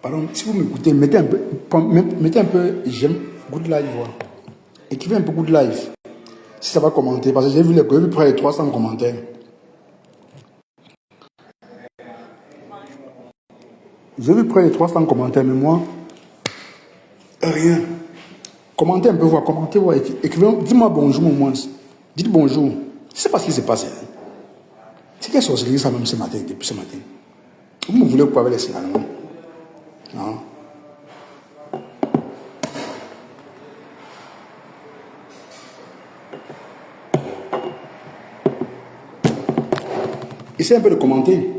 Pardon, si vous m'écoutez, mettez un peu j'aime good live. Voilà. Écrivez un peu good live. Si ça va commenter, parce que j'ai vu près de 300 commentaires. J'ai vu près de 300 commentaires, mais moi, rien. Commentez un peu, voir, commentez, voir, écrivez, dis-moi bonjour au moins. Dites bonjour. Je sais pas ce qui s'est passé. C'est quelle sorcellerie ça même ce matin, depuis ce matin. Vous me voulez quoi avec les signalements? Non. Essayez un peu de commenter.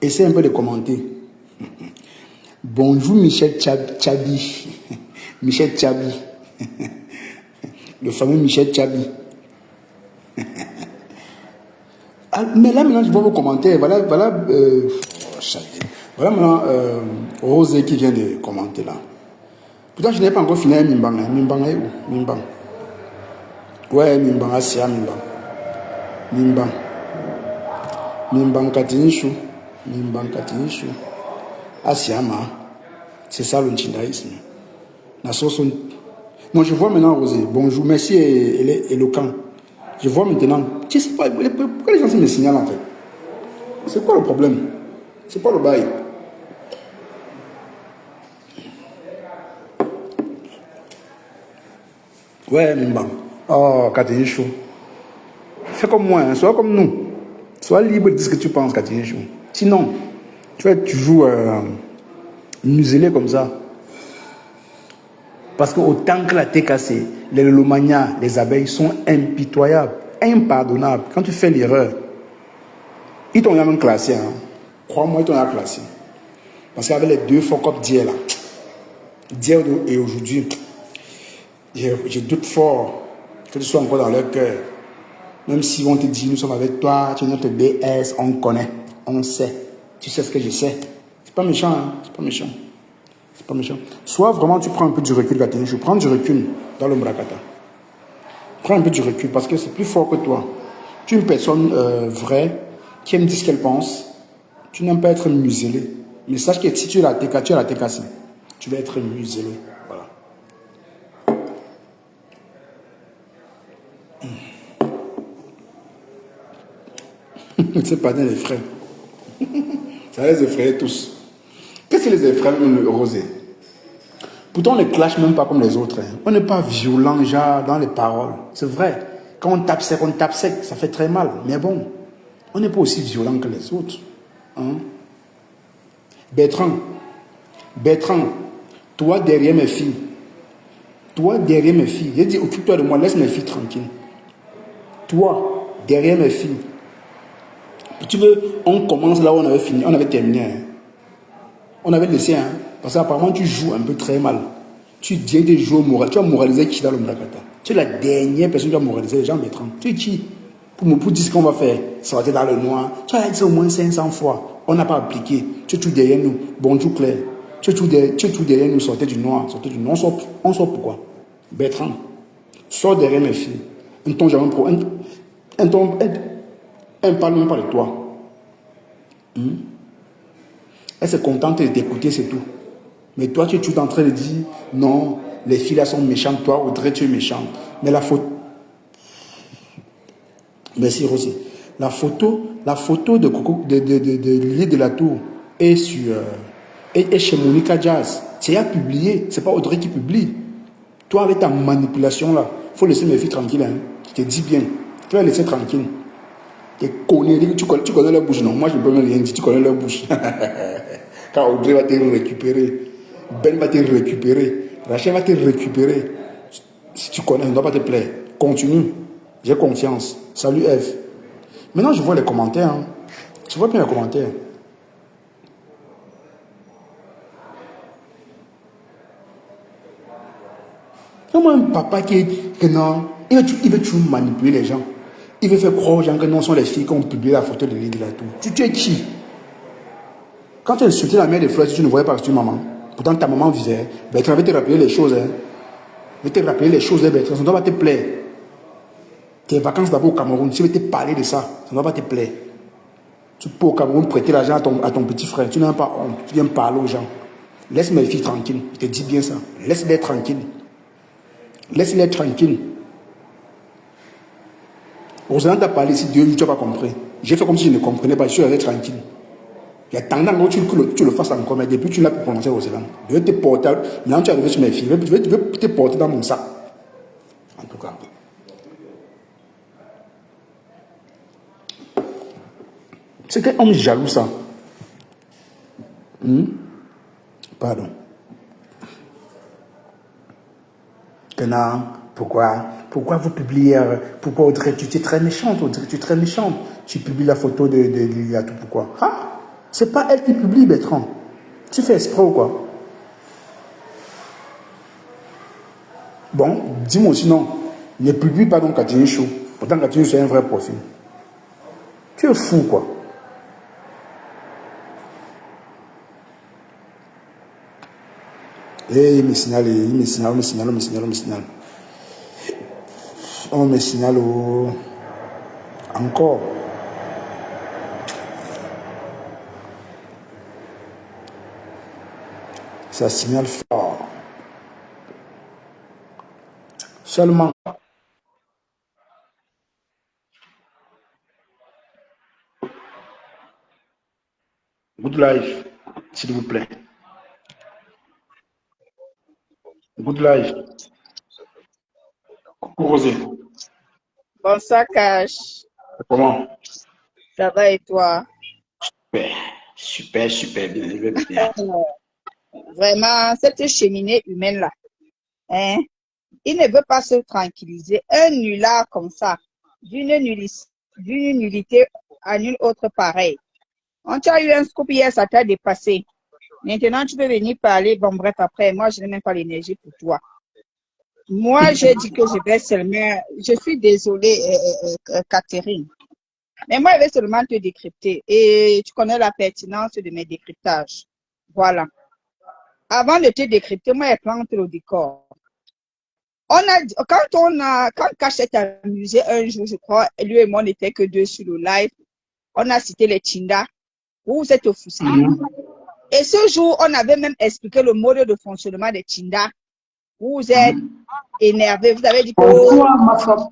Essayez un peu de commenter. Bonjour Michel Tchabi. Michel Tchabi. Le fameux Michel Tchabi. Mais là maintenant je vois vos commentaires. Voilà maintenant Rosé qui vient de commenter là. Pourtant je n'ai pas encore fini avec Mimbang. Mimbang est où? Mimbang. Ouais, Mimbang, Asia Mimbang. Mimbang. Mimbang Katinishu. Mimbang Katinishu. Asiama. C'est ça le chindaïsme. Moi je vois maintenant Rosé. Bonjour, merci, elle est éloquent. Je vois maintenant. Je sais pas, pourquoi les gens me signalent en fait? C'est quoi le problème? C'est pas le bail. Ouais, Mimbang. Oh, Katinishu. Fais comme moi, hein. Sois comme nous. Sois libre de dire ce que tu penses, Katinishu. Sinon, tu vas être toujours muselé comme ça. Parce que autant que la TKC, les lomanias, les abeilles sont impitoyables, impardonnables. Quand tu fais l'erreur, ils t'ont même classé. Hein. Crois-moi, ils t'ont même classé. Parce qu'avec les deux fuck-up d'hier là, d'hier et aujourd'hui, je doute fort que tu sois encore dans leur cœur. Même si on te dit, nous sommes avec toi, tu es notre BS, on connaît, on sait. Tu sais ce que je sais. C'est pas méchant, hein? C'est pas méchant. C'est pas méchant. Soit vraiment tu prends un peu du recul, je prends du recul dans le Mbrakata. Prends un peu du recul parce que c'est plus fort que toi. Tu es une personne vraie qui aime dire ce qu'elle pense. Tu n'aimes pas être muselé. Mais sache que si tu es la TK, tu es la TKC. Tu vas être muselé. Voilà. C'est pas les frères. Ça les effraie tous. Qu'est-ce que les effraie même le Rosé? Pourtant, on ne clash même pas comme les autres. Hein. On n'est pas violent, genre, dans les paroles. C'est vrai. Quand on tape sec, ça fait très mal. Mais bon, on n'est pas aussi violent que les autres. Hein? Bertrand, toi derrière mes filles. J'ai dit, occupe-toi de moi, laisse mes filles tranquilles. Toi, derrière mes filles. Tu veux, on commence là où on avait fini, on avait terminé. Hein. On avait laissé, hein, parce qu'apparemment tu joues un peu très mal. Tu viens de jouer moral. Tu as moralisé qui dans le Mbrakata? Tu es la dernière personne qui a moralisé les gens, Bertrand. Tu es qui? Pour dire ce qu'on va faire, sortir dans le noir. Tu as dit ça au moins 500 fois. On n'a pas appliqué. Tu es tout derrière nous. Bonjour Claire. Tu es tout derrière nous, sortez du noir. On sort pourquoi? Bertrand, sors derrière mes filles. Un ton jamais pro. Un parle même pas de toi. Elle se contente de t'écouter, c'est tout. Mais toi, tu es tout en train de dire, non, les filles là sont méchantes, toi, Audrey, tu es méchante. Mais la photo... Merci, Rosé. La photo de Lily de la Tour est chez Monica Jazz. C'est à publier, c'est pas Audrey qui publie. Toi, avec ta manipulation là, il faut laisser mes filles tranquilles. Hein. Je te dis bien, tu vas laisser tranquille. Tes conneries, tu connais leur bouche, non? Moi, je ne peux même rien dire, tu connais leur bouche. Quand Audrey va te récupérer, Ben va te récupérer, Rachel va te récupérer. Si tu connais, ne doit pas te plaire. Continue. J'ai confiance. Salut Eve. Maintenant, je vois les commentaires. Hein. Je vois bien les commentaires. Comment un papa qui est que non, il veut toujours manipuler les gens. Il veut faire croire aux gens que non, sont les filles qui ont publié la photo de Lily de la Tour. Tu es qui? Quand tu as insulté la mère des fleurs, tu ne voyais pas que tu es maman. Pourtant, ta maman visait. Bertrand va te rappeler les choses. Hein. Va te rappeler les choses, Bertrand. Ça ne doit pas te plaire. Tes vacances d'abord au Cameroun, si je vais te parler de ça, ça ne va pas te plaire. Tu peux au Cameroun prêter l'argent à ton petit frère. Tu n'as pas honte. Tu viens parler aux gens. Laisse mes filles tranquilles. Je te dis bien ça. Laisse-les tranquilles. Laisse-les tranquilles. Rosanna t'a parlé ici 2 jours, tu n'as pas compris. J'ai fait comme si je ne comprenais pas. Je suis resté tranquille. Il y a tant d'années que tu le fasses encore, mais depuis tu l'as pu prononcer Rosanna. Je vais te porter. Maintenant tu es arrivé sur mes filles. Je vais te porter dans mon sac. En tout cas. C'est quel homme jaloux ça? Pardon. Maintenant, pourquoi vous publiez, pourquoi Audrey, tu es très méchante, Audrey, tu es très méchante. Tu publies la photo de Liliatou, pourquoi? Ah, c'est pas elle qui publie, Bertrand. Tu fais exprès ou quoi? Bon, dis-moi sinon, ne publie pas donc Katinho Show. Pourtant, Katinho c'est un vrai profil. Tu es fou, quoi. Eh, il me signale. On me signale encore. Ça signale fort. Seulement. Good life, s'il vous plaît. Good life. Coucou Rosé. Bonsoir, Cash. Comment? Ça va et toi? Super, bien, je vais bien. Vraiment, cette cheminée humaine-là, hein, il ne veut pas se tranquilliser. Un nulard comme ça, d'une nullité à nulle autre pareille. On t'a eu un scoop hier, ça t'a dépassé. Maintenant, tu peux venir parler. Bon, bref, après, moi, je n'ai même pas l'énergie pour toi. Moi, j'ai dit que je vais seulement... Je suis désolée, Catherine. Mais moi, je vais seulement te décrypter. Et tu connais la pertinence de mes décryptages. Voilà. Avant de te décrypter, moi, je plante le décor. Quand Cash s'est amusé un jour, je crois, lui et moi, on n'était que 2 sur le live. On a cité les Tinda. Vous êtes offusqués. Et ce jour, on avait même expliqué le mode de fonctionnement des Tinda. Vous êtes énervé. Vous avez dit que... Bonsoir, ma soeur.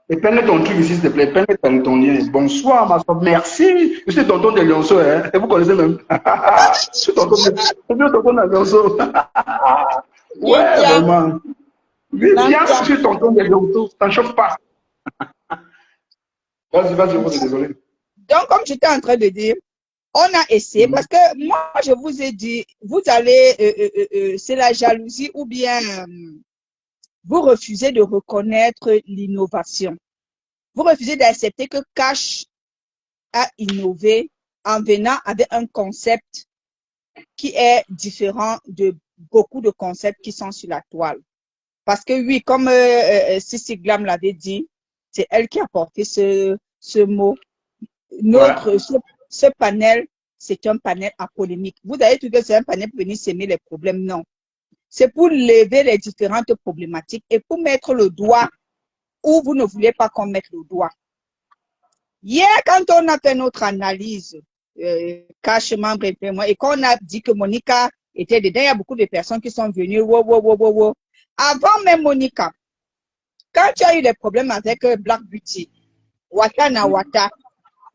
Épingle ton truc ici, s'il te plaît. Épingle ton lien. Bonsoir, ma soeur. Merci. Je suis tonton de Lionceau, hein. Et vous connaissez même. Je suis tonton de Lionceau. Ouais, vraiment. Vivian, je suis tonton de Lionceau. T'en chauffe pas. Vas-y, Rosé, désolé. Donc, comme j'étais en train de dire, on a essayé parce que moi, je vous ai dit, vous allez, c'est la jalousie ou bien vous refusez de reconnaître l'innovation. Vous refusez d'accepter que Cash a innové en venant avec un concept qui est différent de beaucoup de concepts qui sont sur la toile. Parce que oui, comme Sissi Glam l'avait dit, c'est elle qui a porté ce mot. Ce panel, c'est un panel apolémique. Vous avez trouvé que c'est un panel pour venir s'aimer les problèmes. Non. C'est pour lever les différentes problématiques et pour mettre le doigt où vous ne voulez pas qu'on mette le doigt. Hier, quand on a fait notre analyse, Cash, membre et moi, et qu'on a dit que Monica était dedans, il y a beaucoup de personnes qui sont venues. Avant même Monica, quand tu as eu des problèmes avec Black Beauty, Wata na Wata,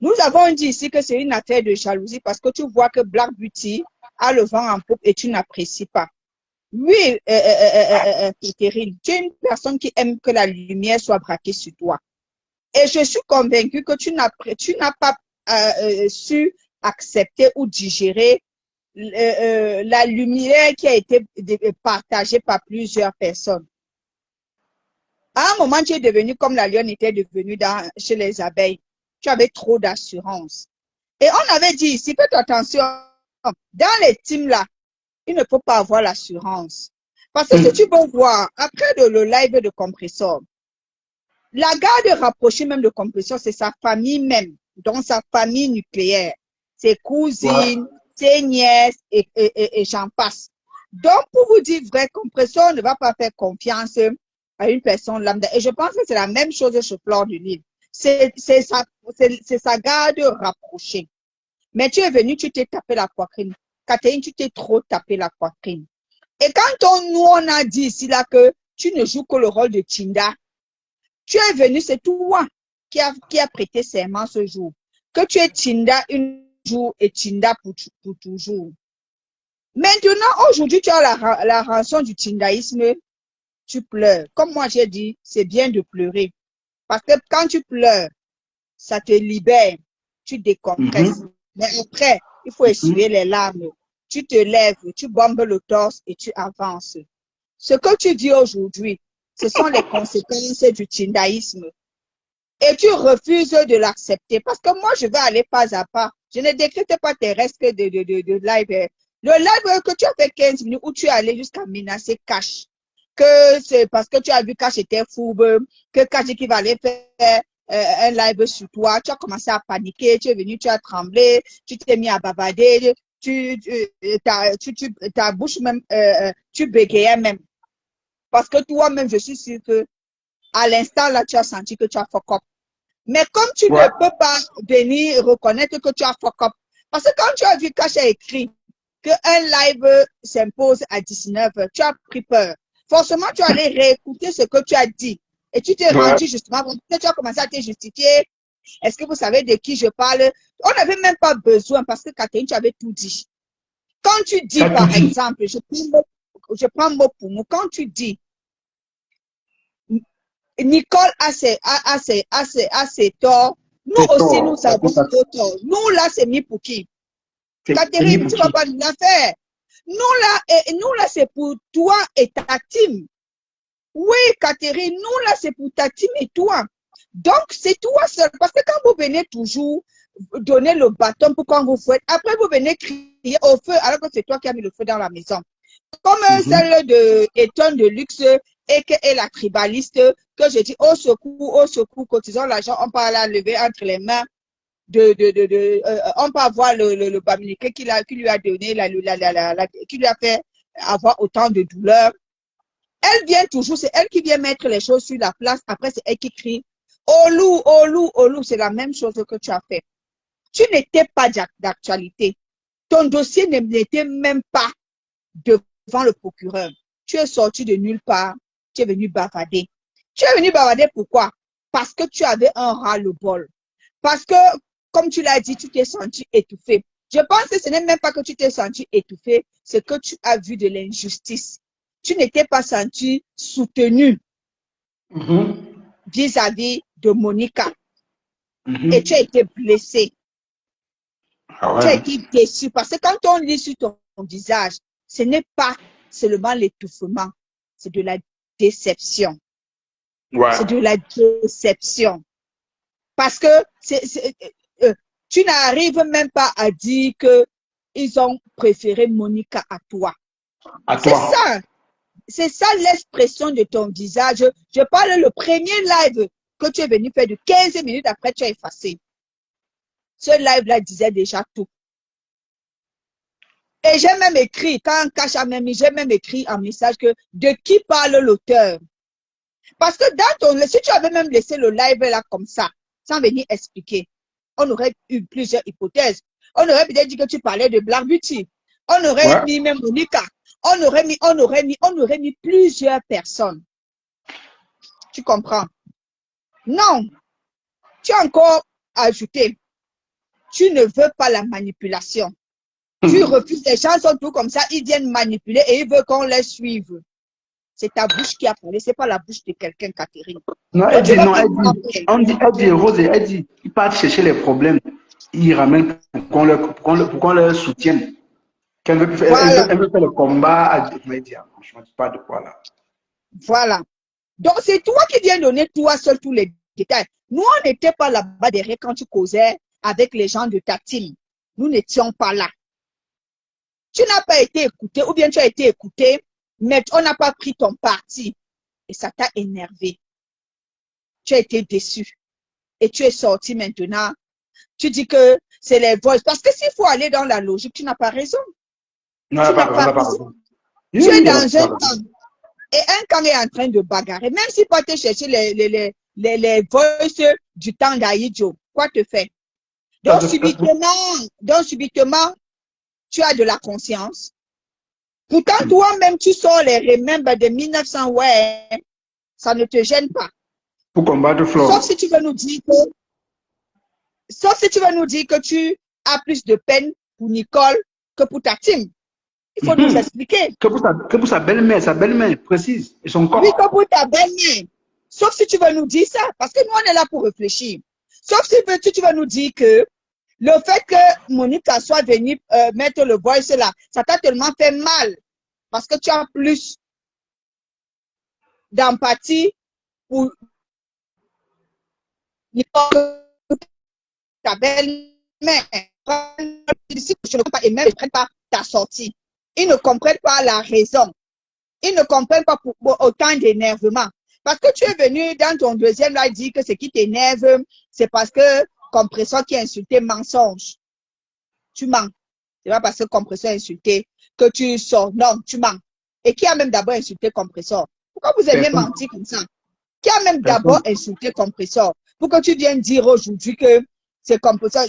nous avons dit ici que c'est une affaire de jalousie parce que tu vois que Black Beauty a le vent en poupe et tu n'apprécies pas. Oui, Catherine, tu es une personne qui aime que la lumière soit braquée sur toi. Et je suis convaincue que tu n'as pas su accepter ou digérer la lumière qui a été partagée par plusieurs personnes. À un moment, tu es devenu comme la lionne était devenue chez les abeilles. Tu avais trop d'assurance. Et on avait dit ici, faites attention, dans les teams là, il ne faut pas avoir l'assurance. Parce que si tu veux voir, après le live de Compressor, la garde rapprochée même de Compressor, c'est sa famille même, donc sa famille nucléaire, ses cousines, ses nièces et j'en passe. Donc, pour vous dire vrai, Compressor ne va pas faire confiance à une personne lambda. Et je pense que c'est la même chose chez Fleur de Lys. C'est sa garde rapprochée. Mais tu es venu, tu t'es tapé la poitrine. Catherine, tu t'es trop tapé la poitrine. Et quand nous, on a dit ici là que tu ne joues que le rôle de Tinda, tu es venu, c'est toi qui a prêté serment ce jour. Que tu es Tinda un jour et Tinda pour toujours. Maintenant, aujourd'hui, tu as la rançon du tindaïsme, tu pleures. Comme moi, j'ai dit, c'est bien de pleurer. Parce que quand tu pleures, ça te libère, tu décompresses. Mais après, il faut essuyer les larmes. Tu te lèves, tu bombes le torse et tu avances. Ce que tu dis aujourd'hui, ce sont les conséquences du tindaïsme. Et tu refuses de l'accepter. Parce que moi, je vais aller pas à pas. Je ne décrète pas tes restes de live. Le live que tu as fait 15 minutes où tu es allé jusqu'à menacer Cash. Que c'est parce que tu as vu Cash était fourbe, que Cash dit qu'il va aller faire un live sur toi. Tu as commencé à paniquer, tu es venu, tu as tremblé, tu t'es mis à bavarder, ta bouche même, tu bégayais même. Parce que toi-même, je suis sûre que à l'instant là, tu as senti que tu as fuck up. Mais comme tu ne peux pas venir reconnaître que tu as fuck up, parce que quand tu as vu Cash a écrit qu'un live s'impose à 19h, tu as pris peur. Forcément, tu allais réécouter ce que tu as dit. Et tu t'es rendu justement, tu as commencé à te justifier. Est-ce que vous savez de qui je parle? On n'avait même pas besoin parce que Catherine, tu avais tout dit. Quand tu dis, par exemple, je prends mot pour mot, quand tu dis, Nicole a ses torts, nous aussi, nous avons nos torts. Nous, là, c'est mis pour qui? Catherine, tu ne vas pas nous la faire. Nous, là, c'est pour toi et ta team. Oui, Catherine, nous, là, c'est pour ta team et toi. Donc, c'est toi seul. Parce que quand vous venez toujours donner le bâton pour quand vous faites, après, vous venez crier au feu alors que c'est toi qui as mis le feu dans la maison. Comme celle de Eton de Luxe et la tribaliste que j'ai dit au secours, cotisons l'argent, on peut la lever entre les mains. On peut avoir le Bamileke qui lui a donné, qui lui a fait avoir autant de douleur. Elle vient toujours, c'est elle qui vient mettre les choses sur la place. Après, c'est elle qui crie Olou, Olou, Olou. C'est la même chose que tu as fait. Tu n'étais pas d'actualité. Ton dossier n'était même pas devant le procureur. Tu es sorti de nulle part. Tu es venu bavader. Tu es venu bavader pourquoi? Parce que tu avais un ras-le-bol. Parce que, comme tu l'as dit, tu t'es senti étouffé. Je pense que ce n'est même pas que tu t'es senti étouffé, c'est que tu as vu de l'injustice. Tu n'étais pas senti soutenu vis-à-vis de Monica. Et tu as été blessé. Tu as été déçu. Parce que quand on lit sur ton visage, ce n'est pas seulement l'étouffement, c'est de la déception. C'est de la déception. Parce que tu n'arrives même pas à dire qu'ils ont préféré Monica à toi. C'est ça l'expression de ton visage. Je parle le premier live que tu es venu faire de 15 minutes après, tu as effacé. Ce live-là disait déjà tout. Et j'ai même écrit, quand Cash a même mis, j'ai même écrit un message que de qui parle l'auteur. Parce que si tu avais même laissé le live là comme ça, sans venir expliquer, on aurait eu plusieurs hypothèses. On aurait peut-être dit que tu parlais de Black Beauty. On aurait mis même Monica. On aurait mis plusieurs personnes. Tu comprends? Non. Tu as encore ajouté. Tu ne veux pas la manipulation. Tu refuses. Les gens sont tout comme ça. Ils viennent manipuler et ils veulent qu'on les suive. C'est ta bouche qui a parlé. C'est pas la bouche de quelqu'un, Catherine. Non, elle dit, Rose, elle dit, ils partent chercher les problèmes. Ils ramènent pour qu'on leur soutienne. Elle veut faire le combat. Elle dit, franchement, tu parles de quoi là? Voilà. Donc, c'est toi qui viens donner toi seul tous les détails. Nous, on n'était pas là-bas derrière quand tu causais avec les gens de ta team. Nous n'étions pas là. Tu n'as pas été écouté ou bien tu as été écouté, mais on n'a pas pris ton parti. Et ça t'a énervé. Tu as été déçu. Et tu es sorti maintenant. Tu dis que c'est les voices. Parce que s'il faut aller dans la logique, tu n'as pas raison. Non, tu n'as pas raison. Tu es dans un temps. et un camp est en train de bagarrer, même si pas te chercher les voices du temps d'Aïdjo, quoi te fait? Donc subitement, tu as de la conscience. Pourtant, toi-même, tu sors les remembers de 1900, ouais, ça ne te gêne pas. Pour combattre Flore. Sauf si tu veux nous dire que tu as plus de peine pour Nicole que pour ta team. Il faut nous expliquer. Que pour sa belle-mère, précise, et son corps. Oui, que pour ta belle-mère. Sauf si tu veux nous dire ça, parce que nous, on est là pour réfléchir. Sauf si tu veux nous dire que le fait que Monica soit venue mettre le voice là, ça t'a tellement fait mal, parce que tu as plus d'empathie pour Nicole, ta belle-mère. Et même, ils ne prennent pas ta sortie. Ils ne comprennent pas la raison. Ils ne comprennent pas pour autant d'énervement. Parce que tu es venu dans ton deuxième là dire que ce qui t'énerve, c'est parce que Compresseur qui a insulté mensonge. Tu mens. C'est pas parce que Compresseur a insulté que tu sors. Non, tu mens. Et qui a même d'abord insulté Compresseur? Pourquoi vous aimez mentir comme ça? Qui a même d'abord insulté Compresseur? Pour que tu viennes dire aujourd'hui que c'est Compresseur.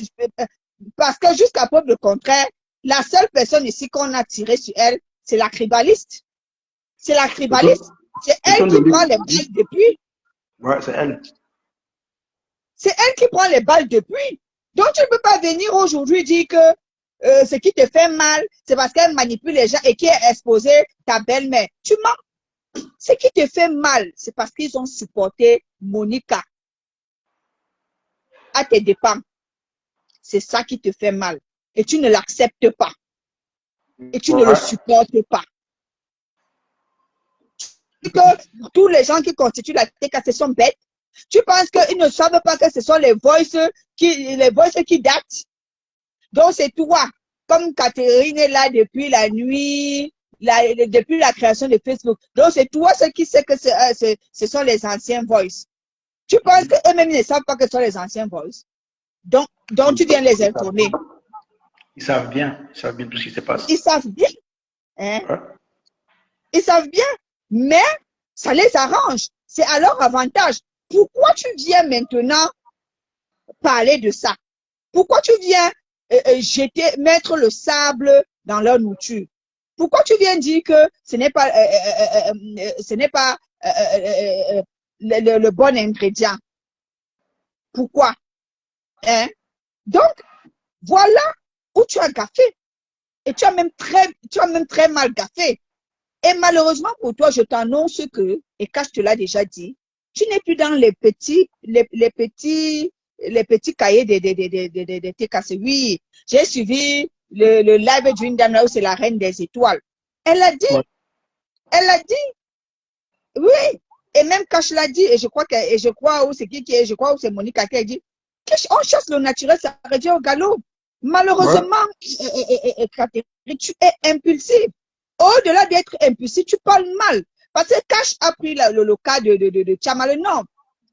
Parce que jusqu'à preuve le contraire, la seule personne ici qu'on a tiré sur elle, c'est la cribaliste. C'est la cribaliste. C'est elle qui prend les balles depuis. Ouais, c'est elle. C'est elle qui prend les balles depuis. Donc, tu ne peux pas venir aujourd'hui dire que ce qui te fait mal, c'est parce qu'elle manipule les gens et qui est exposé ta belle-mère. Tu mens. Ce qui te fait mal, c'est parce qu'ils ont supporté Monica à tes dépens. C'est ça qui te fait mal. Et tu ne l'acceptes pas. Et tu ne le supportes pas. Que tous les gens qui constituent la TKC sont bêtes. Tu penses qu'ils ne savent pas que ce sont les voices qui datent. Donc c'est toi, comme Catherine est là depuis la nuit, depuis la création de Facebook. Donc c'est toi ce qui sait que ce sont les anciens voices. Tu penses qu'eux-mêmes ne savent pas que ce sont les anciens voices. Donc tu viens les informer. Ils savent bien tout ce qui se passe. Ils savent bien. Hein? Ouais. Ils savent bien. Mais ça les arrange. C'est à leur avantage. Pourquoi tu viens maintenant parler de ça? Pourquoi tu viens mettre le sable dans leur nourriture? Pourquoi tu viens dire que ce n'est pas, le bon ingrédient? Pourquoi? Hein? Donc, voilà où tu as gaffé. Et tu as même très mal gaffé. Et malheureusement pour toi, je t'annonce que, et quand je te l'ai déjà dit, tu n'es plus dans les petits cahiers de TKC. Oui, j'ai suivi le live d'une dame là où c'est la reine des étoiles. Elle a dit, oui. Et même quand je l'ai dit, et je crois où c'est Monica qui a dit, on chasse le naturel, ça revient au galop. Malheureusement, Catherine, tu es impulsif. Au-delà d'être impulsif, tu parles mal. Parce que Cash a pris le cas de Tchamale. Non.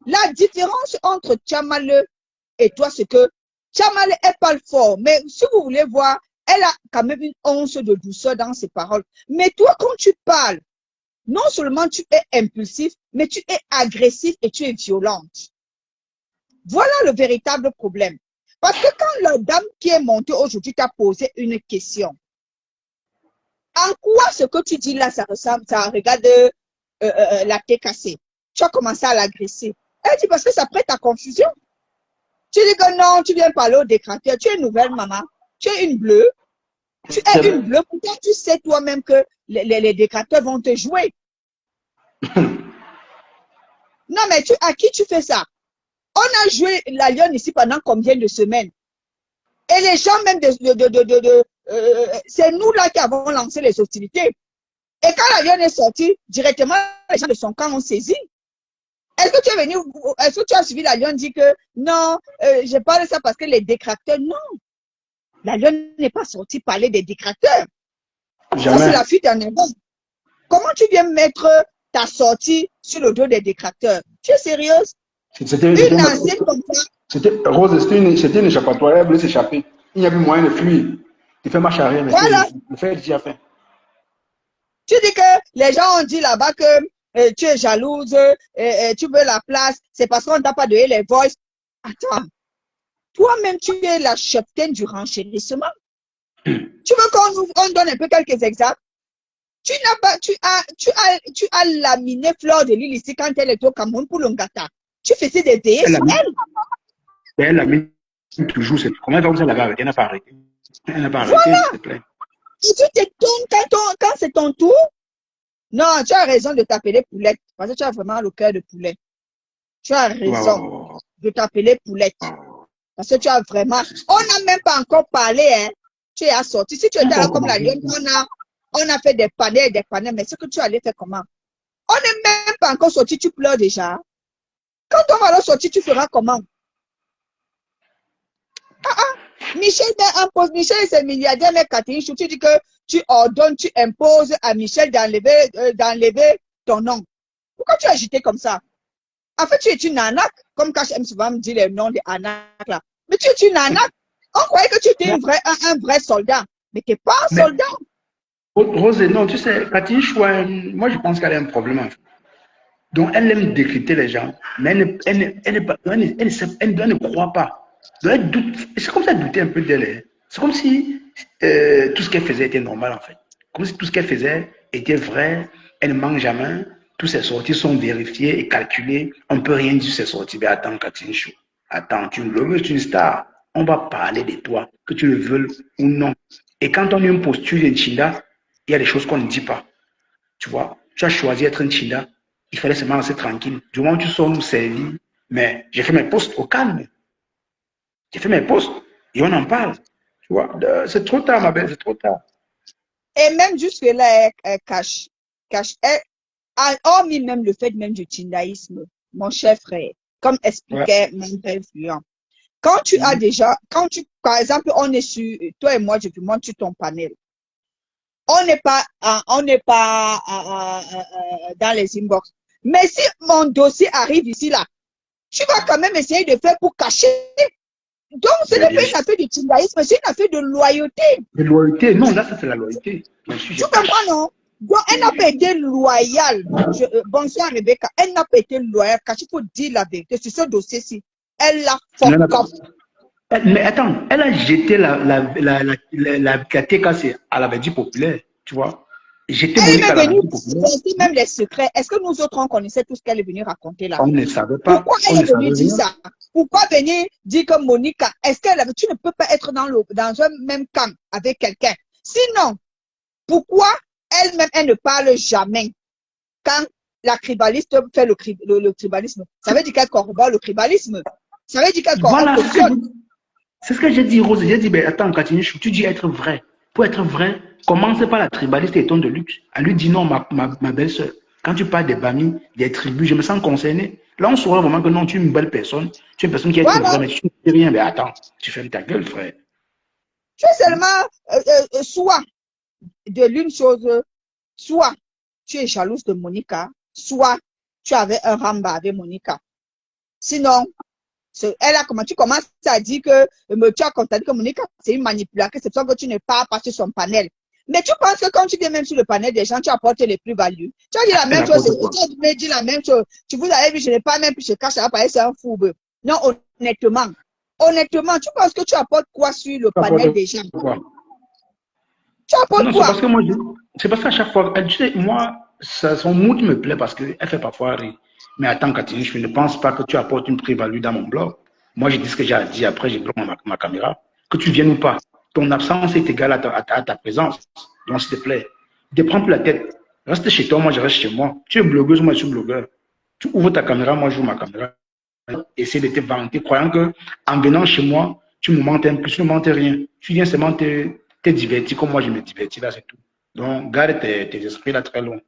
La différence entre Tchamale et toi, c'est que Tchamale, elle parle fort. Mais si vous voulez voir, elle a quand même une once de douceur dans ses paroles. Mais toi, quand tu parles, non seulement tu es impulsif, mais tu es agressif et tu es violente. Voilà le véritable problème. Parce que quand la dame qui est montée aujourd'hui t'a posé une question, en quoi ce que tu dis là, ça ressemble, ça regarde la TKC? Tu as commencé à l'agresser. Elle dit parce que ça prête à confusion. Tu dis que non, tu viens parler au décrateur. Tu es une nouvelle maman. Tu es une bleue. Tu es une bleue. Pourtant, tu sais toi-même que les décrateurs vont te jouer. Non, mais à qui tu fais ça? On a joué la lionne ici pendant combien de semaines? Et les gens même c'est nous là qui avons lancé les hostilités. Et quand la lionne est sortie, directement, les gens de son camp ont saisi. Est-ce que tu as suivi la lionne dit que non, je parle de ça parce que les détracteurs, non. La lionne n'est pas sortie parler des détracteurs. Ça, c'est la fuite en avant. Comment tu viens mettre ta sortie sur le dos des détracteurs? Tu es sérieuse? Une ancienne comme ça. Rose, c'était une échappatoire, elle voulait s'échapper. Il n'y a plus moyen de fuir. Tu fais marche arrière, mais voilà. le fait déjà fait. Tu dis que les gens ont dit là-bas que tu es jalouse, tu veux la place, c'est parce qu'on ne t'a pas donné les voices. Attends, toi-même, tu es la cheptaine du renchérissement. Tu veux qu'on donne un peu quelques exemples? Tu n'as pas, tu as laminé Fleur de Lille ici quand elle était au Cameroun pour l'Ongata. Tu faisais des veillées sur elle. Elle l'a mis toujours. Comment elle va vous la arrêter? Elle n'a pas arrêté. Elle n'a pas arrêté, Voilà. s'il te plaît. Et tu t'étonnes quand c'est ton tour. Non, tu as raison de t'appeler Poulette. Parce que tu as vraiment le cœur de poulet. Tu as raison de t'appeler Poulette. Parce que tu as vraiment... On n'a même pas encore parlé, hein. Tu es assorti. Si tu étais là comme la lionne, on a fait des panels, mais ce que tu allais faire comment? On n'est même pas encore sorti, tu pleures déjà. Quand on va alors sortir, tu feras comment? Michel c'est milliardaire, mais Catherine Chou, tu dis que tu ordonnes, tu imposes à Michel d'enlever ton nom. Pourquoi tu as agité comme ça? En fait, tu es une arnaque, comme quand j'aime souvent me dire les noms des arnaques là. Mais tu es une arnaque. On croyait que tu étais un vrai soldat, mais tu n'es pas un soldat. Rose, non, tu sais, Catherine Chou, moi je pense qu'elle a un problème en fait. Donc elle aime décrypter les gens, mais elle ne croit pas. Donc elle doute. C'est comme ça elle doutait un peu d'elle. C'est comme si tout ce qu'elle faisait était normal en fait. Comme si tout ce qu'elle faisait était vrai. Elle ne manque jamais. Toutes ses sorties sont vérifiées et calculées. On ne peut rien dire sur ses sorties. Mais attends, Catherine Chou. Attends, tu es une star. On va parler de toi, que tu le veuilles ou non. Et quand on a une posture de Chinda, il y a des choses qu'on ne dit pas. Tu vois, tu as choisi d'être un Chinda. Il fallait seulement rester tranquille. Du moment où tu sors nous servir, mais j'ai fait mes postes au calme. J'ai fait mes postes et on en parle. Tu vois, c'est trop tard, ma belle, c'est trop tard. Et même jusque-là, cache, hormis même le fait même du tindaïsme, mon cher frère, comme expliquait mon père Fluent. Quand tu as déjà, par exemple, on est sur, toi et moi, je te montre sur ton panel. On n'est pas dans les inbox. Mais si mon dossier arrive ici, là, tu vas quand même essayer de faire pour cacher. Donc, ce n'est pas une affaire de tindaïsme, c'est une affaire de loyauté. De loyauté, non, là, ça c'est la loyauté. Tu comprends, non? Donc, elle n'a pas été loyale. Bonsoir, Rebecca. Elle n'a pas été loyale, car il faut dire la vérité sur ce dossier-ci. Elle l'a fuck up. Mais attends, elle a jeté la TKC à la Verdie populaire, tu vois. Jeté Monique à la Verdie populaire. Même les secrets. Est-ce que nous autres, on connaissait tout ce qu'elle est venue raconter là? On ne savait pas. Pourquoi elle est venue dire ça? Pourquoi venir dire que Monica, tu ne peux pas être dans un même camp avec quelqu'un? Sinon, pourquoi elle-même, elle ne parle jamais quand la tribaliste fait le tribalisme? Ça veut dire qu'elle corrobore le tribalisme. Ça veut dire qu'elle corrobore le c'est ce que j'ai dit, Rose. J'ai dit, ben, attends, Catherine, tu dis être vrai. Pour être vrai, commence par la tribaliste et ton de luxe. Elle lui dit non, ma belle-sœur. Quand tu parles des Bami, des tribus, je me sens concerné. Là, on saura vraiment que non, tu es une belle personne. Tu es une personne qui est vraie, mais tu ne sais rien. Mais attends, tu fermes ta gueule, frère. Tu es seulement soit de l'une chose, soit tu es jalouse de Monica, soit tu avais un ramba avec Monica. Sinon, tu commences à dire que tu as constaté que Monica, c'est une manipulatrice, c'est pour ça que tu ne pars pas sur son panel. Mais tu penses que quand tu viens même sur le panel des gens, tu apportes les plus-values. Tu as dit la même chose, tu as dit la même chose. Tu vous avez vu, je n'ai pas même plus, je cache, ça va paraître c'est un fourbe. Non, honnêtement, tu penses que tu apportes quoi sur le panel des gens? Tu apportes quoi? C'est parce qu'à chaque fois, tu sais, moi, son mood me plaît parce qu'elle fait parfois rire. Mais attends, Catherine, je ne pense pas que tu apportes une plus-value dans mon blog. Moi, je dis ce que j'ai à dire, après, je bloque ma caméra. Que tu viennes ou pas, ton absence est égale à ta présence. Donc, s'il te plaît, ne prends plus la tête. Reste chez toi, moi, je reste chez moi. Tu es blogueuse, moi, je suis blogueur. Tu ouvres ta caméra, moi, j'ouvre ma caméra. Essaie de te vanter, croyant que en venant chez moi, tu me mentes un peu, tu ne mentes rien. Tu viens seulement te divertir comme moi, je me divertis, là, c'est tout. Donc, garde tes esprits là très loin.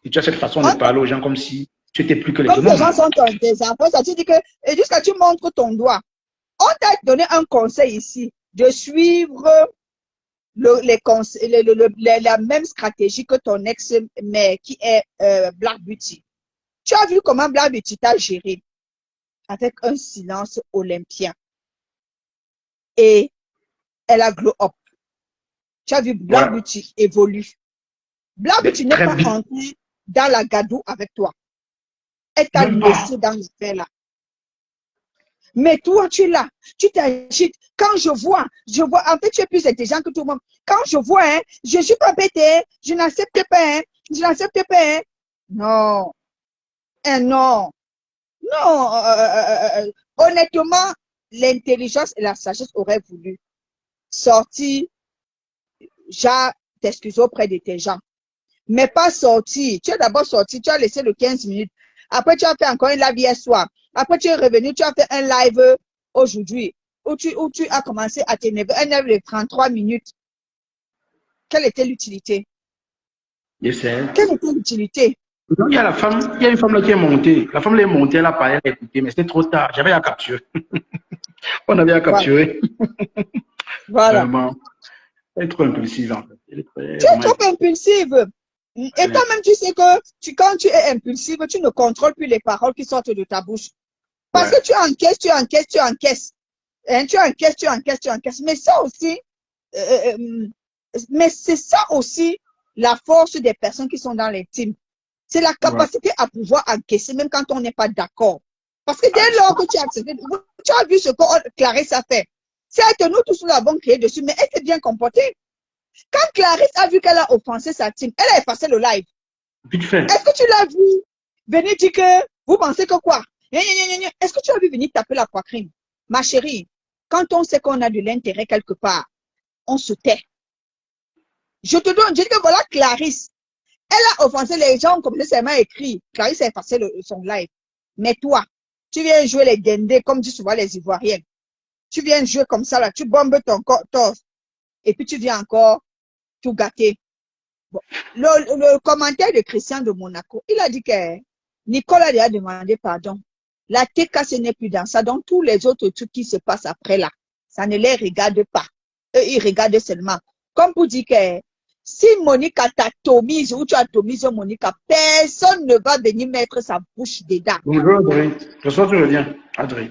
Et tu as cette façon de parler aux gens comme si tu étais plus que les autres. Comme les gens sont des enfants, ça te dit que jusqu'à tu montres ton doigt. On t'a donné un conseil ici de suivre la même stratégie que ton ex-mère qui est Black Beauty. Tu as vu comment Black Beauty t'a géré avec un silence olympien. Et elle a glow up. Tu as vu Black Beauty évolue. Blague, tu n'es Très pas bien. entré dans la gadoue avec toi. Elle t'a Même pas. laissé dans l'affaire là. Mais toi, tu es là, tu t'agites. Quand je vois, en fait, tu es plus intelligent que tout le monde. Quand je vois, hein, je suis pas bête, je n'accepte pas, je n'accepte pas. Non, non, non. Honnêtement, l'intelligence et la sagesse auraient voulu sortir, genre, t'excuser auprès de tes gens. Mais pas sortir. Tu es d'abord sorti, tu as laissé le 15 minutes. Après, tu as fait encore un live hier soir. Après, tu es revenu, tu as fait un live aujourd'hui où tu as commencé à t'énerver. Un live de 33 minutes. Quelle était l'utilité? Je sais. Quelle était l'utilité? Il y a une femme là qui est montée. La femme là est montée, elle a parlé, elle a écouté, mais c'était trop tard. J'avais à capturer. On avait à Voilà. capturer. Voilà. Vraiment. Elle est trop impulsive en fait. Elle est Tu es vraiment trop impulsive. impulsive. Et toi-même, tu sais que quand tu es impulsive, tu ne contrôles plus les paroles qui sortent de ta bouche. Parce Ouais. que tu encaisses, tu encaisses, tu encaisses. Hein, tu encaisses, tu encaisses, tu encaisses. Mais ça aussi, mais c'est ça aussi la force des personnes qui sont dans l'intime. C'est la Ouais. capacité à pouvoir encaisser, même quand on n'est pas d'accord. Parce que Ah, dès lors que tu as accepté, tu as vu ce que Clarisse a fait. Certes, nous tous nous l'avons créé dessus, mais elle s'est bien comportée. Quand Clarisse a vu qu'elle a offensé sa team, elle a effacé le live. vite fait. Est-ce que tu l'as vu venir dire que vous pensez que quoi? Est-ce que tu as vu venir taper la poitrine? Ma chérie, quand on sait qu'on a de l'intérêt quelque part, on se tait. Je te donne, je dis que voilà Clarisse. Elle a offensé les gens comme seulement écrit. Clarisse a effacé son live. Mais toi, tu viens jouer les dendés comme disent souvent les Ivoiriens. Tu viens jouer comme ça là, tu bombes ton torse. Et puis tu viens encore tout gâter. Bon. Le commentaire de Christian de Monaco, il a dit que Nicolas lui a demandé pardon. La TK, n'est plus dans ça. Donc, tous les autres trucs qui se passent après là, ça ne les regarde pas. Eux, ils regardent seulement. Comme pour dire que si Monica t'atomise ou tu atomises Monica, personne ne va venir mettre sa bouche dedans. Bonjour Adrien. Je sois tu reviens. Adrien.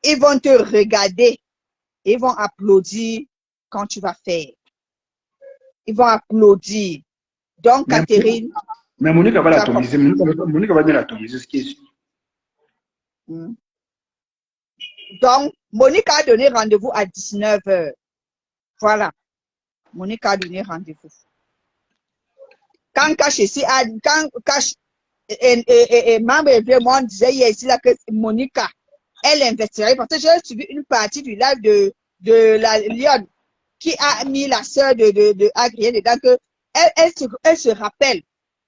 Ils vont te regarder. Ils vont applaudir quand tu vas faire. Ils vont applaudir. Donc, Mais, Catherine, mais Monique va tu as l'atomiser. Monique va bien l'atomiser, ce qui est sûr. compris. Donc, Monique a donné rendez-vous à 19h. Voilà. Monique a donné rendez-vous. Quand Cash ici quand Cash et membre et moi, on disait ici là que Monica, elle investirait parce que j'ai suivi une partie du live de la Lyon qui a mis la sœur de Adrien dedans que elle se rappelle.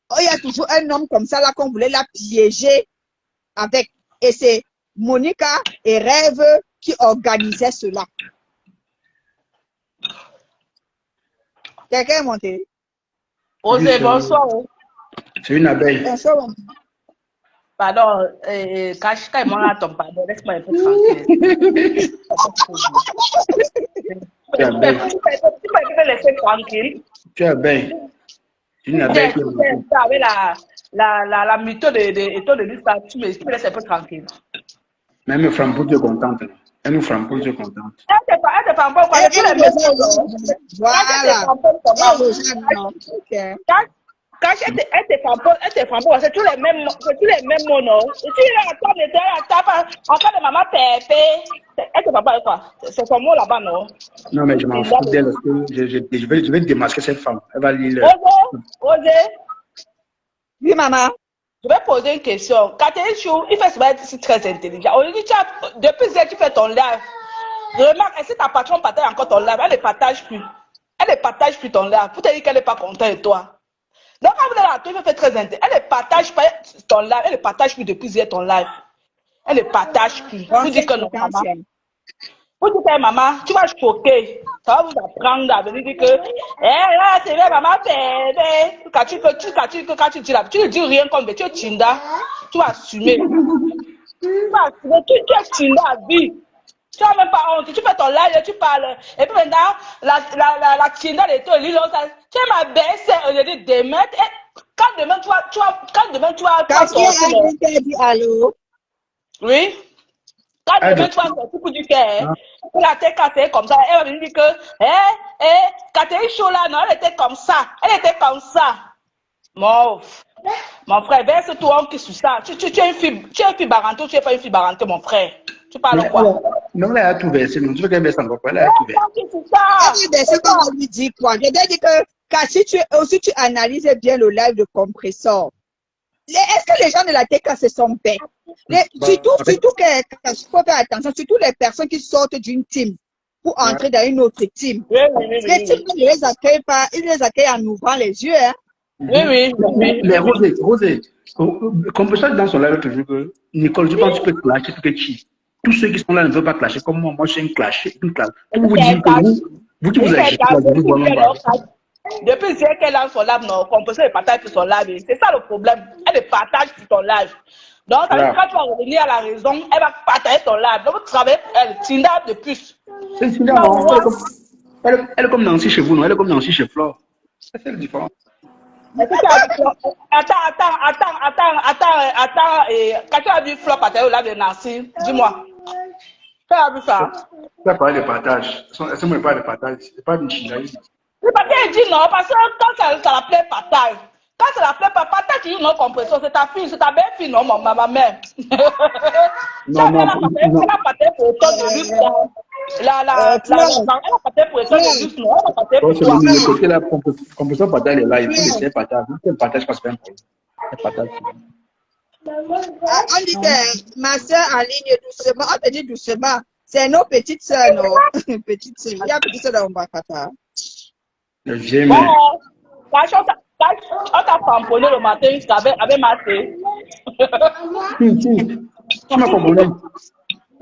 Oh, il y a toujours un homme comme ça là qu'on voulait la piéger avec. Et c'est Monica et Rêve qui organisaient cela. Quelqu'un est monté? Osez, bonsoir. C'est une abeille. Bonsoir. Pardon, quand il m'a ton pardon, laisse-moi un peu tranquille. Tu es abeille. Tu peux me laisser tranquille. Tu es abeille. C'est une abeille qui est montée. Avec la mytho de l'histoire, tu me laisses un peu tranquille. Même le Frampo, tu es contente. Elle nous Frampo, tu es contente. Elle te prend pas quoi, tous les mêmes. Voilà. Quand elle te prend pas, c'est tous les mêmes mots, non? Et si elle attend, en train de maman pépé, elle te prend pas quoi? C'est son mot là-bas, non? Non, mais je m'en fous d'elle parce que je vais démasquer cette femme. Elle va lire. Osez. Oui, maman. Je vais poser une question. Catherine Chou, il fait souvent être très intelligent. Aujourd'hui, depuis que tu fais ton live, remarque, est-ce que ta patronne partage encore ton live? Elle ne partage plus. Elle ne partage plus ton live. Pour te dire qu'elle n'est pas contente de toi. Donc, quand vous êtes là, tu fais très intelligent. Elle ne partage pas ton live. Elle ne partage plus depuis hier ton live. Elle ne partage plus. Vous dites que non, maman. Vous dites que maman, tu vas choquer. Ça va vous apprendre à venir dire que, là, c'est vrai, maman, bébé. Quand tu dis là, tu ne dis rien comme tu es Tinda. Tu vas assumer. Tu vas assumer. Tu es Tinda à vie. Tu n'as même pas honte. Tu fais ton live, tu parles. Et puis maintenant, la Tinda de toi, tu es ma belle-sœur. Je dis, demain, quand demain tu vas sortir. Dit allô? Oui. Quand demain tu vas sortir pour du cœur, Elle a été cassée comme ça. Elle va venir dire que, Catherine Chaud là, non, elle était comme ça. Elle était comme ça. Mon frère, verse-toi qui sur ça. Tu es une fille barantée ou tu n'es pas une fille barantée, mon frère? Tu parles quoi? Non, elle a tout versé. Non, tu veux qu'elle verse encore quoi? Elle a tout versé. C'est comme on lui dit quoi. Je vais dire que, car si tu analyses bien le live de compresseur, est-ce que les gens de la TK se sont bêtes? Surtout qu'il faut faire attention, surtout les personnes qui sortent d'une team pour entrer dans une autre team. Les teams ne les accueillent pas, ils les accueillent en ouvrant les yeux. Hein. Oui. Mais Rosé, compresseur dans son live toujours que Nicole, tu penses que tu peux clasher, tu peux cheat. Tous ceux qui sont là ne veulent pas clasher comme moi. Moi, je suis une clash. Pour vous dire que vous qui vous agitez là, vous ne voyez pas. Depuis qu'elle a son live, non, compresseur et partage sur son live. C'est ça le problème. Elle le partage sur ton live. Donc, quand tu vas revenir à la raison, elle va partager ton live. Donc, vous travaillez pour elle. Tinder de plus. C'est Tinder, non. Elle est comme Nancy chez vous, non? Elle est comme Nancy chez Flore. C'est la différence. Attends. Quand tu as vu Flore partager au live de Nancy, dis-moi. Tu as vu ça? Tu as parlé de partage. C'est moi qui parle de partage. C'est pas du chingaïsme. Oui, parce qu'elle dit non, parce que quand ça l'appelait partage, quand ça l'appelait pas partage, tu dis non, compression, c'est ta fille, c'est ta belle-fille, non, ma mère. Non. Elle a partagé pour autant de luxe, elle a partagé pour autant de luxe, non, elle a partagé pour toi. Le côté là, compression partage est là, il faut laisser partage. Si elle partage, parce que c'est un problème. Elle partage. On dit que ma soeur en ligne doucement, on te dit doucement, c'est nos petites soeurs, non? Petites soeurs, il y a petite soeur dans mon bacata. Le vieil mec. On t'a tamponné le matin avec ma thé. Tu m'as compris.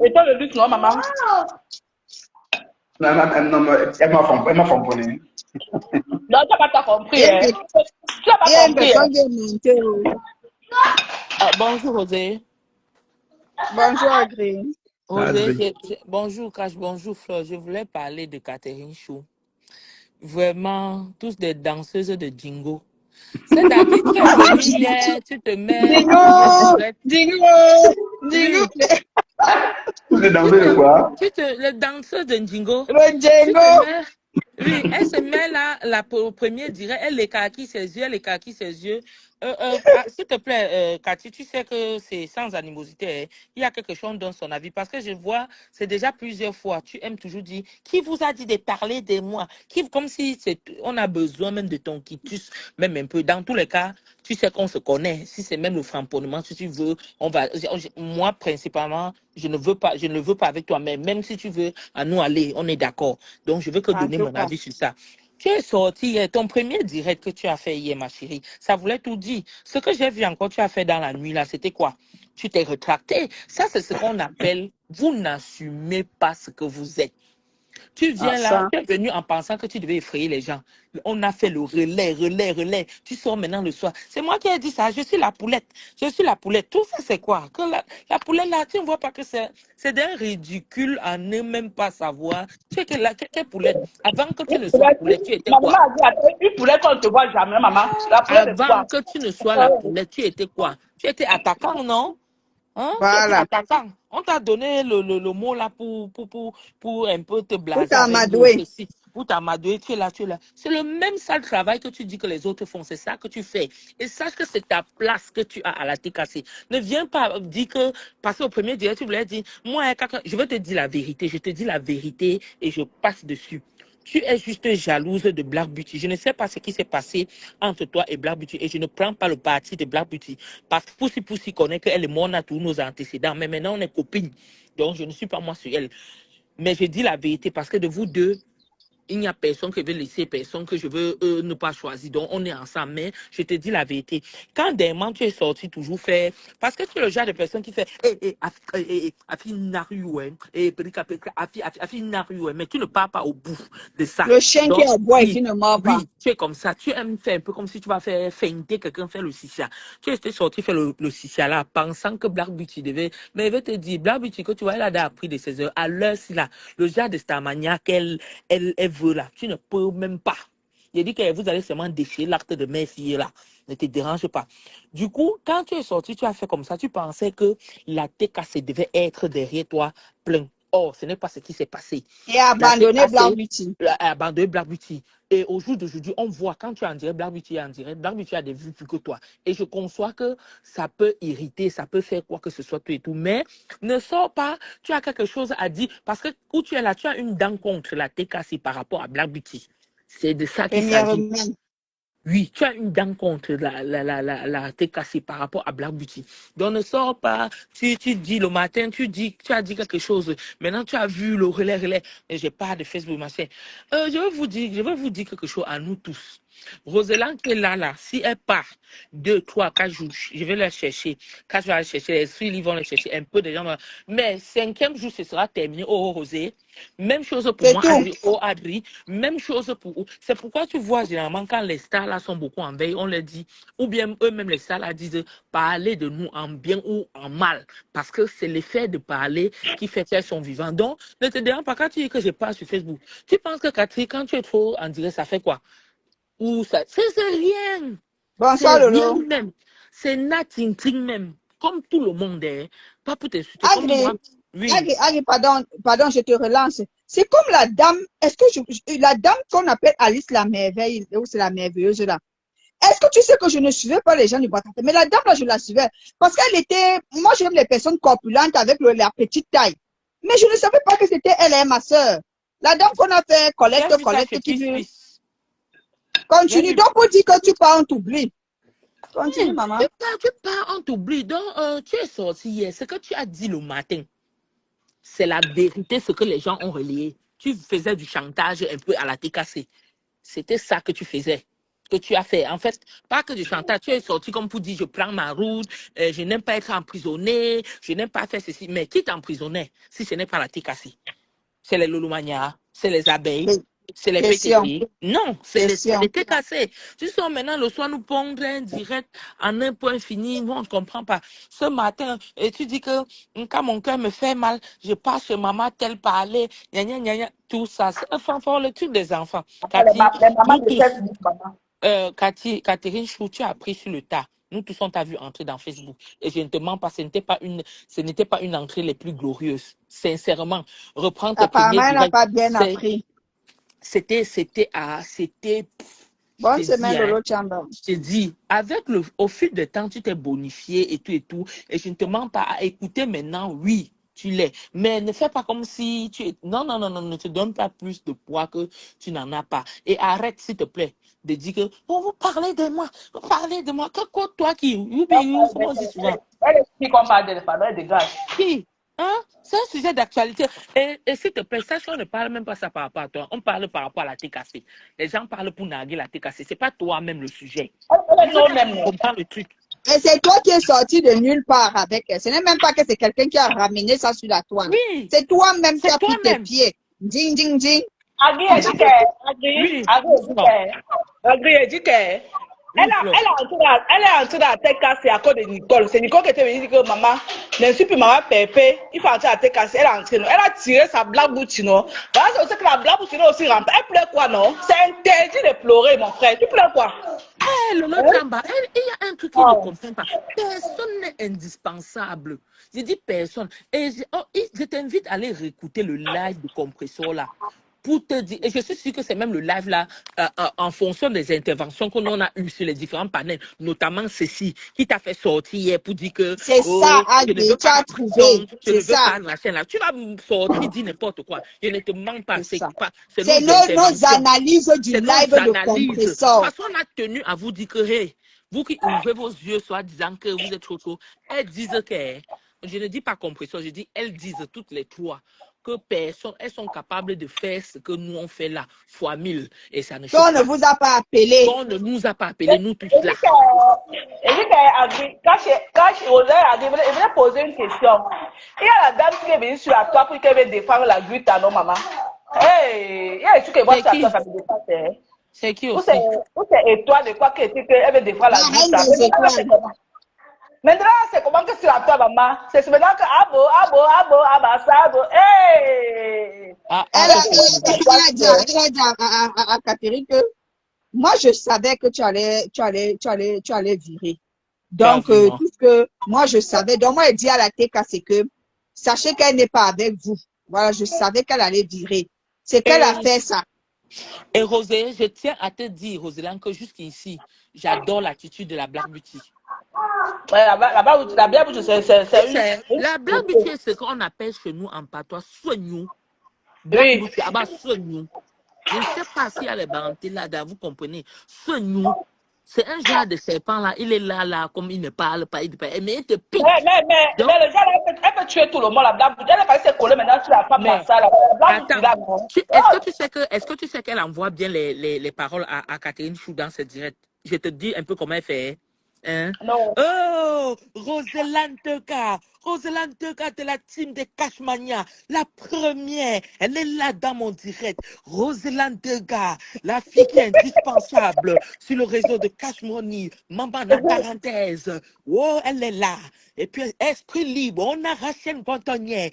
Et toi, le luxe, non, maman? Non, elle m'a tamponné. Non, tu n'as pas compris. Hein. Tu n'as pas compris. Bonjour, Rosé. Bonjour, Agrine. Rosé, bonjour, Cash, bonjour, Flore. Je voulais parler de Catherine Chou. Vraiment, tous des danseuses de Jingo. C'est-à-dire, tu es venue hier, tu te mets... Dingo. Tous les danseurs de quoi? Le danseur de Jingo. Le Django. Oui, elle se met là, la première dirait, elle écarquille ses yeux. S'il te plaît, Cathy, tu sais que c'est sans animosité. Hein. Il y a quelque chose dans son avis. Parce que je vois, c'est déjà plusieurs fois, tu aimes toujours dire, qui vous a dit de parler de moi? Comme si on a besoin même de ton quitus, même un peu. Dans tous les cas, tu sais qu'on se connaît. Si c'est même le framponnement, si tu veux, moi, principalement, je ne le veux pas avec toi. Mais même si tu veux à nous aller, on est d'accord. Donc, je veux que donner mon avis sur ça. Tu es sorti hier, ton premier direct que tu as fait hier, ma chérie, ça voulait tout dire. Ce que j'ai vu encore, tu as fait dans la nuit, là, c'était quoi? Tu t'es retracté. Ça, c'est ce qu'on appelle, vous n'assumez pas ce que vous êtes. Tu viens là, tu es venu en pensant que tu devais effrayer les gens. On a fait le relais. Tu sors maintenant le soir. C'est moi qui ai dit ça. Je suis la poulette. Tout ça, c'est quoi? Que la poulette là, tu ne vois pas que c'est d'un ridicule à ne même pas savoir. Tu es quelle poulette? Avant que tu ne sois poulette, tu étais quoi? Ma maman a dit, une poulette qu'on ne te voit jamais, maman. Avant que tu ne sois la poulette, tu étais quoi? Tu étais attaquant, non? Hein? Voilà. On t'a donné le mot là pour un peu te blaser. Pour t'amadouer. Pour t'amadouer, tu es là. C'est le même sale travail que tu dis que les autres font. C'est ça que tu fais. Et sache que c'est ta place que tu as à la TKC. Ne viens pas dire que, parce qu'au premier direct, tu voulais dire, moi, je vais te dire la vérité. Je te dis la vérité et je passe dessus. Tu es juste jalouse de Black Beauty. Je ne sais pas ce qui s'est passé entre toi et Black Beauty et je ne prends pas le parti de Black Beauty parce que Poussi connaît qu'elle est morte à tous nos antécédents. Mais maintenant, on est copines. Donc, je ne suis pas moi sur elle. Mais je dis la vérité parce que de vous deux, il n'y a personne que je veux laisser, personne que je veux ne pas choisir. Donc, on est ensemble. Mais je te dis la vérité. Quand des moments, tu es sorti toujours faire... Parce que tu es le genre de personne qui fait... Mais tu ne pars pas au bout de ça. Le chien qui est au bois et qui ne mord pas. Oui, tu es comme ça. Tu aimes faire un peu comme si tu vas faire feinter quelqu'un, faire le sissia. Tu es sorti faire le sissia là, pensant que Black Beauty devait... Mais je vais te dire, Black Beauty, que tu vois, elle a appris de ses heures. À l'heure-ci là, le genre de Starmania qu'elle veut là, tu ne peux même pas. Il dit que vous allez seulement déchirer l'acte de mes filles là. Ne te dérange pas. Du coup, quand tu es sorti, tu as fait comme ça, tu pensais que la TKC devait être derrière toi plein. Or, ce n'est pas ce qui s'est passé. Et abandonner Black Beauty. Abandonner Black Beauty. Et au jour d'aujourd'hui, on voit, quand tu es en direct, Black Beauty est en direct, Black Beauty a des vues plus que toi. Et je conçois que ça peut irriter, ça peut faire quoi que ce soit, tout et tout. Mais ne sors pas, tu as quelque chose à dire. Parce que où tu es là, tu as une dent contre la TKC par rapport à Black Beauty. C'est de ça qu'il s'agit. Premièrement. Oui, tu as une dent contre la TKC par rapport à Black Beauty. Donc ne sors pas, tu dis le matin, tu as dit quelque chose. Maintenant, tu as vu le relais, et j'ai pas de Facebook, machin. Je vais vous dire quelque chose à nous tous. Roselaine qui est là, si elle part 2, 3, 4 jours, je vais la chercher. Quand je vais la chercher, les filles ils vont la chercher un peu de gens. Mais 5e jour, ce sera terminé. Oh, Rosé. Même chose pour moi, Adri. Oh, Adri. Même chose pour eux. C'est pourquoi tu vois, généralement, quand les stars là sont beaucoup en veille, on leur dit, ou bien eux-mêmes, les stars là disent, parler de nous en bien ou en mal. Parce que c'est l'effet de parler qui fait qu'elles sont vivantes. Donc, ne te dérange pas quand tu dis que je parle sur Facebook. Tu penses que Catherine, quand tu es trop en direct, ça fait quoi? Ou ça, c'est rien. Bonsoir, C'est Lolo. rien même. C'est nothing même. Comme tout le monde est. Pas pour t'insulter. Comme Agri, moi. Oui. Agri, pardon, je te relance. C'est comme la dame, est-ce que la dame qu'on appelle Alice la merveille, ou c'est la merveilleuse là. Est-ce que tu sais que je ne suivais pas les gens du Bois-Café? Mais la dame là, je la suivais. Parce qu'elle était, moi j'aime les personnes corpulentes avec la petite taille. Mais je ne savais pas que c'était elle et ma soeur. La dame qu'on a fait Colette, qui veut. Continue. Donc, pour dire que tu pars, on t'oublie. Continue, maman. Tu pars, on t'oublie. Donc, tu es sorti hier. Ce que tu as dit le matin, c'est la vérité, ce que les gens ont relayé. Tu faisais du chantage un peu à la TKC. C'était ça que tu faisais, que tu as fait. En fait, pas que du chantage. Tu es sorti comme pour dire, je prends ma route, je n'aime pas être emprisonné, je n'aime pas faire ceci. Mais qui t'emprisonnait si ce n'est pas la TKC? C'est les Lulumania, c'est les abeilles, c'est les PTP. Non, c'est les TKC. Tu sors maintenant le soir nous pondre un direct en un point fini. Nous, on ne comprend pas. Ce matin, et tu dis que quand mon cœur me fait mal, je passe chez maman, tel parler, gna gna gna gna. Tout ça, c'est le truc des enfants. Catherine Chou, tu as appris sur le tas. Nous tous, on t'a vu entrer dans Facebook. Et je ne te mens pas, ce n'était pas une entrée les plus glorieuses. Sincèrement, reprendre tes premiers directs. Elle n'a pas bien appris. Bonne semaine, Lolo Chamba. Je te dis, au fil du temps, tu t'es bonifié et tout. Et je ne te mens pas à écouter maintenant, oui. Tu l'es. Mais ne fais pas comme si tu es... Non, ne te donne pas plus de poids que tu n'en as pas. Et arrête, s'il te plaît, de dire que vous parlez de moi. Que quoi, toi qui... Comment on dit souvent? Elle explique qu'on parle de femmes, elle dégage. Qui? Hein? C'est un sujet d'actualité. Et s'il te plaît, sache qu'on ne parle même pas ça par rapport à toi. On parle par rapport à la TKC. Les gens parlent pour narguer la TKC. C'est pas toi-même le sujet. Elle comprend le truc. Et c'est toi qui es sorti de nulle part avec elle. Ce n'est même pas que c'est quelqu'un qui a ramené ça sur la toile. Oui. C'est toi-même qui as pris tes pieds. Ding, ding, ding. Agri a dit que elle est entrée dans la TKC à cause de Nicole. C'est Nicole qui était venue dire que maman, n'insulte maman Pépé, il faut entrer à la TKC. Elle est entrée, non. Elle a tiré sa blague boutino. Voilà, c'est aussi que la blague boutino aussi rampe. Elle pleure quoi, non? C'est interdit de pleurer, mon frère. Tu pleures quoi? Lolo Chamba, il y a un truc qu'il ne comprend pas. Personne n'est indispensable. J'ai dit personne. Et je t'invite à aller réécouter le live de Compressor là. Pour te dire, et je suis sûr que c'est même le live là, en fonction des interventions qu'on a eues sur les différents panels, notamment ceci, qui t'a fait sortir hier pour dire que c'est ça, je ne veux pas trouvé. Je ne veux pas la chaîne là. Tu vas me sortir, dire n'importe quoi. Je ne te mens pas. C'est nos analyses du live de Compressor. Parce qu'on a tenu à vous dire que, hey, vous qui ouvrez vos yeux, soit disant que vous êtes trop, elles disent que, je ne dis pas Compressor, je dis elles disent toutes les trois que personne, elles sont capables de faire ce que nous on fait là, fois 1000. Et ça ne on ne vous a pas appelé. On ne nous a pas appelé, nous tous là. Et quand Rosaire arrive, il voulait poser une question. Il y a la dame qui est venue sur la toile pour qu'elle vienne défendre la grue à nos mamans. Hey, il y a des trucs que moi, ça me dépasse. C'est qui aussi? Ou c'est étoile de quoi qu'elle veut défendre la grue. Maintenant, c'est comment que sur la toile, maman? C'est maintenant que abo, hey! Elle a dit à Catherine que moi, je savais que tu allais virer. Donc, puisque moi, je savais. Donc, moi, elle dit à la TK, c'est que sachez qu'elle n'est pas avec vous. Voilà, je savais qu'elle allait virer. C'est qu'elle a fait ça. Et Rosé, je tiens à te dire, Roseline, que jusqu'ici, j'adore l'attitude de la Black Beauty. Ouais, la Black Beauty, Tu c'est sais, la Black Beauty est ce qu'on appelle chez nous en patois soignou. Black Oui. Beauty, ah bah soignou. Je ne sais pas s'il y a les barantés là-dedans, vous comprenez. Soignou, c'est un genre de serpent là, il est là, comme il ne parle pas, mais il te pique. Donc, Mais le gars, là, elle peut tuer tout le monde, la Black Beauty. Elle est passée collée maintenant sur la femme mais Massa, la Black Beauty, attends, là, non. est-ce que tu sais qu'elle envoie bien les paroles à Catherine Chou dans ses directs? Je te dis un peu comment elle fait. Hein? Non. Oh, Roselyne Teka de la team de Cashmania, la première, elle est là dans mon direct. Roselyne Teka, la fille qui est indispensable sur le réseau de Cash Money, maman la parenthèse. Oh, elle est là. Et puis, esprit libre, on a Rachel Gontonnier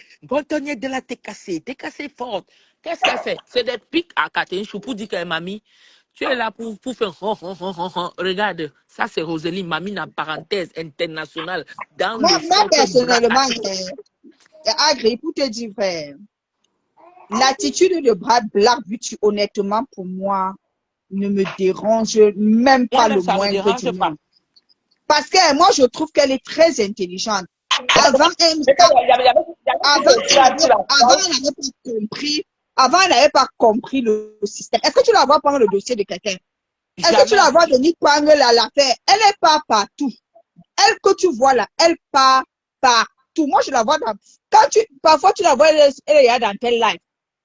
de la TKC forte. Qu'est-ce qu'elle fait? C'est des pics à Catherine Chou pour dire qu'elle est mamie. Tu es là pour faire Regarde, ça c'est Rosélie, mamie en parenthèse internationale dans Moi, le short personnellement, Agri, pour te dire vrai, l'attitude de Brad Black Beauty, honnêtement, pour moi, ne me dérange même pas Moi-même, le ça ne me moindre dérange du pas. monde. Parce que moi, je trouve qu'elle est très intelligente. Avant, elle n'avait pas compris le système. Est-ce que tu la vois prendre le dossier de quelqu'un? Est-ce que tu la vois venir prendre l'affaire? Elle n'est pas partout. Elle que tu vois là, elle part partout. Moi, je la vois dans... Parfois, tu la vois, elle est dans tel live.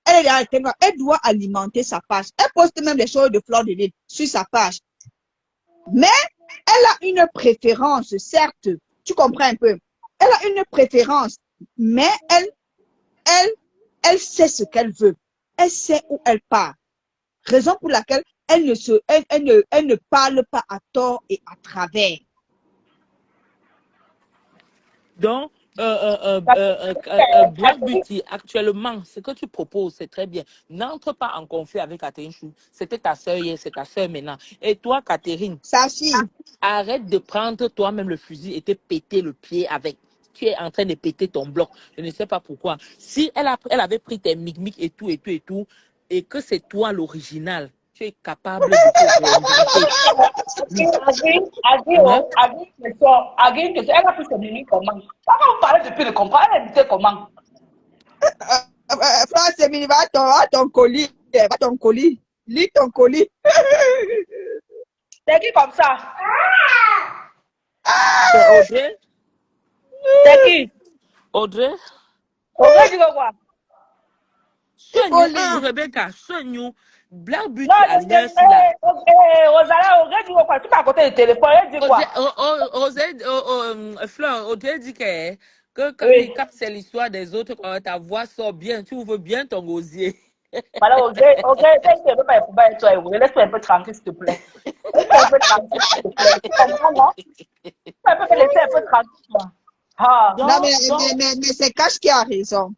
Elle doit alimenter sa page. Elle poste même des choses de Fleur de Lys sur sa page. Mais elle a une préférence, certes. Tu comprends un peu. Elle a une préférence, mais elle sait ce qu'elle veut. Elle sait où elle part. Raison pour laquelle elle ne parle pas à tort et à travers. Donc, Black Beauty, actuellement, ce que tu proposes, c'est très bien. N'entre pas en conflit avec Catherine Chou. C'était ta soeur hier, c'est ta soeur maintenant. Et toi, Catherine, Sa fille. arrête de prendre toi-même le fusil et te péter le pied avec. Tu es en train de péter ton bloc. Je ne sais pas pourquoi. Si elle avait pris tes micmics et tout, et que c'est toi l'original, tu es capable de te réinventer. Elle a pris ses mimiques comment? Pourquoi vous parlez depuis le comprendre? Elle a dit comment? France, va ton colis. Va ton colis. Lis ton colis. C'est qui comme ça? C'est Audrey? C'est qui? Audrey? Audrey dit quoi? Rebecca, Sognou, Black Beauty Non, à l'heure si là. Rosala, Audrey dit quoi? Tu m'as à côté du téléphone, elle dit quoi? Fleur, Audrey dit que Oui. quand c'est l'histoire des autres, quand ta voix sort bien, tu ouvres bien ton gosier. Voilà, Audrey, tu ne peux pas éprouver avec toi, laisse-moi un peu tranquille, s'il te plaît. Laisse-moi un peu tranquille, s'il te plaît. Tu comprends, non? Tu peux me laisser un peu tranquille, moi. Ah. Non, mais c'est Cash qui a raison.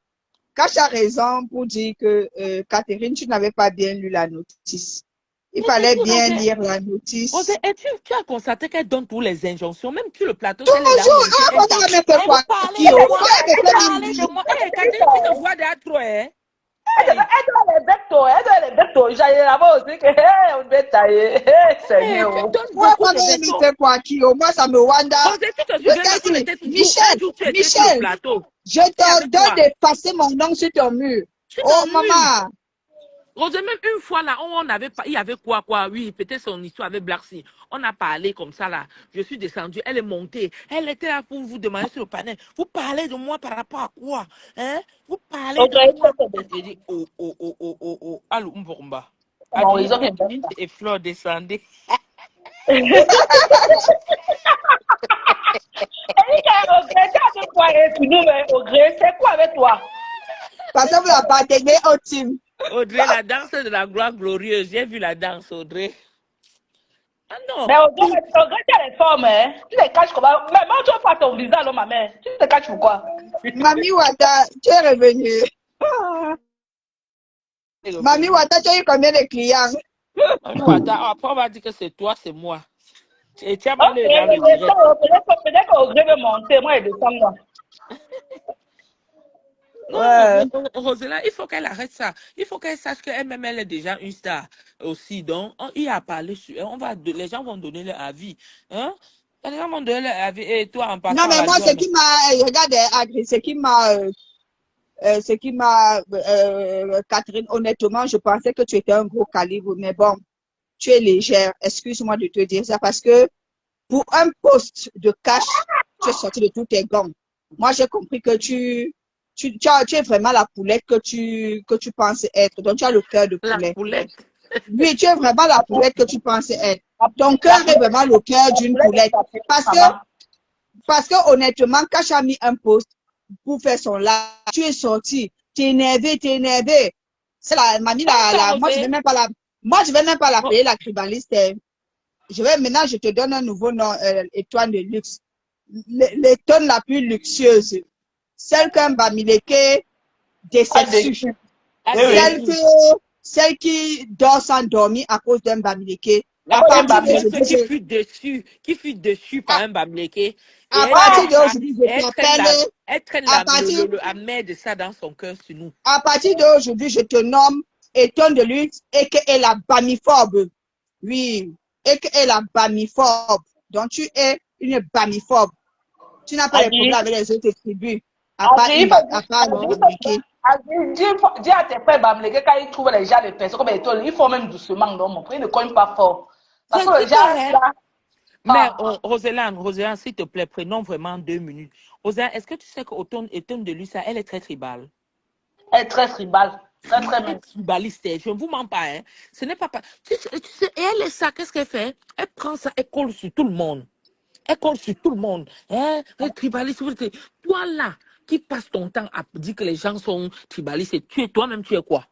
Cash a raison pour dire que Catherine, tu n'avais pas bien lu la notice. Il fallait bien lire la notice. Et tu as constaté qu'elle donne tous les injonctions, même sur le plateau. Toujours, elle me fait quoi? De moi. Catherine, tu te vois derrière toi, hein? Elle doit les bectos. J'allais là-bas aussi que, on devait tailler. Seigneur. Elle me fait quoi? Qui, au moins, ça me wanda. Michel, je te donne d'effacer mon nom sur ton mur. Oh, maman. Rosé, même une fois là, il y avait quoi, oui, peut-être son histoire avec Black Sea. On a parlé comme ça là. Je suis descendue, elle est montée. Elle était là pour vous demander sur le panel. Vous parlez de moi par rapport à quoi? Hein? Vous parlez de moi. J'ai dit, oh, allô, Mbomba. Adeline et Fleur descendaient. C'est quoi avec toi? Parce que vous appartenez au team. Audrey, la danse de la gloire glorieuse. J'ai vu la danse, Audrey. Ah non. Mais Audrey, tu as les formes, hein? Tu te caches comment? Mais moi, tu vois pas ton visage, ma mère. Tu te caches pourquoi? Mami Wata, tu es revenue. Mami Wata, tu as eu combien de clients? Mami Wata, après on va dire que c'est toi, c'est moi. Et tu as mal dans le direct. Peut-être qu'Audrey veut monter, moi, et descendre. Non, Ouais. Rosella, il faut qu'elle arrête ça. Il faut qu'elle sache qu'elle-même, elle est déjà une star aussi. Donc, il y a parlé sur elle. Les gens vont donner leur avis. Hein? Les gens vont donner leur avis. Et toi, en Non, passant à mais la moi, loi, regarde, Agri, Catherine, honnêtement, je pensais que tu étais un gros calibre, mais bon, tu es légère. Excuse-moi de te dire ça parce que pour un poste de cash, tu es sorti de tous tes gants. Moi, j'ai compris que tu es vraiment la poulette que tu penses être. Donc, tu as le cœur de la poulet. poulette. Oui, tu es vraiment la poulette que tu penses être. Ton La cœur est poulette, vraiment le cœur d'une poulette. ça fait Parce que, maman. parce que honnêtement, Cash a mis un poste pour faire son live, tu es sorti. T'es énervé, t'es énervé. C'est la mamie, Comme ça, moi, je Rosé. vais même pas moi, je vais même pas l'appeler la cribaliste. Maintenant, je te donne un nouveau nom, étoile de luxe. L'étoile la plus luxueuse. Celle qu'un Bamileke A déçu. déçu. A Oui, oui. Celle déçu. que, celle qui dort sans dormir à cause d'un Bamileke. La À Après, partir luxueuse d'aujourd'hui, qui fut déçue par à, un Bamileke. Et à elle dit partir ça, d'aujourd'hui, et je t'appelle, elle traîne à partir, la mère de ça dans son cœur sur nous. à partir d'aujourd'hui, je te nomme étonne de luxe et que est la bamiphobe. Oui, et que est la bamiphobe. Donc, tu es une bamiphobe. Tu n'as pas de Agui, problème avec les autres tribus, Agui, à part le Bamileke. Agui, dis à tes frères Bamileke, quand ils trouvent les gens, les personnes comme Étoile, ils font même doucement, non, mon frère, ils ne cognent pas fort. Parce que C'est le super, gens, hein? là, Mais ah, Roselane, s'il te plaît, prenons vraiment 2 minutes. Roselane, est-ce que tu sais qu'Automne de Lussa, elle est très tribale? elle est très tribale, très, très Très mince. tribaliste, je ne vous mens pas, hein. Ce n'est pas. Tu sais, et elle est ça, qu'est-ce qu'elle fait? Elle prend ça, elle colle sur tout le monde. Elle colle sur tout le monde. Hein? Les tribalistes, toi là, qui passe ton temps à dire que les gens sont tribalistes, et toi-même, tu es quoi?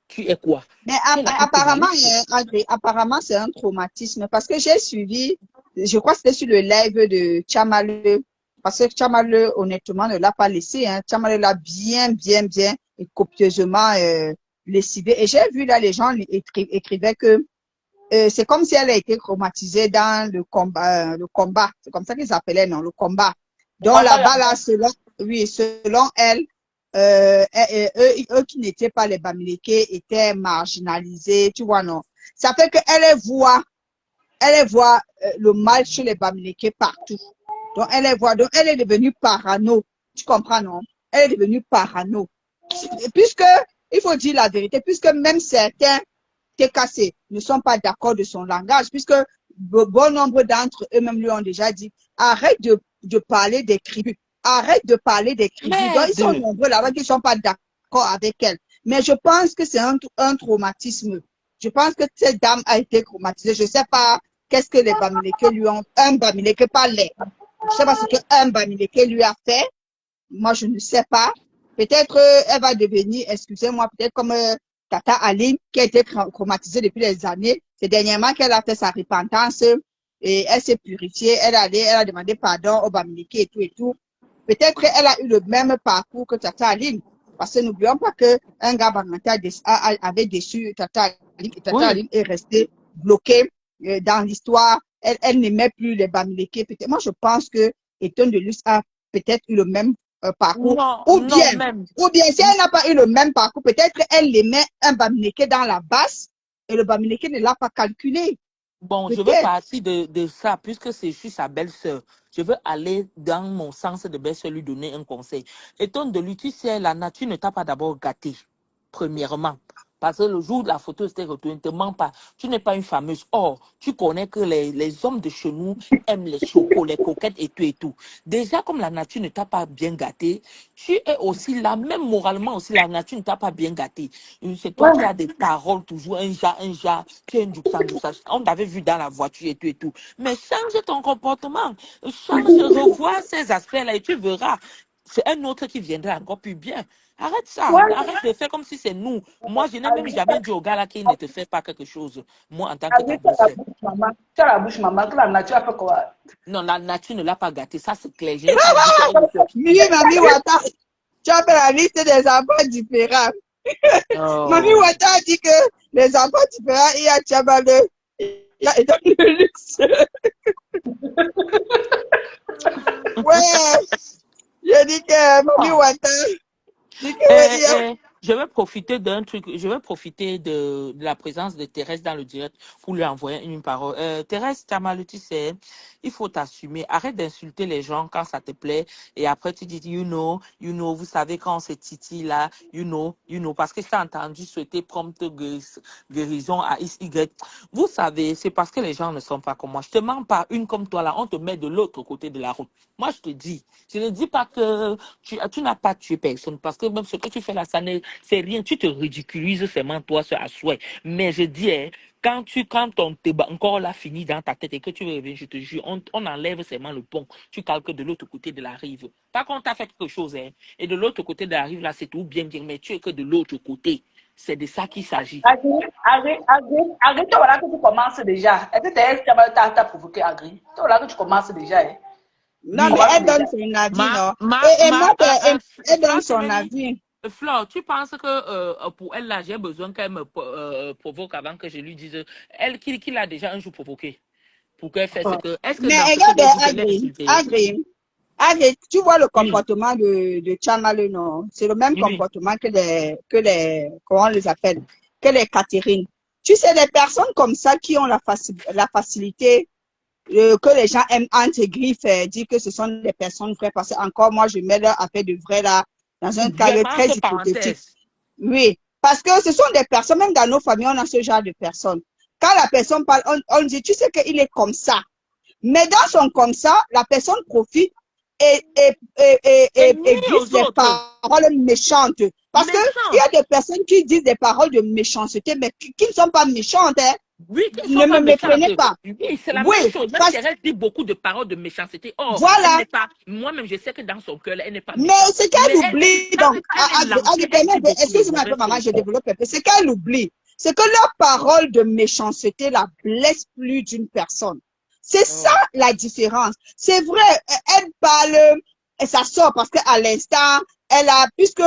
Tu es quoi? Mais Tu es la plus apparemment, tribaliste. André, apparemment, c'est un traumatisme parce que j'ai suivi, je crois que c'était sur le live de Chamale, parce que Chamale, honnêtement, ne l'a pas laissé. Hein. Chamale l'a bien et copieusement lessivé. Et j'ai vu là, les gens écrivaient que c'est comme si elle a été traumatisée dans le combat. Le combat. C'est comme ça qu'ils appelaient, non, le combat. Le Donc combat, là-bas, là, selon elle, eux qui n'étaient pas les Bamileke étaient marginalisés, tu vois, non. Ça fait qu'elle voit le mal chez les Bamileke partout. Donc elle est devenue parano, tu comprends, non? Elle est devenue parano. Puisque, il faut dire la vérité, puisque même certains TKC ne sont pas d'accord de son langage, puisque bon nombre d'entre eux-mêmes lui ont déjà dit, arrête de parler des tribus, arrête de parler des tribus. Donc, ils sont Merde! nombreux là-bas qui ne sont pas d'accord avec elle. Mais je pense que c'est un traumatisme. Je pense que cette dame a été traumatisée. Je ne sais pas qu'est-ce que les Bamileke lui ont, un Bamileke pas les. Je ne sais pas ce qu'un Bamileke lui a fait. Moi, je ne sais pas. Peut-être elle va devenir, excusez-moi, peut-être comme Tata Aline, qui a été traumatisée depuis des années. C'est dernièrement qu'elle a fait sa repentance et elle s'est purifiée. Elle a demandé pardon au Bamileke et tout et tout. Peut-être elle a eu le même parcours que Tata Aline. Parce que n'oublions pas qu'un gars Banganta avait déçu Tata Aline et Tata Oui. Aline est restée bloquée dans l'histoire. Elle n'aimait plus les Bamileke. Peut-être, moi, je pense que Étonne de Luce a peut-être eu le même parcours. Non, Ou non, bien, même. si elle n'a pas eu le même parcours, peut-être elle aimait un Bamileke dans la basse et le Bamileke ne l'a pas calculé. Bon, je veux Peut-être. partir de ça, puisque c'est juste sa belle-sœur. Je veux aller dans mon sens de belle-sœur lui donner un conseil. Étonne de lui, tu sais, la nature ne t'a pas d'abord gâté, premièrement. Parce que le jour de la photo c'était retournée, ne te mens pas. Tu n'es pas une fameuse. Or, tu connais que les hommes de chez nous aiment les chocos, les coquettes et tout et tout. Déjà, comme la nature ne t'a pas bien gâté, tu es aussi là, même moralement aussi, la nature ne t'a pas bien gâté. C'est toi qui as des paroles toujours, un jar, tu es un juxan. On t'avait vu dans la voiture et tout et tout. Mais change ton comportement, change, revois ces aspects-là et tu verras. C'est un autre qui viendra encore plus bien. Arrête ça. Ouais, Arrête de faire comme si c'est nous. Moi, je n'ai même Agui, jamais dit au gars là qu'il ne te fait pas quelque chose. Moi, en tant que ta Agui, tu as la belle-sœur. bouche, maman. Tu as la bouche, maman, que la nature a fait quoi? Non, la nature ne l'a pas gâté. Ça, c'est clair. Je n'ai pas dit qu'elle ne fait. Oui, Mamie Wata, tu as fait la liste des enfants différents. Mamie Oh. Wata a dit que les enfants différents, il y a Tchabale, il y a Edon de luxe. Ouais, je dis que Mamie Wata, C'est que veut dire. Je vais profiter d'un truc, je vais profiter de la présence de Thérèse dans le direct pour lui envoyer une parole. Thérèse Tamalu, tu sais, il faut t'assumer. Arrête d'insulter les gens quand ça te plaît et après tu dis, you know, vous savez quand c'est Titi là, you know, parce que je t'ai entendu souhaiter prompte guérison à XY. Vous savez, c'est parce que les gens ne sont pas comme moi. Je te mens pas, une comme toi là, on te met de l'autre côté de la route. Moi, je te dis, je ne dis pas que tu n'as pas tué personne parce que même ce que tu fais là, c'est rien. Tu te ridiculises seulement toi, ce à souhait. Mais je dis, hein, quand on débat encore là fini dans ta tête et que tu veux revenir, je te jure, on enlève seulement le pont. Tu calques de l'autre côté de la rive. Par contre, tu as fait quelque chose, hein, et de l'autre côté de la rive là, c'est tout bien dire, mais tu es que de l'autre côté. C'est de ça qu'il s'agit. Agri, toi, voilà que tu commences déjà. Est-ce que t'as provoqué Agri? Toi, voilà que tu commences déjà. Hein. Non, Oui. mais Commence elle déjà. donne son avis, Ma, non? ma, Et ma, moi, elle donne Flore son Temeni, avis. Flore, tu penses que pour elle, là, j'ai besoin qu'elle me provoque avant que je lui dise, elle, qui l'a déjà un jour provoqué pour qu'elle fasse ce que. Est-ce que Mais dans ce que regarde, j'ai dit, je l'ai insulté? Tu vois le Oui, comportement de Chamale, non? C'est le même oui. comportement comment on les appelle? Que les Catherine. Tu sais, des personnes comme ça qui ont la facilité, que les gens aiment entre griffes, dire que ce sont des personnes vraies, parce que encore, moi, je mets leur affaire de vrai là, dans un cadre Vraiment, très entre hypothétique. parenthèses. Oui, parce que ce sont des personnes, même dans nos familles, on a ce genre de personnes. Quand la personne parle, on dit, tu sais qu'il est comme ça. Mais dans son comme ça, la personne profite Et et nuit glisse aux des autres. paroles méchantes. Parce qu'il y Méchants. a des personnes qui disent des paroles de méchanceté, mais qui ne sont pas méchantes. Hein. Oui, qui ne sont Ne pas me méchantes. méprenez pas. Oui, c'est la même Oui, chose. Même parce Thérèse dit beaucoup de paroles de méchanceté. Or, elle voilà. n'est pas. Moi-même, je sais que dans son cœur, elle n'est pas Mais méchante. ce Mais qu'elle oublie, donc, quand elle est lancée, elle dit beaucoup de excuse-moi un peu, mauvaises maman, choses. je développe un peu. Ce qu'elle oublie, c'est que leur parole de méchanceté la blesse plus d'une personne. C'est ça Oh. la différence. C'est vrai, elle parle et ça sort parce qu'à l'instant, puisque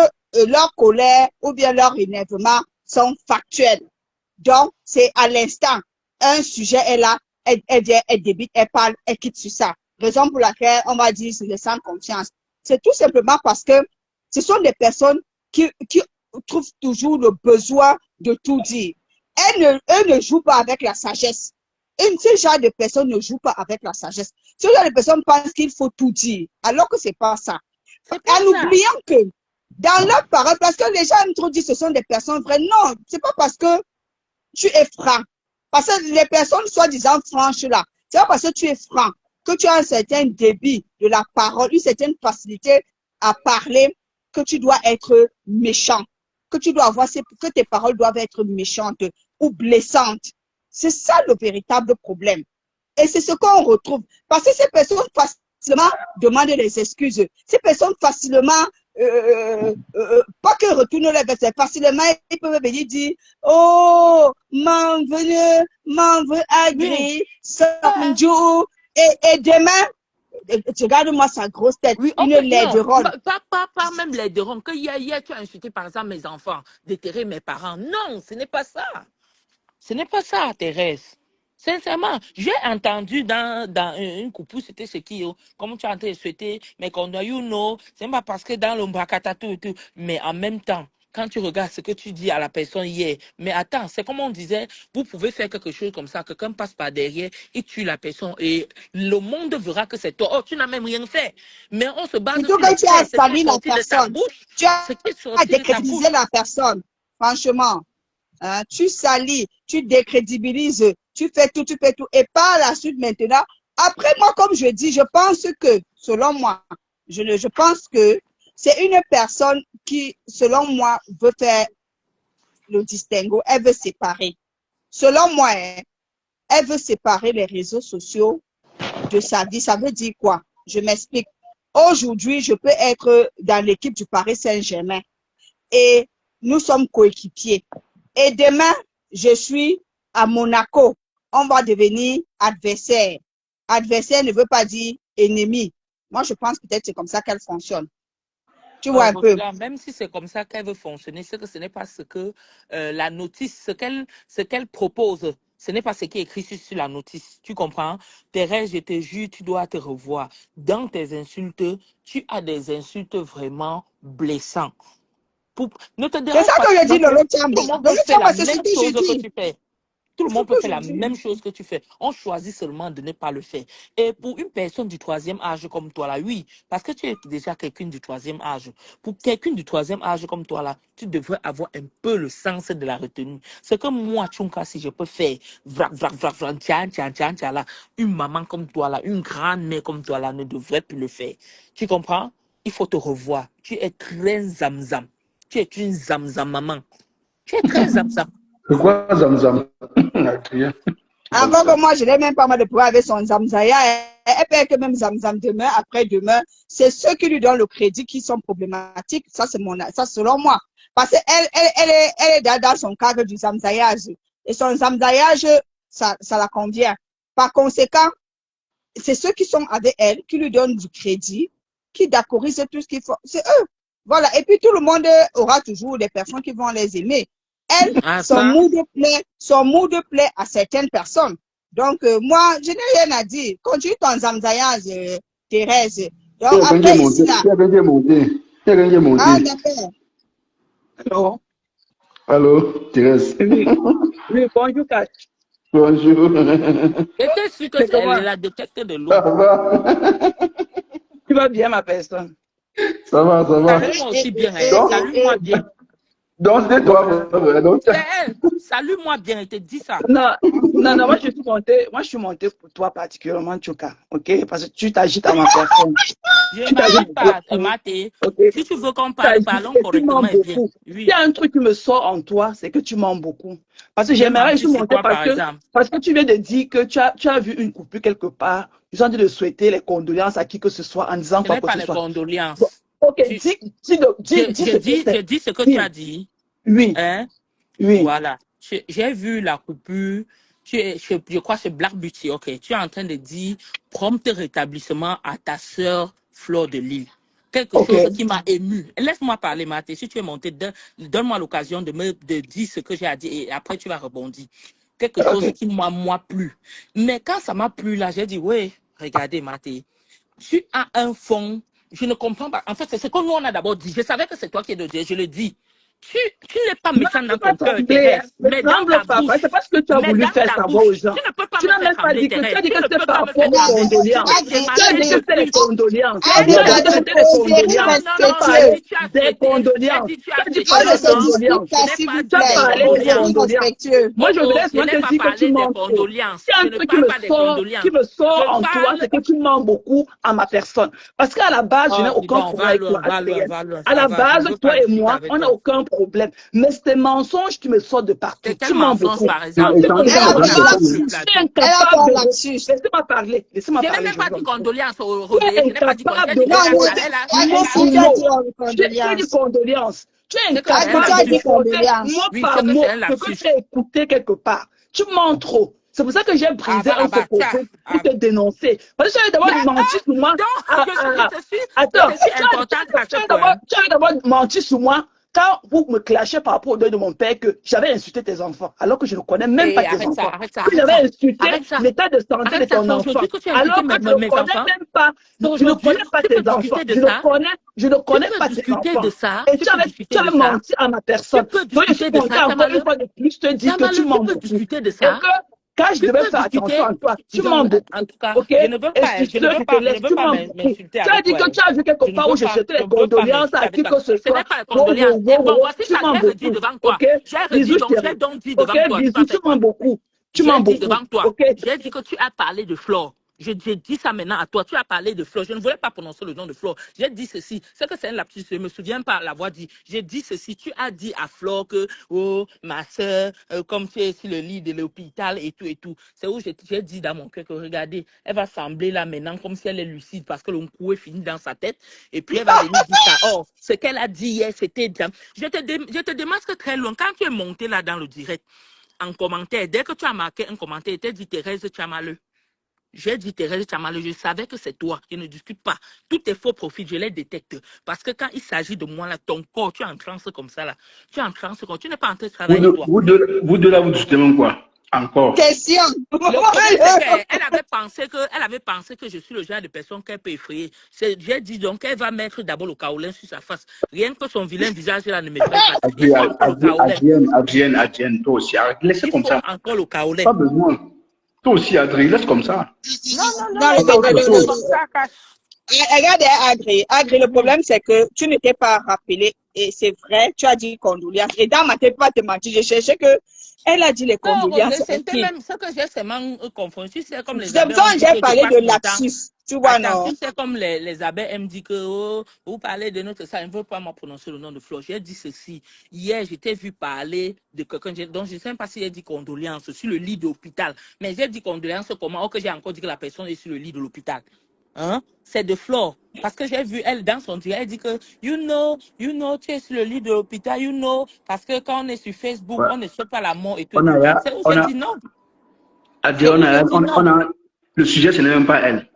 leur colère ou bien leur énervement sont factuels. Donc, c'est à l'instant, un sujet est là, elle débite, elle parle, elle quitte sur ça. Raison pour laquelle on va dire c'est le sans confiance. C'est tout simplement parce que ce sont des personnes qui trouvent toujours le besoin de tout dire. Elles ne jouent pas avec la sagesse. Ce genre de personnes ne jouent pas avec la sagesse. Ce genre de personnes pensent qu'il faut tout dire, alors que c'est pas ça. C'est pas En ça. oubliant que dans leurs paroles, parce que les gens aiment trop dire que ce sont des personnes vraies. Non, c'est pas parce que tu es franc. Parce que les personnes soi-disant franches là, c'est pas parce que tu es franc que tu as un certain débit de la parole, une certaine facilité à parler, que tu dois être méchant, que tu dois avoir, que tes paroles doivent être méchantes ou blessantes. C'est ça le véritable problème. Et c'est ce qu'on retrouve. Parce que ces personnes facilement demandent des excuses. Ces personnes facilement, pas que retournent les versets, facilement, ils peuvent venir dire, oh, m'en veux Oui. agré, samedi, et demain, regarde-moi sa grosse tête, Oui, une ok, non, laideronne. pas même les derons. Que hier, tu as insulté par exemple mes enfants, déterrer mes parents. Non, ce n'est pas ça. Ce n'est pas ça, Thérèse. Sincèrement, j'ai entendu dans une coupure, c'était ce qui, comme tu as entendu souhaiter, mais qu'on a eu, non, c'est pas parce que dans l'ombrakata, tout, mais en même temps, quand tu regardes ce que tu dis à la personne hier, mais attends, c'est comme on disait, vous pouvez faire quelque chose comme ça, quelqu'un passe par derrière, il tue la personne et le monde verra que c'est toi. Oh, tu n'as même rien fait. Mais on se base Surtout sur les que tu as faits, ce qui est sali la sorti de ta personne. bouche, Tu ce qui est as sorti de ta décrédibilisé bouche. la personne. Franchement. Hein, tu salis, tu décrédibilises, tu fais tout, tu fais tout. Et par la suite, maintenant, après moi, comme je dis, je pense que, selon moi, je pense que c'est une personne qui, selon moi, veut faire le distinguo, elle veut séparer. Selon moi, hein, elle veut séparer les réseaux sociaux de sa vie. Ça veut dire quoi? Je m'explique. Aujourd'hui, je peux être dans l'équipe du Paris Saint-Germain et nous sommes coéquipiers. Et demain, je suis à Monaco. On va devenir adversaire. Adversaire ne veut pas dire ennemi. Moi, je pense peut-être que c'est comme ça qu'elle fonctionne. Tu vois un peu. Roselyne, même si c'est comme ça qu'elle veut fonctionner, c'est que ce n'est pas ce que la notice, ce qu'elle propose, ce n'est pas ce qui est écrit sur la notice. Tu comprends? Thérèse, je te jure, tu dois te revoir. Dans tes insultes, tu as des insultes vraiment blessantes. Ne te C'est dérange ça pas. que je dis, Lolo Tout le Tchamba. monde peut Lolo faire la Tchamba, c'est ce même que je chose que dis. tu fais. Tout le C'est ce monde peut que faire je la dis. même chose que tu fais. On choisit seulement de ne pas le faire. Et pour une personne du troisième âge comme toi là, oui, parce que tu es déjà quelqu'un du troisième âge. Pour quelqu'un du troisième âge comme toi là, tu devrais avoir un peu le sens de la retenue. C'est comme moi, Tchunka, si je peux faire vrac, vrac, vrac, vrac, tiens, tiens, tiens, tiens, là, une maman comme toi là, une grande-mère comme toi là ne devrait plus le faire. Tu comprends? Il faut te revoir. Tu es très zamzam. Tu es une zamzam maman. Tu es très zamzam. C'est quoi Zamzam? Adrien, Encore que Zamzam. moi, je n'ai même pas mal de pouvoir avec son Zamzaya. Elle peut être même Zamzam demain, après-demain. C'est ceux qui lui donnent le crédit qui sont problématiques. Ça, c'est ça, selon moi. Parce qu'elle est dans son cadre du Zamzayage. Et son Zamzayage, ça la convient. Par conséquent, c'est ceux qui sont avec elle, qui lui donnent du crédit, qui d'accorisent tout ce qu'il faut. C'est eux. Voilà. Et puis, tout le monde aura toujours des personnes qui vont les aimer. Elle, Ah, ça? son mood plaît à certaines personnes. Donc, moi, je n'ai rien à dire. Continue ton zamzayage, Thérèse. Il y Donc, a quelqu'un qui est après, monté. ici, là. Il y a quelqu'un qui est monté. Il y a quelqu'un qui est monté. Ah, d'accord. Allô? Allô, Thérèse. Oui, oui, bonjour, Kat. Bonjour. J'étais sûr que C'est elle comment? est la détective de Ça l'eau. va? Tu vas bien, ma personne? Ça va, ça va. Salue-moi aussi bien, hein. Donc, Salue-moi bien. donc c'est toi. Donc, C'est elle. Salue-moi bien, elle te dit ça. Non, non, moi, je suis montée pour toi particulièrement, Tchouka, ok? Parce que tu t'agites à ma personne. Je ne Tu t'agites m'agite pas, beaucoup, Maté. ok? Si tu veux qu'on Tu parle, t'agites parlons et tu mens correctement et bien. beaucoup. Il y Oui. a un truc qui me sort en toi, c'est que tu mens beaucoup. Parce que J'ai j'aimerais menti juste sur monter quoi, par exemple? parce que tu viens de dire que tu as vu une coupure quelque part. Ils ont dit de souhaiter les condoléances à qui que ce soit en disant Ce quoi n'est que pas ce les soit. Bon, condoléances. ok, Tu, dis ce que je c'est. dis ce que tu Oui, as dit. oui, Hein? oui. Voilà. J'ai vu la coupure. Je crois que c'est Black Beauty. Ok. Tu es en train de dire prompt rétablissement à ta sœur Fleur de Lille. Quelque Ok, chose qui m'a ému. Laisse-moi parler, Mathé. Si tu es monté, donne-moi l'occasion de dire ce que j'ai à dire et après tu vas rebondir. Quelque chose ok. qui m'a, moi, plu. Mais quand ça m'a plu, là, j'ai dit, ouais, regardez, Mathé. Tu as un fond, je ne comprends pas. En fait, c'est ce que nous, on a d'abord dit. Je savais que c'est toi qui es de Dieu, je le dis. Tu n'es pas Non, méchant tu dans vas ton cœur, trembler, hein. Thérèse, Ne mais dans tremble ta pas. C'est bouche, pas ce que tu as mais voulu dans faire ta savoir aux bouche, gens. tu ne peux pas Tu me n'as faire même pas trembler, dit que tu Thérèse. as dit Tu que ne c'était peux par pas me rapport faire aux trembler. condoléances. J'ai Tu as parlé dit de que c'est les plus. condoléances. J'ai Elle Tu dit dit as la dit que dans un c'était les vérité. causerie Non, condoléances. non, Tu as non, j'ai respectueux. parlé dit tu as des souhaité. J'ai condoléances. dit tu Tu as as dit souhaité. On ne pendant Non, les se non, dispute condoléances. je pas, n'ai s'il pas vous Tu as dit des plaît. parlé des Causerie condoléances. condoléances. respectueux. Moi, Oh, je oh, voudrais je moi n'ai te pas dire que tu parlé des mens trop. condoléances. Il y a Je un ne truc qui parle me pas des sort, condoléances. en Je toi, parle. c'est que tu mens beaucoup à ma personne. Parce qu'à la base, je n'ai Oh, dis aucun donc, problème va avec loin, toi, va loin, Adrienne. va loin, À ça la va. Je ne base, veux pas toi et discuter moi, avec on n'a toi. aucun problème. Mais c'est tes mensonges qui me sortent de partout. C'est Tu quel mens mensonge, beaucoup. par non, exemple? et Ce que quand nous Elle tu a avons entends fait un quelqu'un, d'habitude, lapsus. le Tu es plateau. Elle a fait incapable un de... lapsus. Laissez-moi Je n'ai parler, même je pas dit vous en prie. condoléances au Tu es Rosé. Je n'ai pas dit condoléances. incapable J'ai de dit Non, qu'elle a, mais répondre elle a, elle mot si pour tu as dit mot. Tu as dit condoléances. condoléances. Tu es c'est que c'est un Elle tu incapable as de dit lapsus. compter condoléances. mot Oui, c'est par que c'est mot un ce que tu lapsus. as écouté quelque part. Tu mens trop. C'est pour ça que j'ai Ah, brisé bah, un ah, bah, tiens. coco pour Ah. te dénoncer. Parce que tu avais d'abord Mais, menti sur moi. donc, je Attends, te suis importante à ce point. tu avais d'abord menti sur moi quand vous me clashez par rapport au deuil de mon père que j'avais insulté tes enfants, alors que je ne connais même pas Et tes arrête ça, enfants. arrête ça, Que arrête ça. j'avais insulté Arrête ça. l'état de santé de Arrête ça. ton C'est enfant, aujourd'hui que tu as insulté alors que je ne mes connais enfants. même pas, C'est je ne aujourd'hui. connais pas Tu tes peux enfants, discuter de ça. je ne Tu connais peux pas tes discuter de enfants. ça. Et Tu peux discuter tu de as ça. menti à ma Tu personne. peux Donc je suis discuter de montée ça. encore une fois de plus te dire que tu Tu mens peux beaucoup. discuter de Et ça. que quand je Tu devais peux faire attention discuter. à toi, tu Donc, mens beaucoup. en tout cas, Ok? je ne veux Et pas, sur ce, je te je ne laisse, veux tu pas mens beaucoup. m'insulter Tu as avec dit toi. que tu as vu quelque Je ne part où veux je pas, jetais je les ne veux pas condoléances m'insulter à avec qui toi. que ce Ce n'est soit. pas la Wow, condoléance. wow, Et wow, bon, wow. voici Tu ça, mens j'ai redit beaucoup. devant toi. Ok? Bisous, J'ai chérie. donc dit Ok? devant toi. Tu Bisous, vas tu faire mens quoi? beaucoup. Tu J'ai mens dit beaucoup. devant toi. Ok? J'ai dit que tu as parlé de Flore. J'ai dit ça maintenant à toi. Tu as parlé de Flore. Je ne voulais pas prononcer le nom de Flore. J'ai dit ceci. C'est que c'est un lapsus. Je ne me souviens pas l'avoir dit. J'ai dit ceci. Tu as dit à Flore que, oh, ma soeur, comme tu es sur le lit de l'hôpital et tout et tout. C'est où j'ai dit dans mon cœur que regardez, elle va sembler là maintenant comme si elle est lucide parce que le coup est fini dans sa tête. Et puis elle va venir dire ça. Oh, ce qu'elle a dit hier, c'était bien. Je te démasque très loin. Quand tu es monté là dans le direct, en commentaire, dès que tu as marqué un commentaire, tu as dit Thérèse Tchamaleu. J'ai dit Thérèse Tchamaleu, je savais que c'est toi. Je ne discute pas. Tous tes faux profils, je les détecte. Parce que quand il s'agit de moi, là, ton corps, tu es en transe comme ça, là. Tu es en transe comme tu n'es pas en train de travailler, toi. vous deux là, vous discutez même quoi? Encore. Question. Le problème, c'est qu'elle avait pensé que je suis le genre de personne qu'elle peut effrayer. J'ai dit donc qu'elle va mettre d'abord le kaolin sur sa face. Rien que son vilain visage là ne m'effraie pas. Il faut encore le kaolin. Adrienne, toi aussi, arrête, laissez Il comme faut ça. encore le kaolin. Pas besoin. Toi aussi, Adrien, laisse comme ça. Non, Non, laisse Encore autre chose. comme ça, cache. Regarde, Agri, le problème, c'est que tu ne t'es pas rappelé. Et c'est vrai, tu as dit condoléances. Et dans ma tête, pas te mentir, je cherchais que elle a dit les Non, condoléances. c'était même ce que j'ai seulement confondu. C'est comme les C'est abeilles, pour ça on que dit j'ai que je parlé passe de mon temps. lapsus. Tu vois, Attends, non? tu sais, comme les abeilles, elles me disent que oh, vous parlez de notre ça, elle ne veut pas me prononcer le nom de Flo. J'ai dit ceci. Hier, je t'ai vu parler de quelqu'un dont je ne sais pas si j'ai dit condoléances sur le lit de l'hôpital. Mais j'ai dit condoléances comment? Oh, que j'ai encore dit que la personne est sur le lit de l'hôpital. Hein? C'est de Flo. Parce que j'ai vu elle dans son direct, elle dit que you know, tu es sur le lit de l'hôpital, you know, parce que quand on est sur Facebook, Ouais. on ne sait pas la mort et tout. On a, C'est où on j'ai a, dit non. C'est Adrien, où j'ai dit non. le sujet, ce n'est même pas elle.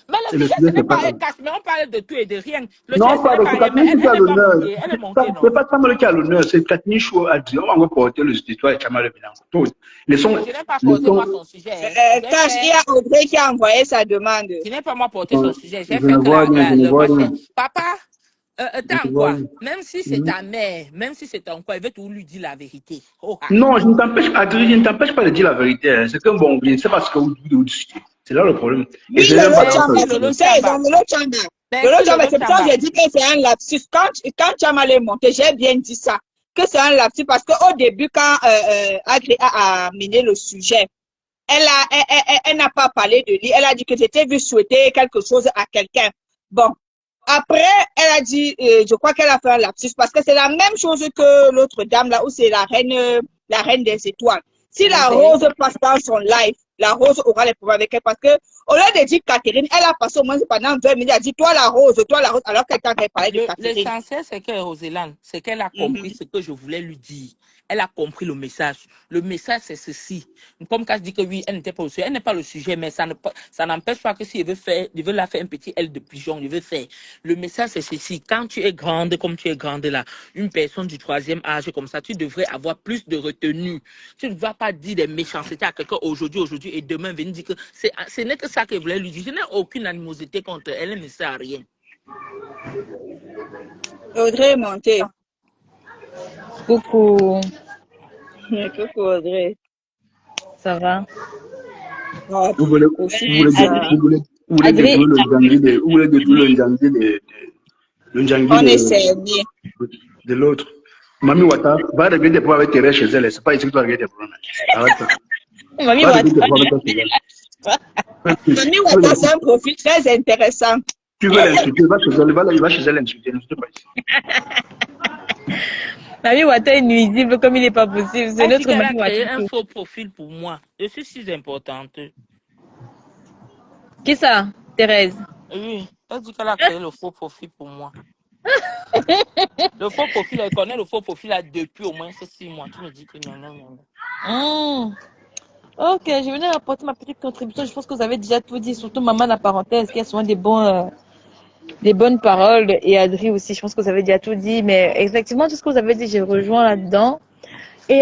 Mais le Et le sujet, sujet, ce n'est c'est pas pas elle elle. cache, mais on parle de tout et de rien. Le sujet, Non, ce pas n'est de pas tout. elle, mais Catherine, qui a elle n'est pas l'honneur. montée. Elle est montée, C'est non? pas Samuel qui a l'honneur, c'est Catherine Chou, Adrien. On va porter l'histoire de Chamala Bilanco. Je n'ai pas porté moi son sujet. Hein. J'ai Cash, il y fait. a Audrey qui a envoyé sa demande. Je n'ai pas moi porté son sujet. Je J'ai fait ne que vois rien, je ne le vois machin. rien. Papa, Je ne attends vois quoi. rien. Même si c'est ta mère, même si c'est ton quoi, il veut tout lui dire la vérité. Oh, ah. Non, je ne t'empêche, Adrien, je ne t'empêche pas de dire la vérité. Hein. C'est que bon, je ne sais pas ce que vous dites. C'est là le problème. Oui, Et je n'aime Lolo pas dans ce Chamba, Merci, c'est Lolo pour sujet. ça, ils Chamba. ont Lolo Chamba. Lolo Merci, Chamba, Lolo c'est pour ça que Chamba. j'ai dit que c'est un lapsus. Quand Chamba est monté, j'ai bien dit ça, que c'est un lapsus parce qu'au début, quand Agri a amené le sujet, elle n'a pas parlé de lui. Elle a dit que j'étais vu souhaiter quelque chose à quelqu'un. Bon. Après, elle a dit, je crois qu'elle a fait un lapsus parce que c'est la même chose que l'autre dame là où c'est la reine des étoiles. Si la Rosé. rose passe dans son live, la rose aura les problèmes avec elle parce que au lieu de dire Catherine, elle a passé au moins pendant 20 minutes, elle a dit toi la rose, alors qu'elle t'a parlé de Catherine. L'essentiel, c'est que Roselane, c'est qu'elle a compris Mhm. ce que je voulais lui dire. Elle a compris le message. Le message, c'est ceci. Comme quand je dis que oui, elle n'était pas le sujet. Elle n'est pas le sujet, mais ça n'empêche pas que si je veux la faire un petit aile de pigeon, je veux faire. Le message, c'est ceci. Quand tu es grande, comme tu es grande là, une personne du troisième âge comme ça, tu devrais avoir plus de retenue. Tu ne vas pas dire des méchancetés à quelqu'un aujourd'hui et demain venir dire que ce n'est que ça que je voulais lui dire. Je n'ai aucune animosité contre elle, elle ne sert à rien. Audrey est montée. Coucou, Coucou Audrey. ça va? Oh, Vous voulez, aussi vous voulez, bizarre. vous voulez Adrien, détruire le Njangui de, vous voulez détruire le Njangui le Njangui On est servi. de l'autre. Mami Wata, va régler des problèmes avec tes rêves chez elle. C'est pas ici que tu vas régler des problèmes. Arrête ça. Mamie Va régler des Wata, problèmes avec toi chez elle. Mami Wata, c'est un profil très intéressant. Tu veux l'insulter, va chez elle, va chez elle l'insulter, n'insulte pas ici. Mamie Wata est nuisible comme il n'est pas possible. C'est Elle dit notre qu'elle a Mamie créé Wata. un faux profil pour moi. Je suis si importante. Qui ça? Thérèse. Oui, elle dit qu'elle a créé le faux profil pour moi. Le faux profil, elle connaît le faux profil là depuis au moins 6 mois. Tu me dis que non, non, non. Hmm. Ok, je venais apporter ma petite contribution. Je pense que vous avez déjà tout dit, surtout maman la parenthèse, qui a souvent des bonnes paroles, et Adri aussi. Je pense que vous avez déjà tout dit, mais effectivement, tout ce que vous avez dit, je rejoins là-dedans. Et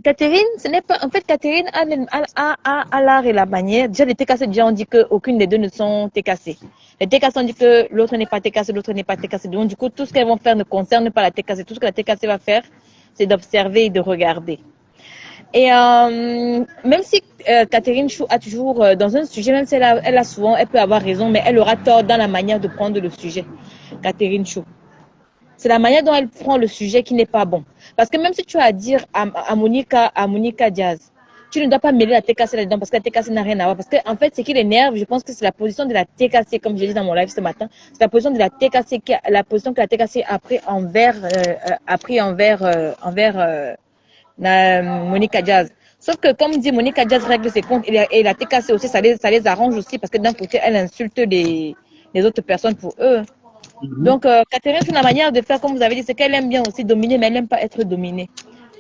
Catherine, ce n'est pas. En fait, Catherine a l'art et la manière. Déjà, les TKC, déjà, on dit qu'aucune des deux ne sont TKC. Les TKC, on dit que l'autre n'est pas TKC, l'autre n'est pas TKC. Donc, du coup, tout ce qu'elles vont faire ne concerne pas la TKC. Tout ce que la TKC va faire, c'est d'observer et de regarder. Et même si Catherine Chou a toujours, dans un sujet, même si elle peut avoir raison, mais elle aura tort dans la manière de prendre le sujet. Catherine Chou. C'est la manière dont elle prend le sujet qui n'est pas bon. Parce que même si tu as à dire à Monica Diaz, tu ne dois pas mêler la TKC là-dedans parce que la TKC n'a rien à voir. Parce que en fait, ce qui l'énerve, je pense que c'est la position de la TKC, comme je dit dans mon live ce matin, c'est la position de la TKC, la position que la TKC a pris envers Monica Diaz. Sauf que, comme dit Monica Diaz règle ses comptes et la TKC aussi, ça les arrange aussi parce que d'un côté, elle insulte les autres personnes pour eux. Donc, Catherine, c'est la manière de faire, comme vous avez dit, c'est qu'elle aime bien aussi dominer, mais elle n'aime pas être dominée.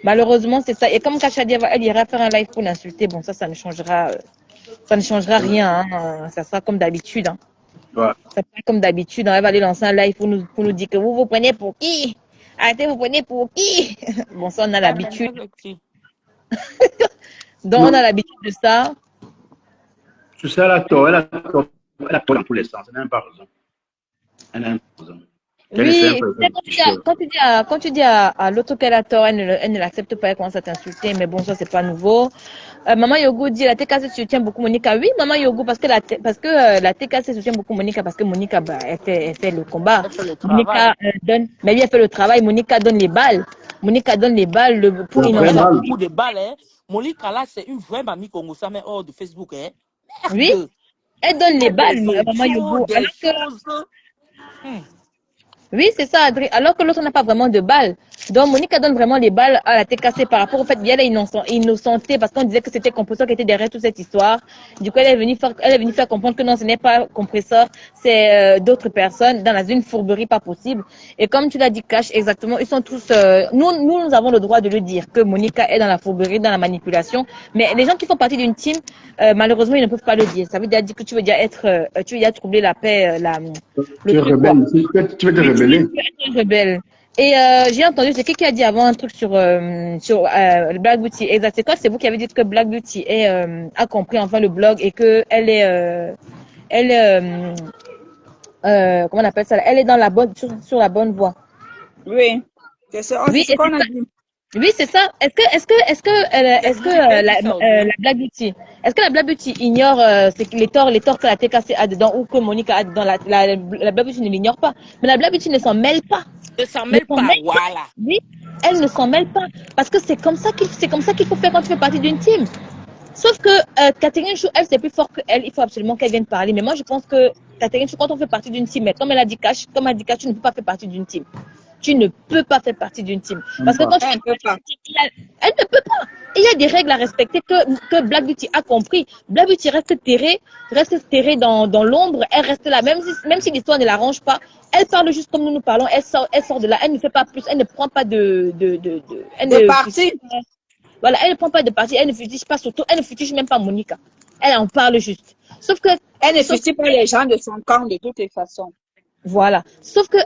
Malheureusement, c'est ça. Et comme Kachadia, elle ira faire un live pour l'insulter. Bon, ça ne changera rien. Hein. Ça sera comme d'habitude. Hein. Ouais. Ça sera comme d'habitude. Hein. Elle va aller lancer un live pour nous dire que vous prenez pour qui? Arrêtez, vous prenez pour qui? Bon, ça, on a l'habitude. Donc, on Non, a l'habitude de ça. sur ça, elle a tort dans tous les sens. Elle n'a même pas raison. Elle n'a même pas raison. Elle essaie un Oui, peu tu sais, de tricher. quand tu dis à l'autre qu'elle a tort, elle ne l'accepte pas, elle commence à t'insulter, mais bon, ça, c'est pas nouveau. Maman Yogo dit, la TKC soutient beaucoup Monica. Oui, Maman Yogo, parce que la TKC soutient beaucoup Monica, parce que Monica, bah, elle fait le combat. Elle fait le travail. Monica donne, mais lui, elle fait le travail, Monica donne les balles. Monica donne les balles pour La Oh, vraie elle a innocent. balle. beaucoup de balles, hein. Monica, là, c'est une vraie mamie Congossa, mais hors de Facebook, hein. Oui, Merde! elle donne les Fait balles, des Maman audios, Yogo. des Alors que choses. Hmm. oui, c'est ça, Adrien. Alors que l'autre n'a pas vraiment de balles. Donc, Monica donne vraiment les balles à la TKC par rapport au fait qu'elle est innocentée parce qu'on disait que c'était Compresseur qui était derrière toute cette histoire. Du coup, elle est venue faire comprendre que non, ce n'est pas Compresseur, c'est d'autres personnes dans une fourberie pas possible. Et comme tu l'as dit, Cash, exactement, ils sont tous, nous avons le droit de le dire que Monica est dans la fourberie, dans la manipulation. Mais les gens qui font partie d'une team, malheureusement, ils ne peuvent pas le dire. Ça veut dire que tu veux dire tu veux dire troubler la paix, le Tu es truc, quoi. rebelle. Tu veux te Oui, rebeller. tu es très rebelle. Et j'ai entendu, c'est qui a dit avant un truc sur Black Beauty. Exact. C'est quoi? C'est vous qui avez dit que Black Beauty a compris enfin le blog et que elle est, comment on appelle ça? Elle est dans la sur la bonne voie. Oui, c'est ça, c'est Oui, ce et c'est qu'on a ça. dit. Oui, c'est ça. C'est vous qui avez dit ça, Audrey. Est-ce que la Black Beauty ignore les torts que la TKC a dedans ou que Monica a dedans? La Black Beauty ne l'ignore pas. Mais la Black Beauty ne s'en mêle pas. Ne s'en Ne mêle s'en pas, mêle pas. voilà. Oui, elle ne s'en mêle pas. Parce que c'est comme ça qu'il faut faire quand tu fais partie d'une team. Sauf que Catherine Chou, elle, c'est plus fort qu'elle. Il faut absolument qu'elle vienne parler. Mais moi, je pense que Catherine Chou, quand on fait partie d'une team, mais comme elle a dit Cash, tu ne peux pas faire partie d'une team. Tu ne peux pas faire partie d'une team. Même Parce que pas. quand tu Elle fais ne peut partie pas. d'une team, elle ne peut pas. Il y a des règles à respecter que Black Beauty a compris. Black Beauty reste terrée dans l'ombre. Elle reste là, même si l'histoire ne l'arrange pas. Elle parle juste comme nous parlons. Elle sort de là. Elle ne fait pas plus. Elle ne prend pas elle De ne partir, voilà, elle ne prend pas de parti, elle ne futige pas, surtout, elle ne futige même pas Monica. Elle en parle juste. Sauf que, elle ne sauf, fusille pas les gens de son camp de toutes les façons. voilà. Sauf que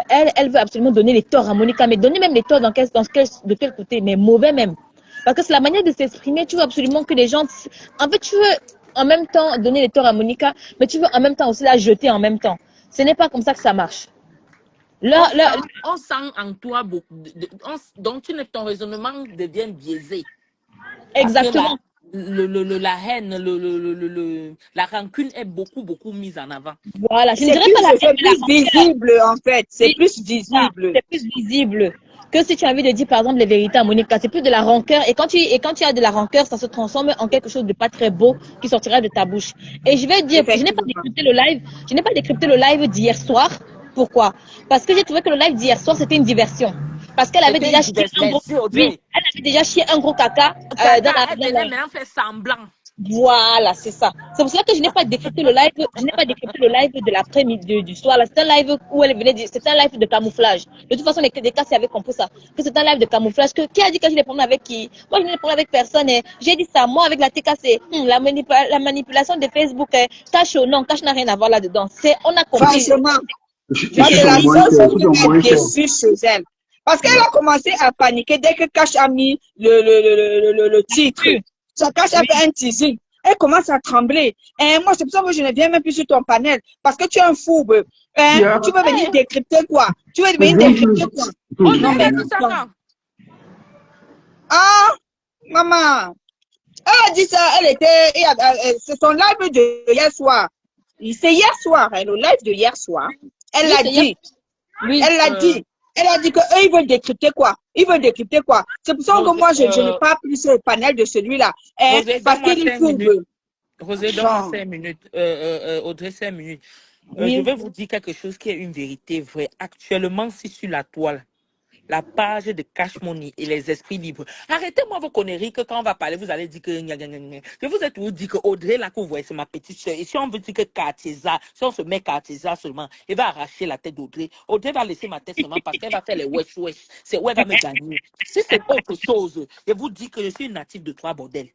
elle veut absolument donner les torts à Monica, mais donner même les torts de quel côté, mais mauvais même. Parce que c'est la manière de s'exprimer, tu veux absolument que les gens, en fait, tu veux en même temps donner les torts à Monica, mais tu veux en même temps aussi la jeter en même temps. Ce n'est pas comme ça que ça marche. Là, là, On sent en toi beaucoup. Donc, ton raisonnement devient biaisé. Parce que exactement. la haine, la rancune est beaucoup, beaucoup mise en avant. Voilà. Je ne C'est dirais pas la haine, mais la plus rancœur. visible, en fait. C'est Oui, plus c'est ça. visible. C'est plus visible que si tu as envie de dire, par exemple, les vérités à Monica. C'est plus de la rancœur. Et quand tu as de la rancœur, ça se transforme en quelque chose de pas très beau qui sortira de ta bouche. Et je vais dire, je n'ai pas Effectivement. décrypté le live. Je n'ai pas décrypté le live d'hier soir. Pourquoi? Parce que j'ai trouvé que le live d'hier soir, c'était une diversion. Parce qu'elle avait C'était une déjà chié diversion. un gros, Merci, oui, Audrey. elle avait déjà chié un gros caca, Caca, dans elle venait maintenant faire semblant. voilà, c'est ça. C'est pour cela que je n'ai pas décrypté le live. Je n'ai pas décrypté le live de l'après-midi du soir. C'est un live où elle venait. C'est un live de camouflage. De toute façon, les cas avaient compris ça. Que c'est un live de camouflage. Qui a dit que j'ai des problèmes avec qui? Moi, je n'ai des problèmes avec personne. J'ai dit ça. Moi, avec la TKC, la manipulation de Facebook. Cash, non, Cash n'a rien à voir là-dedans. On a compris. Franchement, Je moi, suis c'est son la moins seule cher. chose Je suis qui son m'a moins cher. déçue chez elle. Parce qu'elle Ouais. a commencé à paniquer dès que Cash a mis le titre. Ça, Cash a Oui, fait un teasing. Elle commence à trembler. Et moi, c'est pour ça que je ne viens même plus sur ton panel. Parce que tu es un fourbe. Yeah. Tu veux venir Hey, décrypter quoi? Tu veux C'est venir bien décrypter plus. quoi? Audrey, Non, elle mais a dit ça attends. quand? Ah, maman. Elle a dit ça, c'est son live de hier soir. C'est hier soir, hein, le live de hier soir. Elle oui, l'a c'est hier. dit. Oui. Elle l'a dit. Elle a dit qu'eux, ils veulent décrypter quoi? Ils veulent décrypter quoi? C'est pour ça que Rosé, moi, je ne parle plus sur le panel de celui-là. Hein, Rosé, parce donne-moi qu'il est 5 minutes. fourbe. Rosé, donne-moi Genre, 5 minutes. Audrey, 5 minutes. Je Oui. vais vous dire quelque chose qui est une vérité vraie. Actuellement, si sur la toile, la page de Cash Money et les esprits libres. Arrêtez-moi vos conneries que quand on va parler, vous allez dire que je vous ai toujours dit que Audrey, là, que vous voyez, c'est ma petite soeur. Et si on veut dire que Cartiza, si on se met Cartiza seulement, il va arracher la tête d'Audrey. Audrey va laisser ma tête seulement parce qu'elle va faire les wesh wesh. C'est où elle va me gagner. Si c'est autre chose, je vous dis que je suis une native de Trois Bordels.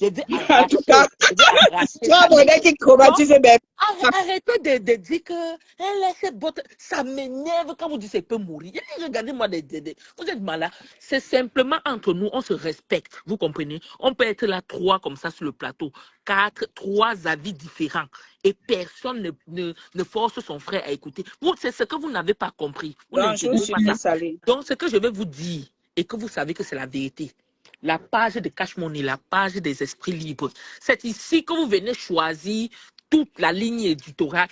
Je vais En tout cas, arracher. Je vais arracher tu as ça. un modèle qui traumatise même. Arrêtez de dire que laissez votre... Ça m'énerve quand vous dites qu'elle peut mourir. Regardez-moi, vous êtes malade. C'est simplement entre nous, on se respecte. Vous comprenez? On peut être là 3 comme ça sur le plateau. 4, 3 avis différents. Et personne ne force son frère à écouter. C'est ce que vous n'avez pas compris. Vous Bonjour, n'intégrez pas ça. Salé. Donc, ce que je vais vous dire, et que vous savez que c'est la vérité, la page de Cash Money, la page des esprits libres, c'est ici que vous venez choisir toute la ligne éditoriale.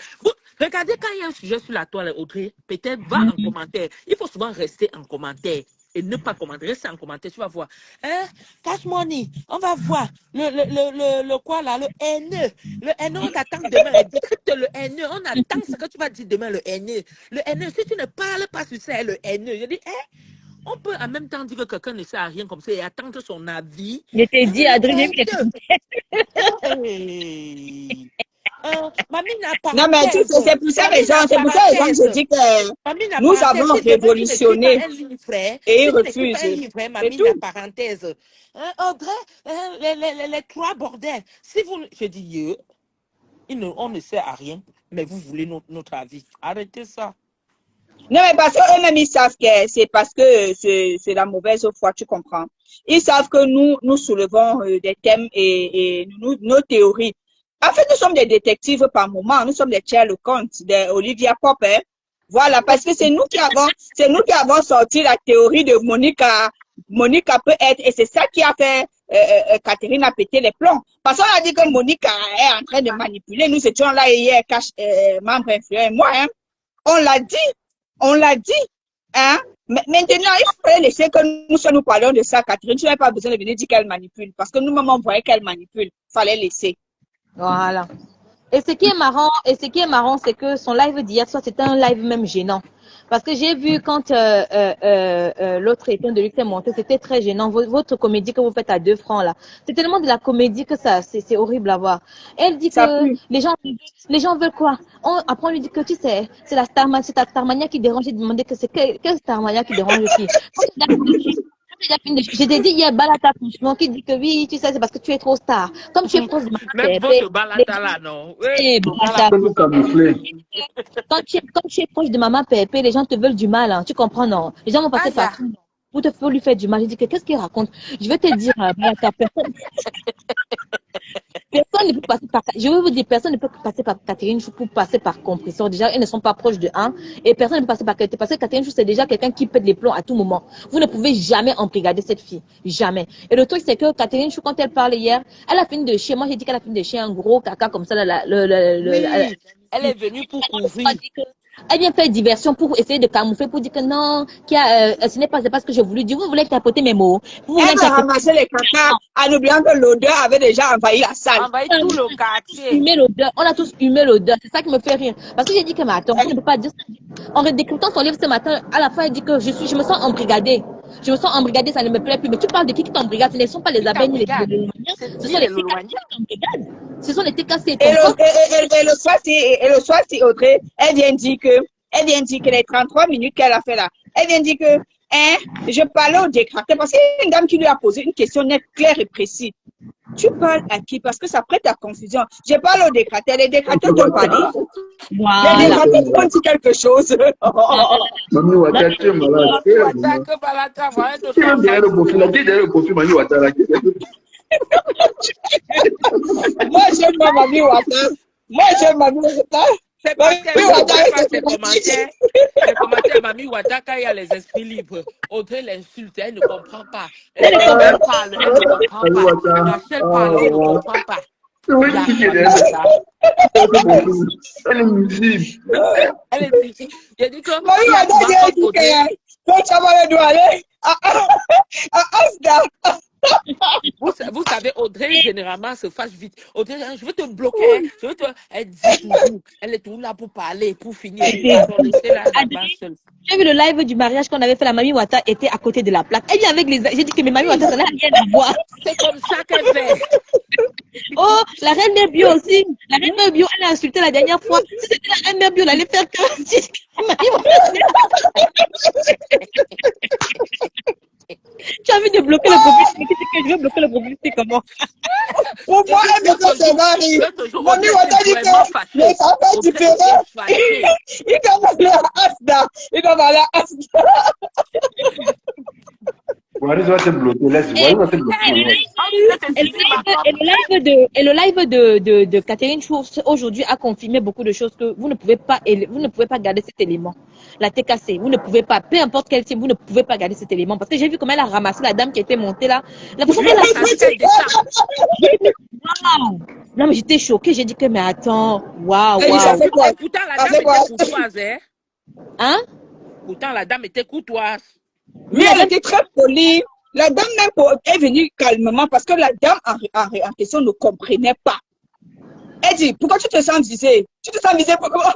Regardez quand il y a un sujet sur la toile, Audrey, peut-être va en commentaire. Il faut souvent rester en commentaire et ne pas commenter. Reste en commentaire, tu vas voir. Hein? Cash Money, on va voir. Le quoi là? Le haineux. Le haineux, on t'attend demain. Décrypte le haineux. On attend ce que tu vas dire demain, le haineux. Le haineux, si tu ne parles pas sur ça, le haineux. Je dis, on peut en même temps dire que quelqu'un ne sert à rien comme ça et attendre son avis. Je t'ai dit, Adrien, j'ai vu Hey. Mamie n'a Non, mais tu sais, c'est pour ça les gens, je dis que Mamie n'a nous parenthèse. avons Si demain tu n'écris pas révolutionné un livre, et ils si tu n'écris pas un refusent. livre, C'est Mamie n'a tout. parenthèse. Audrey, les 3 bordels. Si vous, je dis, on ne sert à rien, mais vous voulez notre avis. Arrêtez ça. Non, mais parce qu'eux-mêmes, ils savent que c'est parce que c'est la mauvaise foi, tu comprends. Ils savent que nous soulevons des thèmes et nos théories. En fait, nous sommes des détectives par moment. Nous sommes des Sherlock Holmes, des Olivia Pope. Hein. Voilà, parce que c'est nous qui avons sorti la théorie de Monica. Monica peut être, et c'est ça qui a fait Catherine a pété les plombs. Parce qu'on a dit que Monica est en train de manipuler. Nous étions là hier, membre influent et moi. Hein. On l'a dit. Hein? Maintenant, il faudrait laisser que nous parlons de ça, Catherine. Tu n'as pas besoin de venir dire qu'elle manipule. Parce que nous-mêmes, on voyait qu'elle manipule. Il fallait laisser. Voilà. Et ce qui est marrant, c'est que son live d'hier soir, c'était un live même gênant. Parce que j'ai vu quand l'autre éteint de luxe est monté, c'était très gênant. Votre comédie que vous faites à 2 francs là, c'est tellement de la comédie que ça, c'est horrible à voir. Elle dit que les gens veulent quoi? Après on lui dit que tu sais, c'est ta Starmania qui dérange. J'ai demandé que c'est quelle Starmania qui dérange qui? Je t'ai dit, il y a Balata franchement qui dit que oui, tu sais, c'est parce que tu es trop star. Comme tu es proche de ma Même votre balata là, non. Quand tu es proche de maman Pépé, les gens te veulent du mal, hein, tu comprends, non? Les gens vont passer par pour lui faire du mal. Je dis que qu'est-ce qu'il raconte? Je vais te dire, personne ne peut passer par, je vais vous dire, personne ne peut passer par Catherine Chou pour passer par compresseur. Déjà, elles ne sont pas proches de 1, et personne ne peut passer par Catherine, parce que Catherine Chou, c'est déjà quelqu'un qui pète les plombs à tout moment. Vous ne pouvez jamais embrigader cette fille. Jamais. Et le truc, c'est que Catherine Chou, quand elle parle hier, elle a fini de chier. Moi, j'ai dit qu'elle a fini de chier un gros caca comme ça, Oui, elle est venue pour couvrir. Elle vient faire diversion pour essayer de camoufler, pour dire que non, ce n'est pas ce que je voulais dire. Vous voulez tapoter mes mots. Vous voulez elle va ramasser les caca en oubliant que l'odeur avait déjà envahi la salle. Envahi tout le quartier. On a tous humé l'odeur. C'est ça qui me fait rire. Parce que j'ai dit que, mais attends, on ne peut pas dire ça. En redécryptant son livre ce matin, à la fin, elle dit que je me sens embrigadée. Je me sens embrigadée, ça ne me plaît plus. Mais tu parles de qui t'embrigade? Ce ne sont pas les abeilles ni les Loloignens. Ce sont les TKC qui t'embrigadent. Ce sont les TKC. Et le soir, si Audrey, elle vient dire que les 33 minutes qu'elle a fait là, elle vient dire que, je parlais au décraté parce qu'il y a une dame qui lui a posé une question nette, claire et précise. Tu parles à qui? Parce que ça prête à confusion. Je parle au décraté. Les décratés t'ont parlé. Voilà. Les décratés t'ont dit quelque chose. Mami Ouattara, tu es malade. Tu es malade. Tu es derrière le profil. Qui est derrière le profil, Mami Ouattara? Moi, j'aime ma Mami Ouattara. Moi, j'aime Mami Ouattara. C'est parce qu'elle ne fait pas ses commentaires. Les commentaires, Mami Ouattara, quand il y a les esprits libres, Audrey l'insulte, elle ne comprend pas. Elle parle, elle ne comprend pas. Rachel parle, elle ne comprend pas. Oui, qui est derrière ça? Elle est nuisible. Elle est nuisible. J'ai dit que... Mami Ouattara, j'ai dit que tu vas doit aller à Asda. Vous savez, Audrey, généralement, se fâche vite. Audrey, je vais te bloquer. Elle dit toujours. Elle est toujours là pour parler, pour finir. J'ai vu le live du mariage qu'on avait fait. La Mami Ouattara était à côté de la plaque. Elle vient avec les... J'ai dit que mes Mami Ouattara, ça n'a rien à voir. C'est comme ça qu'elle fait. Oh, la reine mère bio aussi. La reine mère bio, elle a insulté la dernière fois. Si c'était la reine mère bio, elle allait faire que... Tu as envie de bloquer le profil, mais qu'est-ce que je veux bloquer le profil, c'est comment? Pour moi, un bébé se marie. L'autre jour, Mamie, Audrey on était t'a dit vraiment que les fâchée. enfants Audrey était différents. fâchée. Il doit aller à Asda. Il doit aller à Asda. Waris va te bloquer, laisse. Waris va te bloquer. On dit que c'est Et le Sissi Bacop. live de Catherine Chou aujourd'hui a confirmé beaucoup de choses que vous ne pouvez pas garder cet élément. La TKC, vous ne pouvez pas, peu importe quel type, vous ne pouvez pas garder cet élément. Parce que j'ai vu comment elle a ramassé la dame qui était montée là. La façon qu'elle a Ça dit qu'elle descend. Waouh! Non, mais j'étais choquée. J'ai dit que, mais attends, waouh, Elle dit, ça waouh. fait quoi? Et pourtant, la Ça dame fait quoi? était courtoise, hein. Hein? Pourtant, la dame était courtoise. Oui, elle était très polie. La dame même est venue calmement parce que la dame en question ne comprenait pas. Elle dit, pourquoi tu te sens visée? Tu te sens visée pourquoi?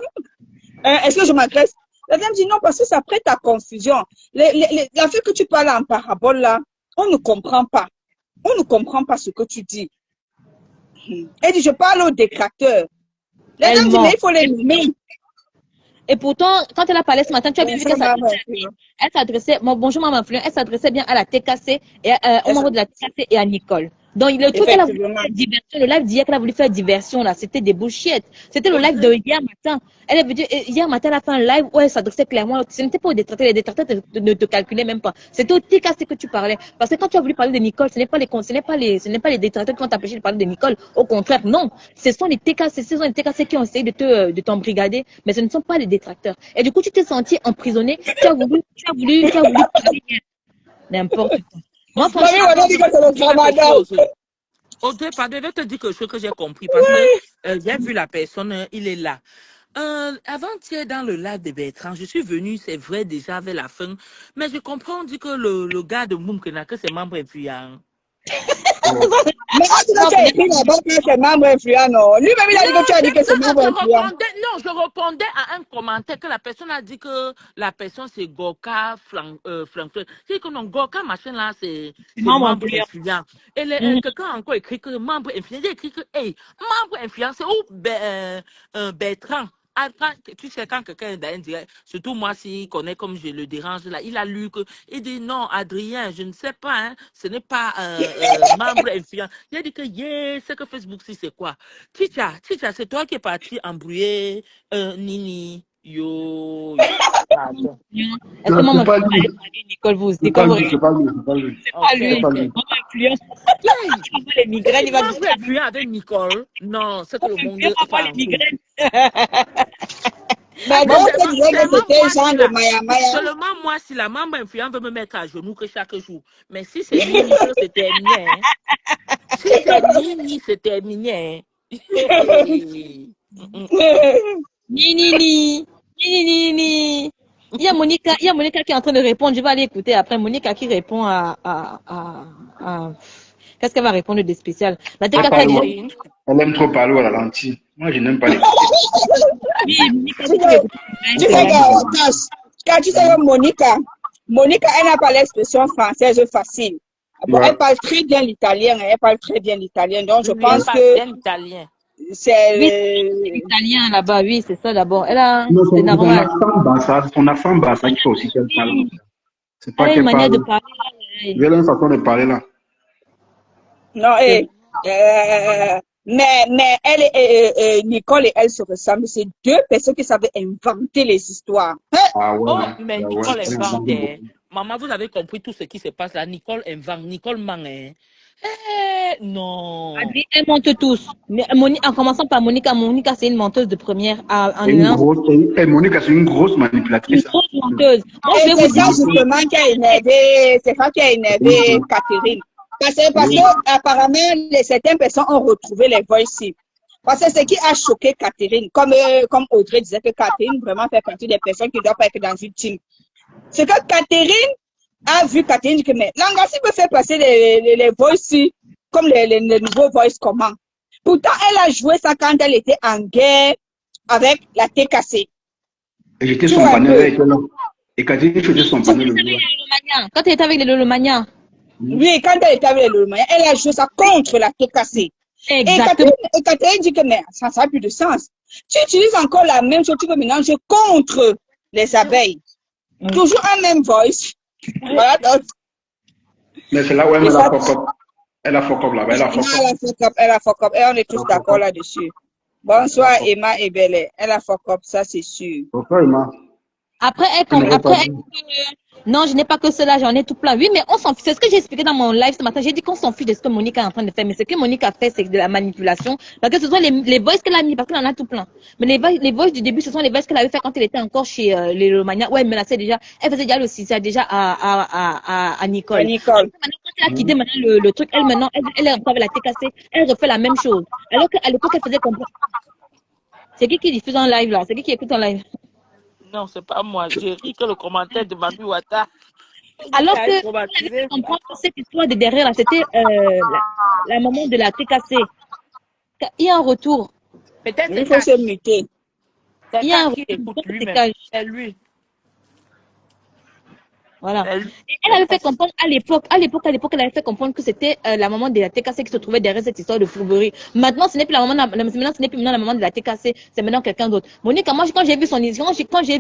Est-ce que je m'adresse? La dame dit non, parce que ça prête à confusion. La fait que tu parles en parabole là, on ne comprend pas. On ne comprend pas ce que tu dis. Elle dit, je parle aux détracteurs. La dame dit, mais il faut les nommer. Et pourtant, quand elle a parlé ce matin, tu as bien vu qu'elle s'adressait, bonjour maman influent, elle s'adressait bien à la TKC et aux membres de la TKC et à Nicole. Donc, le truc qu'elle a voulu faire diversion, le live d'hier qu'elle a voulu faire diversion, là, c'était des bullshit. C'était le live de hier matin. Elle est venue, hier matin, elle a fait un live où elle s'adressait clairement, ce n'était pas aux détracteurs, les détracteurs ne te calculaient même pas. C'était au TKC que tu parlais. Parce que quand tu as voulu parler de Nicole, ce n'est pas les détracteurs qui vont t'empêcher de parler de Nicole. Au contraire, non. Ce sont les TKC qui ont essayé de t'embrigader, mais ce ne sont pas les détracteurs. Et du coup, tu t'es senti emprisonné, tu as voulu parler. N'importe quoi. Moi, franchement, Audrey, pardon, je vais te dire quelque chose que j'ai compris parce que j'ai vu la personne, il est là. Avant-hier, dans le live de Bertrand, je suis venue, c'est vrai, déjà vers la fin, mais je comprends, on dit que le gars de Moumkena, que c'est membre influent. Mais quand tu as écrit là-bas que c'est membre influent, non. Lui-même, il a dit que tu as dit que c'est membre influent. Non, je répondais à un commentaire que la personne a dit que la personne c'est Gorka Flanfleur. C'est que non, Gorka machin là, c'est membre influent. Et quelqu'un a encore écrit que membre influent. J'ai écrit que, hey, membre influent, c'est où Bertrand? Tu sais, quand quelqu'un est dans un direct, surtout moi, s'il connaît comme je le dérange là, il a lu que, il dit non, Adrien, je ne sais pas, hein, ce n'est pas membre influent. Il a dit que, c'est que Facebook, si c'est quoi? Ticha, c'est toi qui es parti embrouiller Nini. Yo. Pardon. Est-ce que maman va parler de Nicole vous? C'est pas lui. C'est pas lui. Maman influence. Les migraines, il va membre influent avec Nicole. Non, c'est que le monde est pas les migraines. Mais donc, tu disais que c'était genre de Maya Maya. Seulement moi, si la membre influent veut me mettre à genoux que chaque jour. Mais si c'est Nini, c'est terminé. Si c'est Nini, c'est terminé. Nini. Il y a Monica qui est en train de répondre. Je vais aller écouter après. Monica qui répond à qu'est-ce qu'elle va répondre de spécial? La elle aime trop parler au ralenti. Moi, je n'aime pas les Tu sais que Monica, elle n'a pas l'expression française facile. Bon, elle parle très bien l'italien. Donc, je pense que c'est l'italien là-bas. Oui, c'est ça d'abord. Elle a c'est normal. Son accent bassa qui fait aussi qu'elle parle. C'est pas qu'elle parle. Elle a une façon de parler là. Non, mais elle et Nicole et elle se ressemblent. C'est deux personnes qui savent inventer les histoires. Ah ouais. Oh, mais Nicole invente. Maman, vous avez compris tout ce qui se passe là. Nicole invente, Nicole ment. Non. Adrien, elle monte tous. En commençant par Monica. Monica, c'est une menteuse de première. Monica, c'est une grosse manipulatrice. Une grosse menteuse. C'est ça justement qui a énervé Catherine. Parce que apparemment, certaines personnes ont retrouvé les voices. Parce que ce qui a choqué Catherine, comme Audrey disait que Catherine vraiment fait partie des personnes qui ne doivent pas être dans une team. C'est que Catherine a vu Catherine dit que mais Langassi peut faire passer les voices comme les nouveaux voices comment. Pourtant, elle a joué ça quand elle était en guerre avec la TKC. Et j'étais son panel avec elle. Et Catherine faisait son panel. Quand elle était avec les Lolomania. Oui, quand elle était avec les Lolomania, elle a joué ça contre la TKC. Exactement. Et Catherine dit que mais ça n'a plus de sens. Tu utilises encore la même chose, tu peux mélanger contre les abeilles. Toujours un même voice. Voilà, donc. Mais c'est là où elle Et a ça, fuck up. Elle a fuck up là-bas, elle a fuck Emma, up. elle a fuck up, elle a fuck up. Et on est Elle tous a fuck d'accord up. là-dessus. Elle a Bonsoir, fuck up. Emma et Belle. Elle a fuck up, ça c'est sûr. Pourquoi, Emma? Après, Tu n'avais pas après, dit. non, je n'ai pas que cela, j'en ai tout plein. Oui, mais on s'en fiche. C'est ce que j'ai expliqué dans mon live ce matin. J'ai dit qu'on s'en fiche de ce que Monique est en train de faire. Mais ce que Monique a fait, c'est de la manipulation. Parce que ce sont les voices qu'elle a mis, parce qu'elle en a tout plein. Mais les voices du début, ce sont les voices qu'elle avait fait quand elle était encore chez les Romagna. Ouais, elle menaçait déjà. Elle faisait déjà le ça déjà à Nicole. Nicole. Maintenant, quand elle a quitté maintenant le truc, elle maintenant, elle est encore avec la TKC. Elle refait la même chose. Alors qu'à l'époque, elle faisait comme. C'est qui diffuse en live là? C'est qui écoute en live? Non, c'est pas moi. J'ai ri que le commentaire de Mami Wata. Elle dit Alors qu'elle que est elle avait fait traumatisée. comprendre que cette histoire de derrière là, c'était la maman de la TKC. Il y a un retour. Peut-être Il c'est faut se Cash. muter. C'est Il y a Cash un qui retour. écoute Donc, c'est lui-même. cash. C'est lui. Voilà. C'est lui. Et elle avait fait comprendre à l'époque, elle avait fait comprendre que c'était la maman de la TKC qui se trouvait derrière cette histoire de fourberie. Maintenant, ce n'est plus la maman, maintenant, ce n'est plus maintenant la maman de la TKC, c'est maintenant quelqu'un d'autre. Monique, moi, quand j'ai vu son émission, quand j'ai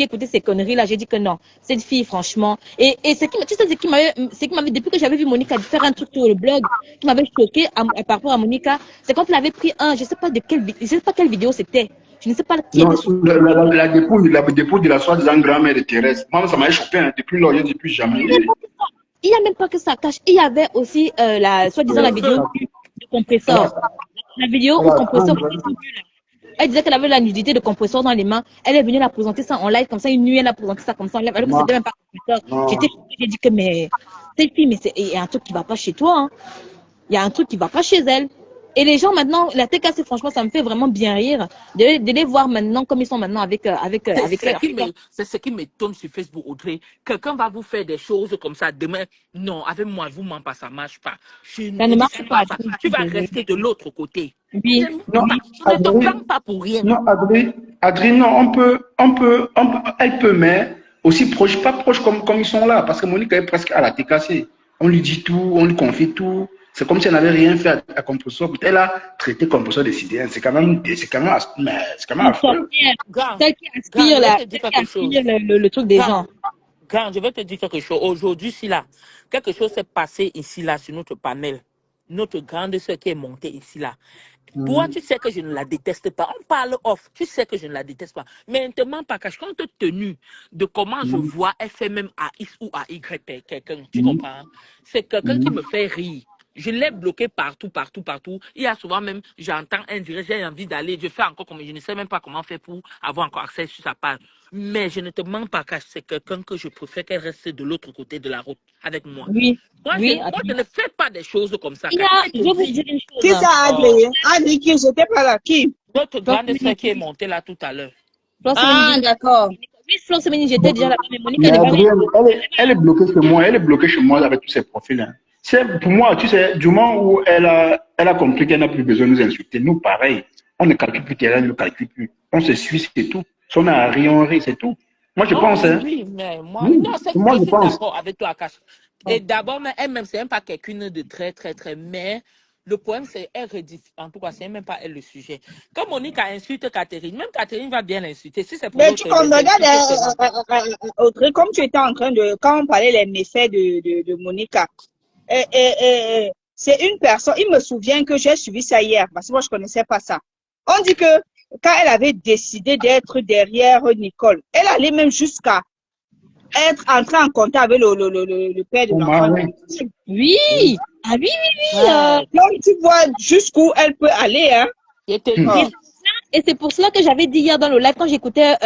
écouté ces conneries là, j'ai dit que non, cette fille, franchement. Et ce qui, tu sais, ce qui m'avait, depuis que j'avais vu Monica faire un truc sur le blog, qui m'avait choqué par rapport à Monica, c'est quand elle avait pris je sais pas de je sais pas quelle vidéo c'était. Je ne sais pas qui Non, était sur. la dépouille de la soi-disant grand-mère de Thérèse. Moi, ça m'a choqué. Hein. Depuis lors, je dis plus jamais. Il n'y a même pas que ça cache. Il y avait aussi soi-disant Le la vidéo feu. du compresseur. La vidéo Elle au a compresseur. Elle disait qu'elle avait la nudité de compresseur dans les mains. Elle est venue la présenter ça en live comme ça. Une nuit, elle a présenté ça comme ça en live. Alors que non, c'était même pas compresseur. non. J'ai dit que mais cette fille, mais il y a un truc qui va pas chez toi. Hein. Il y a un truc qui va pas chez elle. Et les gens maintenant, la TKC, franchement, ça me fait vraiment bien rire de les voir maintenant comme ils sont maintenant avec elle. C'est ce qui m'étonne sur Facebook, Audrey. Quelqu'un va vous faire des choses comme ça demain. Non, avec moi, je vous mens pas, ça marche pas. Je Ça ne ne marche suis pas. pas ça. Tu vas rester de l'autre côté. Oui, Non, oui. Je ne te Adrien, blâme pas pour rien. non, Adrien, non, elle peut, mais aussi proche, pas proche comme ils sont là, parce que Monique est presque à la TKC. On lui dit tout, on lui confie tout. C'est comme si elle n'avait rien fait à Compressor. Elle a traité Compressor de sidérien. C'est quand même Une affreux. sorcière. Grand, Celle qui grand, aspire, je vais te dire celle qui quelque chose. aspire le truc des Grand, gens. Quand je vais te dire quelque chose. Aujourd'hui, si là, quelque chose s'est passé ici, là, sur notre panel. Notre grande sœur qui est montée ici, là. Toi, tu sais que je ne la déteste pas. On parle off. Tu sais que je ne la déteste pas. Mais ne te mens pas, cache compte tenu de comment je vois, elle fait même à X ou à Y quelqu'un. Tu comprends? C'est quelqu'un qui me fait rire. Je l'ai bloqué partout, partout, partout. Il y a souvent même, j'entends un direct, j'ai envie d'aller, je fais encore comme, je ne sais même pas comment faire pour avoir encore accès sur sa page. Mais je ne te mens pas, car c'est quelqu'un que je préfère qu'elle reste de l'autre côté de la route avec moi. Oui, Moi, oui. je ne fais pas des choses comme ça, Il y car a, elle je te vais vous dit, dire une chose. Qui ça, oh, Adrien? Adrien, qui? J'étais pas là. Qui? notre Flore grande sœur Semeni, qui est montée là tout à l'heure. Flore Semeni, Ah, d'accord. oui, Flore Semeni, j'étais déjà là-bas, mais Monica Mais n'est pas venue. Adrien, elle est bloquée chez moi. Elle est bloquée chez moi avec tous ses profils. Hein. Pour moi, tu sais, du moment où elle a compris qu'elle n'a plus besoin de nous insulter, nous, pareil, on ne calcule plus qu'elle ne nous calcule plus. On se suit, c'est tout. Si on a ri, on rit, c'est tout. Moi, je Oh pense. oui, Hein. oui, mais moi, Oui, non, moi, je je suis pense. d'accord avec toi, Akash. Et d'abord, mais elle-même, c'est même pas quelqu'une de très, très, très, mais le problème, c'est elle rediffuse. En tout cas, c'est même pas elle le sujet. Comme Monique insulte Catherine, même Catherine va bien l'insulter. Si c'est pour Mais tu l'autre, comme c'est regarde, insulter seulement. Audrey, comme tu étais en train de, quand on parlait les méfaits de Monica, c'est une personne, il me souvient que j'ai suivi ça hier, parce que moi je connaissais pas ça. On dit que quand elle avait décidé d'être derrière Nicole, elle allait même jusqu'à être entrée en contact avec le père de Pour moi, l'enfant. oui. Oui, Oui. ah oui, oui, oui. Ouais, Donc tu vois jusqu'où elle peut aller, hein. je te Oh. dis, Et c'est pour cela que j'avais dit hier dans le live, quand j'écoutais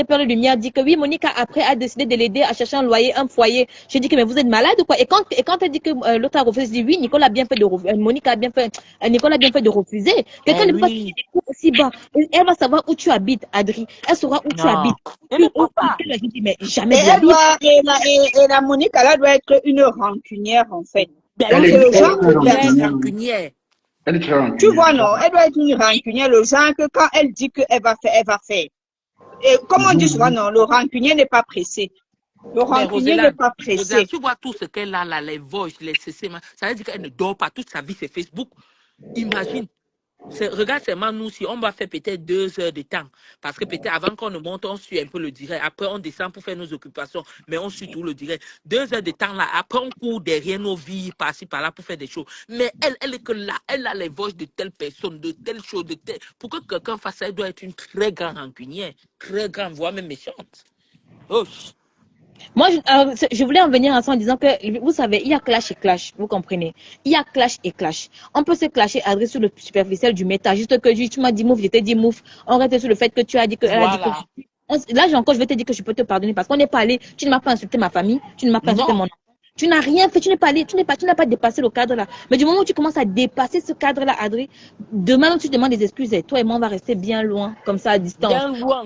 Peur de Lumière dire que oui, Monica, après, a décidé de l'aider à chercher un loyer, un foyer. J'ai dit que mais vous êtes malade ou quoi? Et quand elle dit que l'autre a refusé, je dis oui, Nicole a bien fait de refuser, Monica a bien fait, Nicole a bien fait de refuser. eh Quelqu'un ne peut pas payer oui, des coûts aussi bas. Elle va savoir où tu habites, Adri. Elle saura où tu non, habites. elle ne peut Où, pas. elle a dit, mais Et jamais de la elle vie. doit, et la Monique, elle doit être une rancunière, en fait. Ben Elle Donc, c'est oui, le elle est genre est très de très personne. rancunière. rancunière. Elle est très Tu rancunière. vois, non, elle doit être une rancunière, le genre que quand elle dit qu'elle va faire, elle va faire. Et comme on dit souvent, non, le rancunier n'est pas pressé. Le Mais rancunier n'est Roselaine, pas Roselaine, pressé. tu vois tout ce qu'elle a là, les voices, les CC, ça veut dire qu'elle ne dort pas toute sa vie, c'est Facebook. Imagine. Regarde seulement nous, si on va faire peut-être 2 heures de temps, parce que peut-être avant qu'on ne monte, on suit un peu le direct. Après, on descend pour faire nos occupations, mais on suit tout le direct. 2 heures de temps là, après, on court derrière nos vies, par-ci, par-là, pour faire des choses. Mais elle est que là, elle a les voix de telle personne, de telle chose, de telle. Pour que quelqu'un fasse ça, elle doit être une très grande rancunière, très grande, voire même méchante. Oh. Moi, je voulais en venir à ça en disant que, vous savez, il y a clash et clash, vous comprenez. Il y a clash et clash. On peut se clasher, adresser sur le superficiel du méta. Juste que tu m'as dit mouf, je t'ai dit mouf. On reste sur le fait que tu as dit que, elle a dit que. Voilà. Là, encore, je vais te dire que je peux te pardonner parce qu'on n'est pas allé. Tu ne m'as pas insulté ma famille, tu ne m'as pas insulté Non. mon enfant. Tu n'as rien fait, tu n'es pas allé, tu n'as pas dépassé le cadre là. Mais du moment où tu commences à dépasser ce cadre là, Adrien, demain, même si tu demandes des excuses, et toi et moi, on va rester bien loin, comme ça, à distance. Bien loin.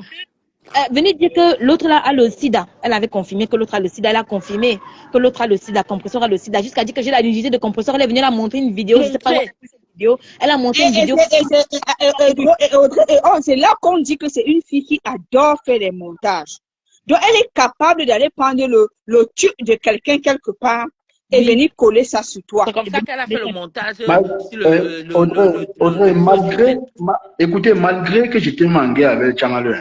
Venez dire que l'autre là a le sida. Elle avait confirmé que l'autre a le sida. Elle a confirmé que l'autre a le sida. Compresseur a le sida. Jusqu'à dire que j'ai la nudité de compresseur. Elle est venue la montrer une vidéo. Je sais pas. Vidéo. Elle a montré une vidéo. C'est là qu'on dit que c'est une fille qui adore faire des montages. Donc, elle est capable d'aller prendre le tube de quelqu'un quelque part et venir coller ça sur toi. C'est comme ça qu'elle a fait le montage Audrey, écoutez, malgré que j'étais mangué avec Tchamaleu,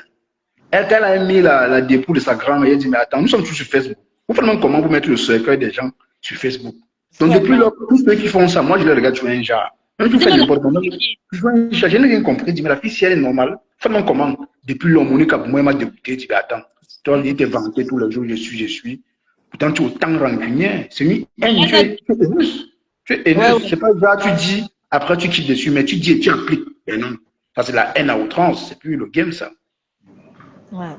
elle a mis la dépouille de sa grand-mère. Elle dit, mais attends, nous sommes tous sur Facebook. Vous faites même comment vous mettre le cercueil des gens sur Facebook. Donc, depuis là, tous ceux qui font ça, moi, je les regarde, je fais un genre. Même si vous faites n'importe quoi, je n'ai rien compris. Je dis, mais la fille, si elle est normale, faites-moi comment. Depuis là, Monica, moi, elle m'a dégoûté. Je dis, mais attends, toi, il t'es vanté tous les jours, je suis. Pourtant, tu es autant rancunier. C'est une haine, tu es haineuse. Tu es haineuse. C'est pas genre, tu dis, après, tu quittes dessus, mais tu dis et tu appliques. Et non, ça, c'est la haine à outrance. C'est plus le game, ça. Ouais.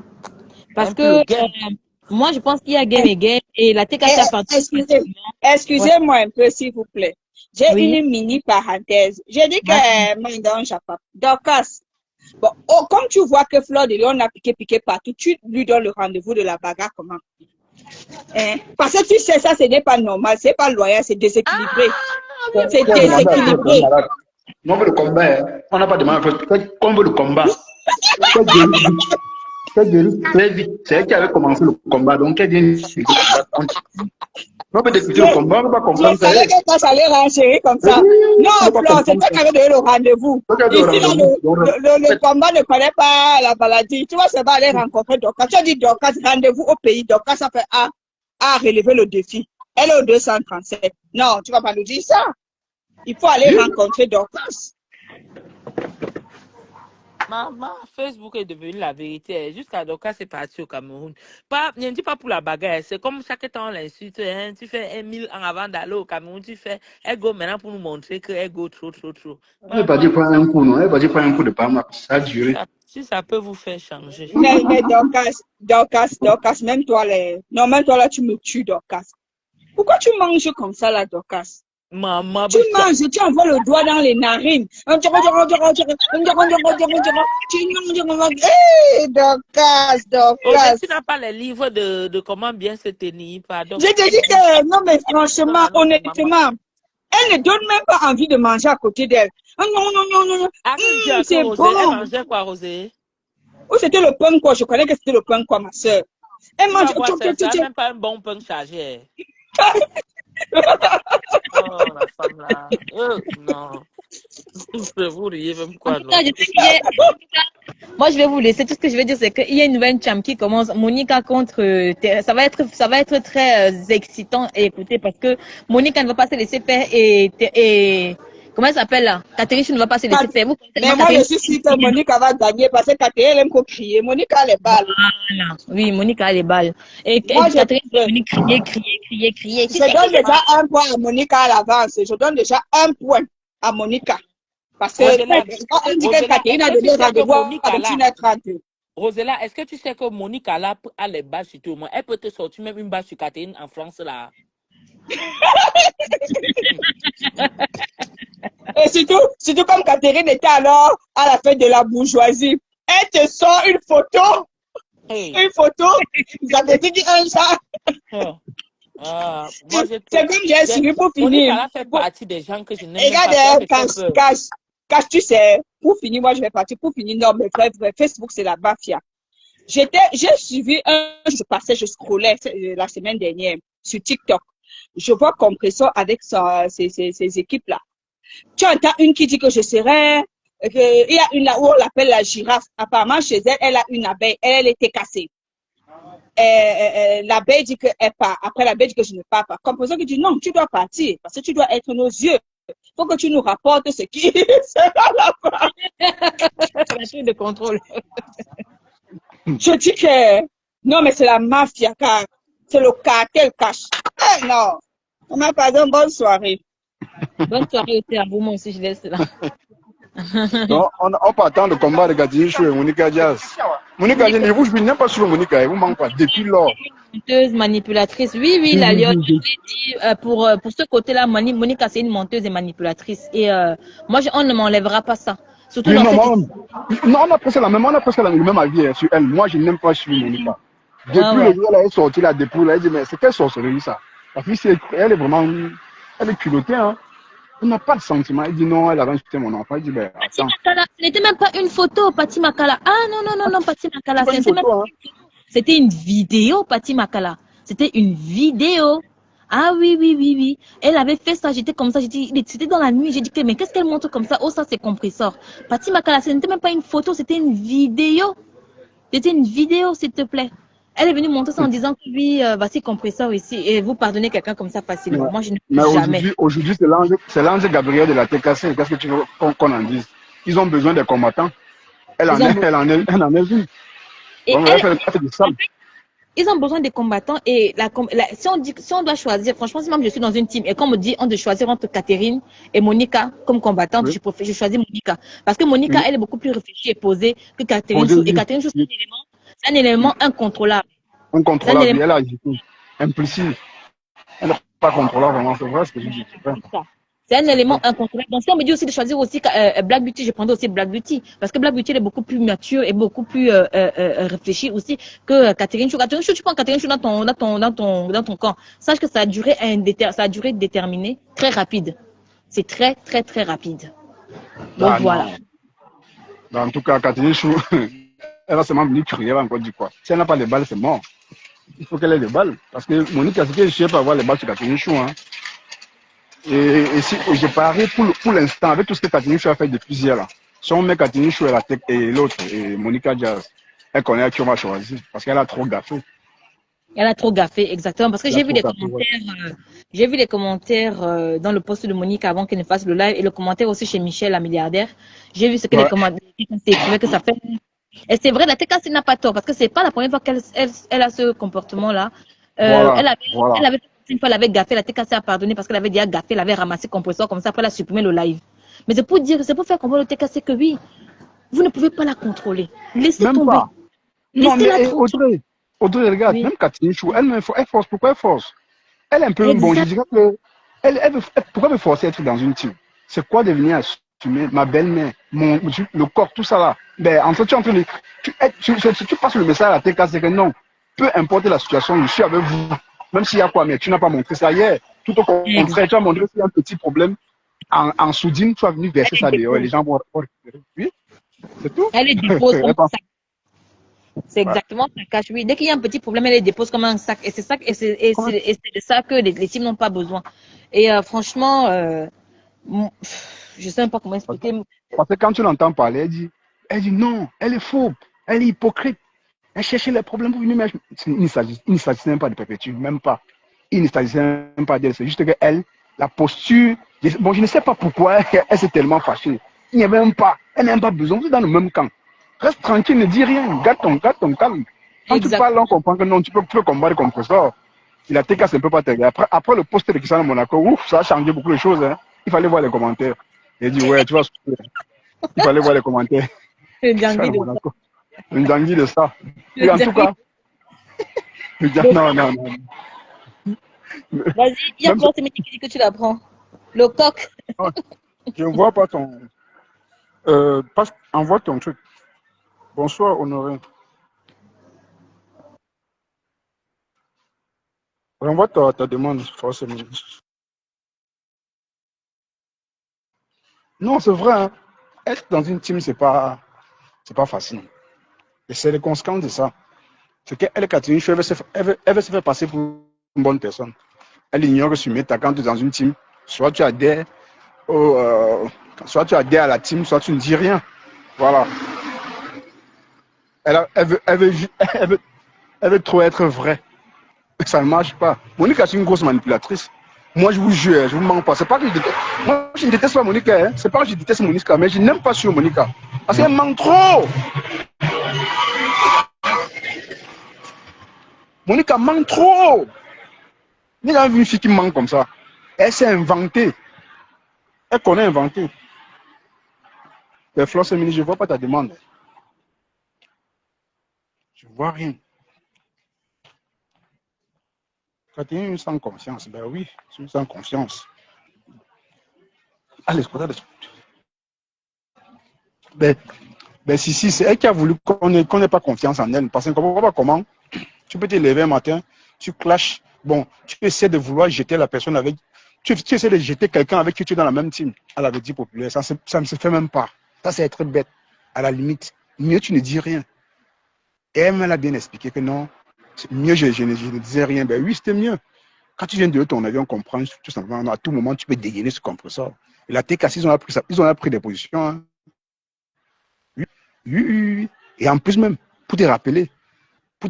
Parce que moi, je pense qu'il y a game et game et la TKT a parti. Excusez-moi un peu, s'il vous plaît. J'ai une mini parenthèse. J'ai dit que Mandon Chapa, Dorcas. Bon, comme tu vois que Fleur de Lyon a piqué partout, tu lui donnes le rendez-vous de la bagarre comment? Parce que tu sais, ça, ce n'est pas normal, c'est pas loyal, c'est déséquilibré. C'est déséquilibré. On veut le combat, on n'a pas demandé, on veut le combat. Très vite. C'est elle qui avait commencé le combat, donc elle vient de combattre. On peut discuter le combat, on ne va pas comprendre ça. Je savais que ça allait renchérir comme ça. Non, Flore, c'est toi qui avais donné le rendez-vous. Ici, le combat ne connaît pas la maladie. Tu vois, ça va aller rencontrer Dorcas. Tu as dit Dorcas, rendez-vous au pays. Dorcas, ça fait à relever le défi. Elle est au 237. Non, tu ne vas pas nous dire ça. Il faut aller rencontrer Dorcas. Maman, Facebook est devenu la vérité. Jusqu'à Dorcas, c'est parti au Cameroun. Ne dis pas pour la bagarre. C'est comme chaque temps on l'insulte. Hein. Tu fais 1000 ans avant d'aller au Cameroun. Tu fais elle go maintenant pour nous montrer qu'elle go trop. Elle n'est pas dit prendre un coup, non? Elle n'est pas dit prendre un coup de palme. Ça a duré. Si ça peut vous faire changer. Mais Dorcas, même toi, là, tu me tues, Dorcas. Pourquoi tu manges comme ça, là, Dorcas? Maman, tu manges, tu envoies le doigt dans les narines. Hey, Dorcas. Tu n'as pas les livres de comment bien se tenir, pardon. Je te dis que, non, mais franchement, honnêtement, elle ne donne même pas envie de manger à côté d'elle. Non. C'est bon. Elle mangeait quoi, Rosé? Ou c'était le pain quoi? Je connais que c'était le pain quoi, ma soeur. Elle mange. C'est même pas un bon pain chargé. Oh, la femme là. Non. Vous riez même quoi, non? Moi, je vais vous laisser. Tout ce que je vais dire, c'est qu'il y a une nouvelle champ qui commence. Monica contre. Ça va être très excitant à écouter parce que Monica ne va pas se laisser faire et comment elle s'appelle là? Catherine ne va pas se laisser faire. Mais moi, je suis sûre que Monica va gagner parce que Catherine, elle aime qu'on crier. Monica a les balles. Voilà. Oui, Monica a les balles. Et moi, Catherine crier. Je donne déjà un point à Monica à l'avance. Je donne déjà un point à Monica. Parce que on dit que Catherine a donné rendez-vous avec une h Rosella, est-ce que tu sais que Monica là a les balles sur tout le monde? Elle peut te sortir même une balle sur Catherine en France là. Et surtout comme Catherine était alors à la fête de la bourgeoisie, elle te sort une photo. Hey. Une photo. Vous avez dit un chat. C'est comme j'ai suivi pour finir. Monica fait partie des gens que je n'aime pas. Regarde, cache, tu sais, pour finir, moi je vais partir. Pour finir, non, mais bref, Facebook c'est la mafia. J'ai suivi je scrollais la semaine dernière sur TikTok. Je vois Compressor avec ses équipes là. Tu entends une qui dit que je serai Il y a une là où on l'appelle la girafe. Apparemment, chez elle, elle a une abeille. Elle était cassée. L'abeille dit qu'elle part. Après, l'abeille dit que je ne pars pas. Comme pour ça que dit non, tu dois partir parce que tu dois être nos yeux. Il faut que tu nous rapportes ce qui sera là-bas. C'est la truc de contrôle. Je dis que non, mais c'est la mafia, car c'est le cartel cash. Eh non, on m'a pas dit bonne soirée. Bonne soirée aussi à vous, moi aussi, je laisse là. Donc, on peut attendre le combat de Katinichou et Monica Diaz. Monica Diaz, je vous n'aime pas sur Monica, vous manquez pas depuis lors. Menteuse, manipulatrice. Oui, la lionne, je l'ai dit, pour ce côté-là, Monica, c'est une menteuse et manipulatrice. Et moi, on ne m'enlèvera pas ça. Surtout dans non, on a presque le même avis hein, sur elle. Moi, je n'aime pas sur Monica. Depuis le jour où elle est sortie la dépouille, elle dit, mais c'est quelle sorcellerie ça? La fille, elle est vraiment, elle est culottée, hein. On n'a pas de sentiment. Elle dit non, elle a insulté mon enfant. Elle dit, ben, attends. Makala, ce n'était même pas une photo, Pati Makala. Ah non, Pati Makala. C'était une vidéo, Pati Makala. C'était une vidéo. Ah oui. Elle avait fait ça, j'étais comme ça, j'ai dit, c'était dans la nuit, j'ai dit, mais qu'est-ce qu'elle montre comme ça? Oh, ça, c'est compresseur. Pati Makala, ce n'était même pas une photo, c'était une vidéo. C'était une vidéo, s'il te plaît. Elle est venue montrer ça en disant que oui, voici compresseur ici, et vous pardonnez quelqu'un comme ça facilement. Moi, je ne peux jamais. Mais aujourd'hui, c'est l'ange Gabriel de la TKC. Qu'est-ce que tu veux qu'on en dise? Ils ont besoin des combattants. Elle en est une. Et bon, elle fait du sale. Ils ont besoin des combattants et si on doit choisir, franchement, si même je suis dans une team et qu'on me dit on doit choisir entre Catherine et Monica comme combattante, oui. je choisis Monica. Parce que Monica, oui, elle est beaucoup plus réfléchie et posée que Catherine Chou. Et Catherine Chou, c'est un élément incontrôlable. Incontrôlable, elle a agité. Impulsive. Elle n'est pas contrôlable, vraiment, c'est vrai ce que je dis. C'est un élément incontrôlable. Donc, si on me dit aussi de choisir aussi Black Beauty, je prendrais aussi Black Beauty. Parce que Black Beauty, elle est beaucoup plus mature et beaucoup plus réfléchie aussi que Catherine Chou. Catherine Chou, tu prends Catherine Chou dans ton camp. Sache que ça a duré déterminé, très rapide. C'est très rapide. Donc, voilà. En tout cas, Catherine Chou, elle va seulement venir crier, elle va encore dire quoi. Si elle n'a pas les balles, c'est mort. Il faut qu'elle ait les balles. Parce que Monique, c'est que je ne sais pas avoir les balles sur Catherine Chou, hein. Et si je parie pour l'instant, avec tout ce que Catherine Chou a fait depuis hier, là, si on met Catherine Chou et l'autre, et Monica Diaz, elle connaît à qui on va choisir. Parce qu'elle a trop gaffé. Elle a trop gaffé, exactement. Parce que j'ai vu les commentaires dans le post de Monique avant qu'elle ne fasse le live et le commentaire aussi chez Michel, la milliardaire. J'ai vu ce que les commentaires écrivaient que ça fait. Et c'est vrai, la TKC n'a pas tort parce que c'est pas la première fois qu'elle a ce comportement-là. Elle avait une fois, elle avait gaffé, la TKC a pardonné parce qu'elle avait déjà gaffé, elle avait ramassé le compresseur comme ça, après elle a supprimé le live. Mais c'est pour faire comprendre au TKC que oui, vous ne pouvez pas la contrôler. Laissez tomber. Pas. Non, mais Audrey, regarde, oui. Même Catherine Chou, elle force. Pourquoi elle force? Elle est un peu bon, je dirais que pourquoi elle veut forcer à être dans une team? C'est quoi devenir assumer ma belle-mère, le corps, tout ça là? Ben, en fait, tu passes le message à la TK, c'est que non, peu importe la situation, je suis avec vous. Même s'il y a quoi, mais tu n'as pas montré ça hier. Tout au contraire, tu as montré qu'il y a un petit problème en soudine, tu as venu verser ça dehors et les gens vont récupérer. Oui, c'est tout. Elle les dépose comme ça. C'est exactement ça cache. Oui, dès qu'il y a un petit problème, elle les dépose comme un sac. Et c'est ça, et c'est de ça que les teams n'ont pas besoin. Et franchement, je sais même pas comment expliquer. Parce que quand tu l'entends parler, elle dit non, elle est faux, elle est hypocrite. Elle cherchait les problèmes pour venir, mais il ne s'agissait même pas de Perpétue, même pas. Il ne s'agissait même pas d'elle. C'est juste qu'elle, la posture, bon, je ne sais pas pourquoi elle s'est tellement fâchée. Il n'y avait même pas, elle n'a même pas besoin, vous êtes dans le même camp. Reste tranquille, ne dis rien, garde ton calme. Quand tu parles, on comprend que non, tu peux combattre comme professeur. Il a TK, ça ne peut pas t'aider. Après le poste de Cristiano Monaco, ouf, ça a changé beaucoup de choses. Hein. Il fallait voir les commentaires. Il dit, ouais, tu vois, il fallait voir les commentaires. Une dinguerie de ça. Et en tout cas, non. Vas-y, il y a quoi, c'est qui dit que tu la prends? Le coq. Je ne vois pas ton. Envoie ton truc. Bonsoir, Honoré. Renvoie ta demande, forcément. Non, c'est vrai. Hein. Être dans une team, c'est pas facile. Et c'est les conséquences de ça. C'est qu'elle, Catherine Chou, elle veut se faire passer pour une bonne personne. Elle ignore que sur Meta, quand tu es dans une team, soit tu adhères Soit tu adhères à la team, soit tu ne dis rien. Voilà. Elle veut trop être vraie. Ça ne marche pas. Monica, c'est une grosse manipulatrice. Moi, je vous jure, je vous mens pas. C'est pas que je déteste. Moi, je ne déteste pas Monica. Hein. C'est pas que je déteste Monica, mais je n'aime pas sur Monica. Parce qu'elle ment trop. Monica ment trop. Vous avez vu une fille qui ment comme ça. Elle s'est inventée. Elle connaît inventer. Mais Flore Semini, je ne vois pas ta demande. Je ne vois rien. Quand tu es une sans confiance, ben oui, c'est une sans confiance. Allez, si, c'est elle qui a voulu qu'on n'ait pas confiance en elle. Parce qu'on ne comprend pas comment tu peux te lever un matin, tu clashes. Bon, tu essaies de vouloir jeter la personne avec. Tu essaies de jeter quelqu'un avec qui tu es dans la même team. Elle avait dit populaire. Ça ne se fait même pas. Ça, c'est être bête. À la limite, mieux tu ne dis rien. Et elle m'a bien expliqué que non, mieux je ne disais rien. Ben oui, c'était mieux. Quand tu viens de ton avion, on comprend tout simplement. À tout moment, tu peux dégainer ce compresseur. Et la TKC, ils ont pris des positions. Hein. Oui. Et en plus même, pour te rappeler, pour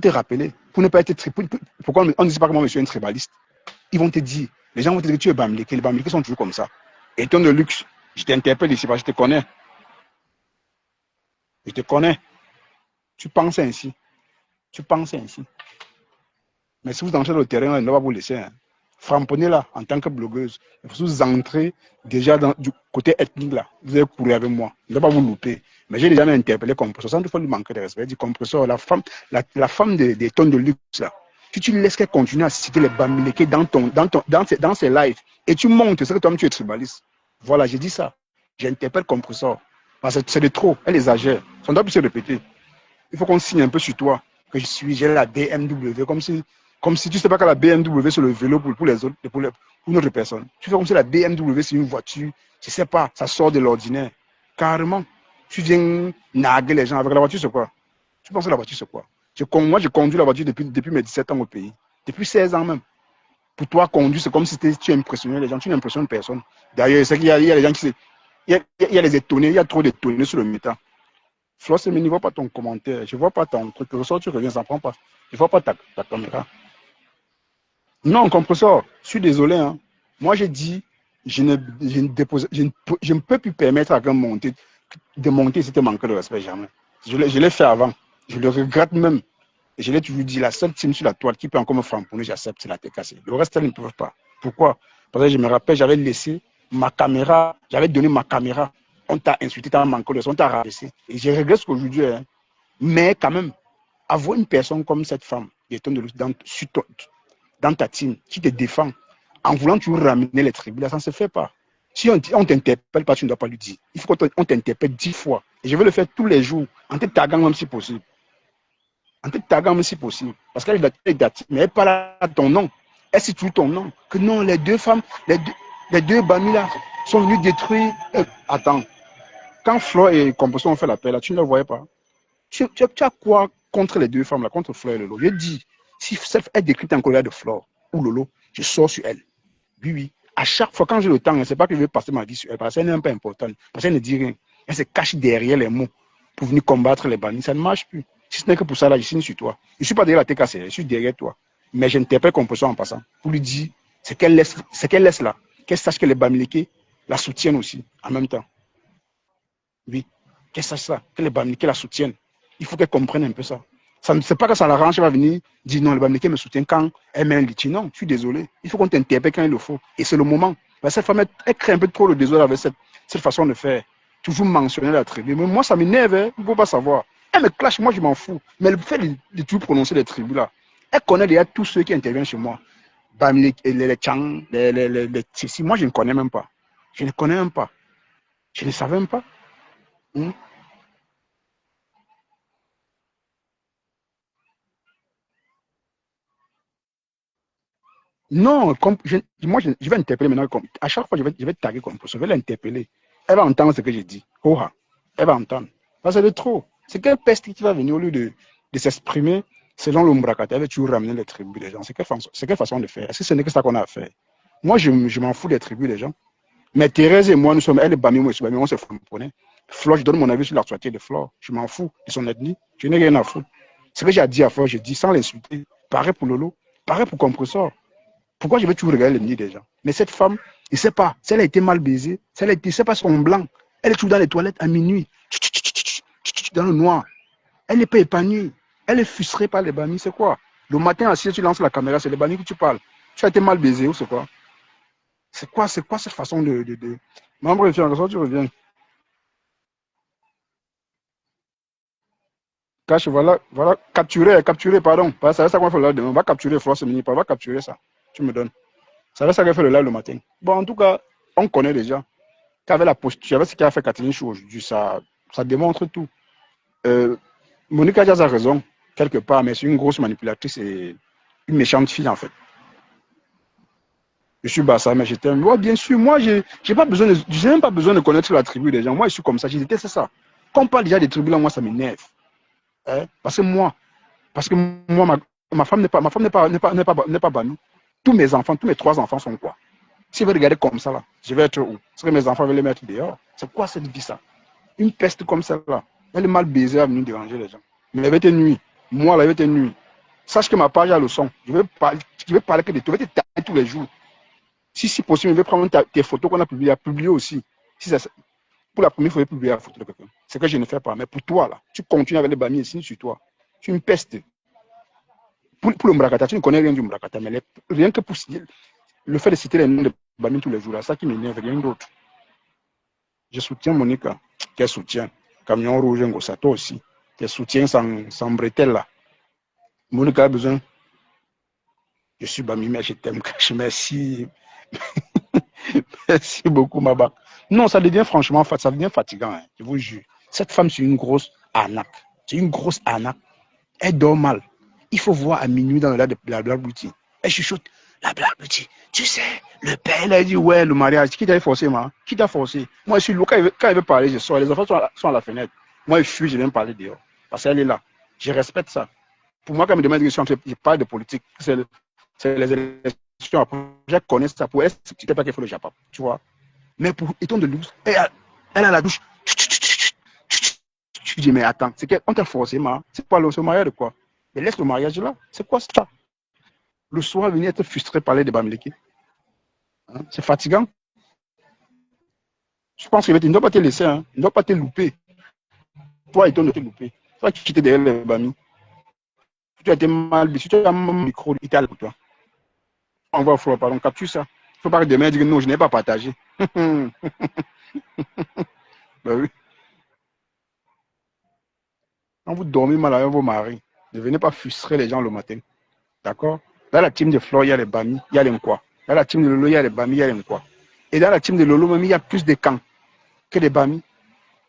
ne pas être pourquoi on ne dit pas comment monsieur est un tribaliste. Ils vont te dire, les gens vont te dire que tu es Bamileke. Les Bamileke sont toujours comme ça. Et ton de luxe, je t'interpelle ici parce que je te connais. Je te connais. Tu penses ainsi. Mais si vous entrez dans le terrain, on ne va pas vous laisser. Hein. Framponnez là, en tant que blogueuse. Vous entrez déjà du côté ethnique là. Vous allez courir avec moi. Je ne vais pas vous louper. Mais j'ai déjà interpellé Compresseur. Sans toutefois lui manquer de respect. Je dis Compresseur, la femme des tonnes de luxe là. Si tu laisses qu'elle continue à citer les Bamileke dans ses lives et tu montes, c'est que toi-même tu es tribaliste. Voilà, j'ai dit ça. J'interpelle Compresseur. Parce que c'est de trop. Elle exagère. Ça ne doit plus se répéter. Il faut qu'on signe un peu sur toi. Que j'ai la BMW. Comme si tu ne sais pas que la BMW c'est le vélo pour les autres, pour une autre personne. Tu fais comme si la BMW c'est une voiture. Je ne sais pas, ça sort de l'ordinaire. Carrément. Tu viens narguer les gens avec la voiture, c'est quoi? Tu penses que la voiture, c'est quoi? Moi, je conduis la voiture depuis mes 17 ans au pays. Depuis 16 ans même. Pour toi, conduire, c'est comme si tu impressionnais les gens. Tu n'impressionnes personne. D'ailleurs, c'est qu'il y a les gens qui... Il y a les étonnés. Il y a trop d'étonnés sur le méta. Flore Semini, je ne vois pas ton commentaire. Je ne vois pas ton truc. Le sort, tu reviens, ça ne prend pas. Je ne vois pas ta caméra. Non, Compresseur, je suis désolé. Hein. Moi, j'ai dit, je ne peux plus permettre à quelqu'un de monter si tu manques de respect, jamais. Je l'ai fait avant. Je le regrette même. Et je l'ai toujours dit, la seule team sur la toile qui peut encore me framponner, j'accepte, c'est la TKC. Le reste, elles ne peuvent pas. Pourquoi? Parce que je me rappelle, j'avais laissé ma caméra, j'avais donné ma caméra. On t'a insulté, t'as manqué de respect, on t'a rabaissé. Et je regrette ce qu'aujourd'hui. Hein. Mais quand même, avoir une personne comme cette femme, dans ta team, qui te défend, en voulant toujours ramener les tribus, ça ne se fait pas. Si on ne t'interpelle pas, tu ne dois pas lui dire. Il faut qu'on t'interpelle 10 fois. Et je vais le faire tous les jours, en te taguant même si possible. Parce qu'elle est date, mais elle parle à ton nom. Elle cite ton nom. Que non, les deux femmes, les deux Bami là, sont venus détruire. Attends. Quand Flore et Compresseur ont fait l'appel, là, tu ne le voyais pas. Tu as quoi contre les deux femmes là, contre Flore et Lolo? Je dis, si elle décrypte en colère de Flore ou Lolo, je sors sur elle. Oui. À chaque fois, quand j'ai le temps, c'est pas que je vais passer ma vie sur elle, parce qu'elle n'est même pas importante, parce qu'elle ne dit rien. Elle se cache derrière les mots pour venir combattre les bannis. Ça ne marche plus. Si ce n'est que pour ça, là, je signe sur toi. Je ne suis pas derrière la TKC, je suis derrière toi. Mais je n'interpelle Compresseur en passant pour lui dire ce qu'elle laisse là. Qu'elle sache que les Bamileke la soutiennent aussi, en même temps. Oui. Qu'elle sache ça, que les Bamileke la soutiennent. Il faut qu'elle comprenne un peu ça. Ça ne sait pas que ça l'arrange, elle va venir dire non, le Bamileke me soutient quand elle met un litige. Non, je suis désolé. Il faut qu'on t'interpelle quand il le faut. Et c'est le moment. Parce que cette femme, elle crée un peu trop le désordre avec cette façon de faire. Toujours mentionner la tribu. Mais moi, ça m'énerve, hein. Il ne faut pas savoir. Elle me clash, moi, je m'en fous. Mais elle fait de tout prononcer les tribus là. Elle connaît déjà tous ceux qui interviennent chez moi. Bamileke, les Tchang, les Tsissi. Moi, je ne connais même pas. Je ne connais même pas. Je ne savais même pas. Non, je vais interpeller maintenant. À chaque fois, je vais taguer Compresseur. Je vais l'interpeller. Elle va entendre ce que j'ai dit. Elle va entendre. Parce que c'est de trop. C'est quelle peste qui va venir au lieu de s'exprimer selon l'Umbrakata. Elle va toujours ramener les tribus des gens. C'est quelle façon de faire? Est-ce que ce n'est que ça qu'on a à faire? Moi, je m'en fous des tribus des gens. Mais Thérèse et moi, nous sommes, elle est Bami, moi je suis Bami, on se comprenait. Flore, je donne mon avis sur l'actualité de Flore. Je m'en fous de son ethnie. Je n'ai rien à foutre. Ce que j'ai à dire à Flore, je dis sans l'insulter. Pareil pour Lolo, pareil pour Compressor. Pourquoi je vais toujours regarder l'ennemi des gens? Mais cette femme, il ne sait pas. Si elle a été mal baisée, si elle a été, c'est pas son blanc. Elle est toujours dans les toilettes à minuit, dans le noir. Elle n'est pas épanouie. Elle est frustrée par les Bamis. C'est quoi? Le matin, assis, tu lances la caméra, c'est les Bamis que tu parles. Tu as été mal baisé ou c'est quoi? C'est quoi cette façon de... Membre, tu reviens. Cache, voilà, capturer, pardon. Ça reste ça qu'on fait le live demain. On va capturer France Mini, on va capturer ça. Tu me donnes. Ça reste ça qu'on fait le live le matin. Bon, en tout cas, on connaît déjà. Qu'avec la posture, avec ce qu'a fait Catherine Chou aujourd'hui, ça démontre tout. Monica Diaz a raison, quelque part, mais c'est une grosse manipulatrice et une méchante fille, en fait. Je suis Bassa, mais je t'aime. Ouais, bien sûr, moi, je n'ai même pas besoin de connaître la tribu des gens. Moi, je suis comme ça, j'étais c'est ça. Quand on parle déjà des tribus, là, moi, ça m'énerve. Hein? Parce que moi, ma femme n'est pas bannie. Tous mes enfants, tous mes 3 enfants sont quoi? Si vous regardez comme ça, là, je vais être où? Est-ce que mes enfants veulent les mettre dehors? C'est quoi cette vie, ça? Une peste comme celle-là. Elle est mal baisée à venir déranger les gens. Mais elle va être nuit. Moi, là, elle va être nuit. Sache que ma page a le son. Je vais parler que de toi. Je vais te taper tous les jours. Si possible, je vais prendre tes photos qu'on a publiées, à publier aussi. Pour la première fois, je vais publier la photo de quelqu'un. C'est que je ne fais pas. Mais pour toi, là, tu continues avec les bamis et signe sur toi. Tu es une peste. Pour le Mbrakata, tu ne connais rien du Mbrakata. Mais rien que pour le fait de citer les noms de bamis tous les jours, là, ça qui m'énerve, rien d'autre. Je soutiens Monica. Quel soutien? Camion rouge, Ngossa, toi aussi. Quel soutien sans bretelle, là. Monica a besoin. Je suis Bami, mais je t'aime. Merci. Merci beaucoup, Maba. Non, ça devient franchement ça devient fatigant, hein, je vous jure. Cette femme, c'est une grosse arnaque. C'est une grosse arnaque. Elle dort mal. Il faut voir à minuit dans le live de la Black Beauty. Elle chuchote. La Black Beauty, tu sais, le père, il a dit, ouais, le mariage. Qui t'a forcé, moi? Qui t'a forcé? Moi, je suis là. Quand il veut parler, je sors. Les enfants sont à la fenêtre. Moi, je fuis, je viens parler dehors. Parce qu'elle est là. Je respecte ça. Pour moi, quand me demande une question, je parle de politique. C'est les élections. Après, je connais ça. Pour elle, c'est pas qu'il faut le Japon. Tu vois? Mais pour Eton de Luz, elle a la douche. Tu dis, mais attends, c'est qu'on t'a forcé, ma. C'est quoi le mariage de quoi? Mais laisse le mariage là. C'est quoi ça? Le soir, venir être frustré par les débats Bamileke. Hein? C'est fatigant. Je pense qu'il ne doit pas te laisser, hein. Il ne doit pas te louper. Toi, Eton de te louper. Toi qui quittes derrière les Bami. Si tu as été mal, si tu as un micro, il t'a pour toi. On va faire, pardon, capture ça. Il ne faut pas que demain dire non, je n'ai pas partagé. Ben oui. Quand vous dormez mal avec vos maris, ne venez pas frustrer les gens le matin. D'accord? Dans la team de Flore, il y a les Bami, il y a les Nkwa. Dans la team de Lolo, il y a les Bami, il y a les Nkwa. Et dans la team de Lolo, même, il y a plus de camps que des Bami,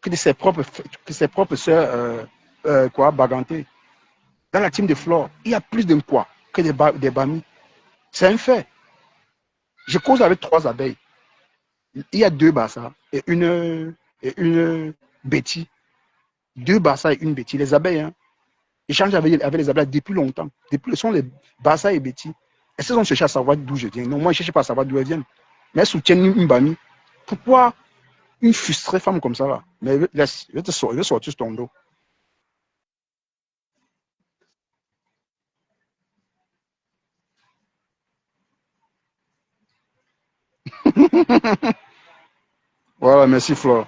que de ses propres sœurs, Baganté. Dans la team de Flore, il y a plus de Nkwa que des Bami. C'est un fait. Je cause avec 3 abeilles. Il y a 2 Bassa et une Betty. 2 Bassa et une Betty. Les abeilles, hein. Échange avec les abeilles depuis longtemps. Depuis, ce sont les Bassa et Betty. Est-ce qu'ils ont cherché à savoir d'où je viens? Non, moi, je ne cherche pas à savoir d'où elles viennent. Mais elles soutiennent une Bami. Pourquoi une frustrée femme comme ça, là? Mais laisse, je vais sortir ton dos. Voilà, merci Flore.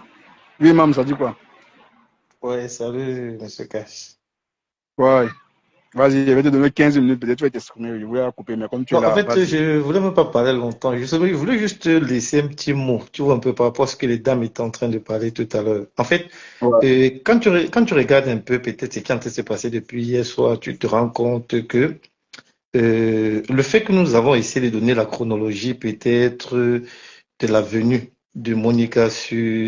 Oui, maman, ça dit quoi? Ouais, salut, monsieur Cash. Ouais. Vas-y, je vais te donner 15 minutes, peut-être tu vas t'exprimer, je voulais couper, mais comme tu es Non, en là, fait, je voulais même pas parler longtemps. Je voulais juste laisser un petit mot, tu vois, un peu par rapport à ce que les dames étaient en train de parler tout à l'heure. En fait, ouais. quand tu regardes un peu peut-être ce qui est en train de se passer depuis hier soir, tu te rends compte que le fait que nous avons essayé de donner la chronologie peut-être de la venue de Monica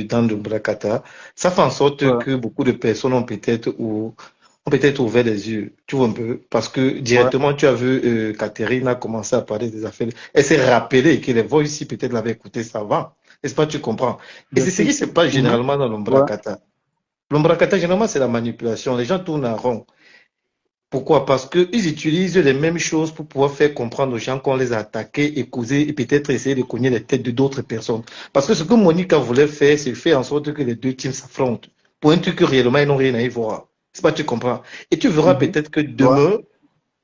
dans le Brakata, ça fait en sorte Ouais. que beaucoup de personnes ont peut-être ouvert les yeux, tu vois un peu, parce que directement tu as vu Catherine a commencé à parler des affaires. Elle s'est rappelée que les voix ici peut-être l'avaient écouté ça avant. N'est-ce pas, tu comprends? Et c'est ce qui se passe généralement dans l'Ombrakata. L'Ombrakata, généralement, c'est la manipulation. Les gens tournent en rond. Pourquoi? Parce qu'ils utilisent les mêmes choses pour pouvoir faire comprendre aux gens qu'on les a attaqués et causer et peut-être essayer de cogner les têtes de d'autres personnes. Parce que ce que Monica voulait faire, c'est faire en sorte que les deux teams s'affrontent. Pour un truc que réellement ils n'ont rien à y voir. C'est pas, tu comprends. Et tu verras peut-être que Ouais. demain,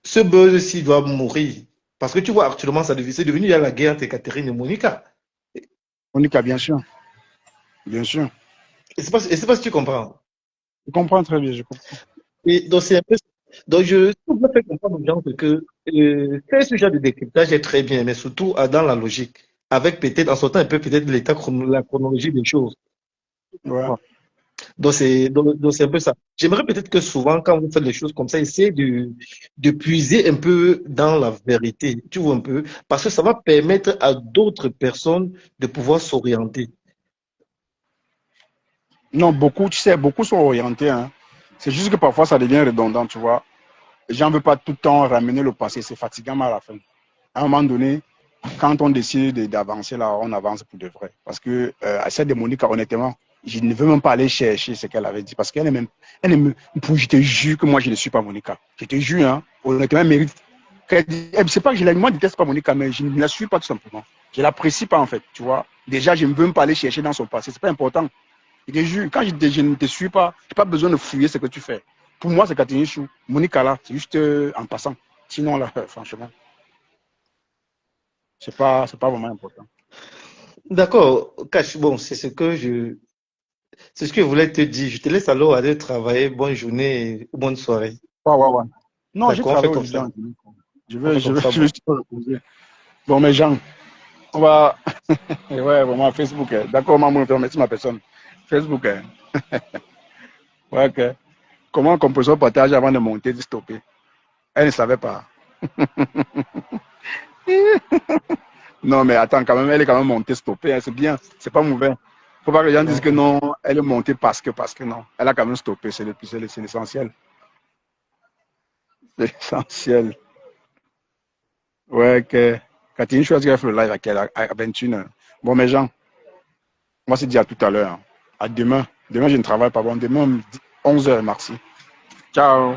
ce buzz-ci doit mourir. Parce que tu vois, actuellement, c'est devenu il y a la guerre entre Catherine et Monica. Monica, bien sûr. Bien sûr. Et c'est pas si tu comprends. Je comprends très bien, je comprends. Et donc, c'est un peu. Donc, je voudrais faire comprendre aux gens que faire ce genre de décryptage est très bien, mais surtout dans la logique, avec peut-être, en sortant un peu peut-être de la chronologie des choses. Ouais. Donc, c'est un peu ça. J'aimerais peut-être que souvent, quand vous faites les choses comme ça, essayez de puiser un peu dans la vérité, tu vois un peu, parce que ça va permettre à d'autres personnes de pouvoir s'orienter. Non, beaucoup, tu sais, beaucoup sont orientés. Hein. C'est juste que parfois, ça devient redondant, tu vois. Les gens ne veulent pas tout le temps ramener le passé. C'est fatigant à la fin. À un moment donné, quand on décide d'avancer là, on avance pour de vrai. Parce que à celle de Monica, honnêtement, je ne veux même pas aller chercher ce qu'elle avait dit. Parce qu'elle est même, je te jure que moi, je ne suis pas Monica. Je te jure, hein, honnêtement, elle mérite. C'est pas que je ne déteste pas Monica, mais je ne la suis pas tout simplement. Je ne l'apprécie pas en fait, tu vois. Déjà, je ne veux même pas aller chercher dans son passé. C'est pas important. Je te jure, quand je ne te suis pas, je n'ai pas besoin de fouiller ce que tu fais. Pour moi, c'est Catherine Chou. Monica là, c'est juste en passant. Sinon, là, franchement, c'est pas vraiment important. D'accord, Cash, bon, c'est ce que je voulais te dire. Je te laisse alors aller travailler. Bonne journée ou bonne soirée. Ouais, ouais, ouais. Non, j'ai D'accord, on fait travaillé comme aujourd'hui. ça. Je On vais, fait je comme vais, ça, je vais bon. juste me reposer. Bon, mes gens, on va. Ouais, vraiment, Facebook. D'accord, maman, merci ma personne. Facebook. Ouais, ok. Comment on peut se partager avant de monter, de stopper? Elle ne savait pas. Non, mais attends, quand même, elle est quand même montée, stoppée. Hein, c'est bien, c'est pas mauvais. Faut pas que les gens disent que non, elle est montée parce que non. Elle a quand même stoppé, c'est l'essentiel. C'est l'essentiel. Ouais, que. Catherine choisit qu'elle fait le live à 21h. Bon, mes gens, on va se dire à tout à l'heure. À demain. Demain, je ne travaille pas. Bon, demain, 11h, merci. Ciao.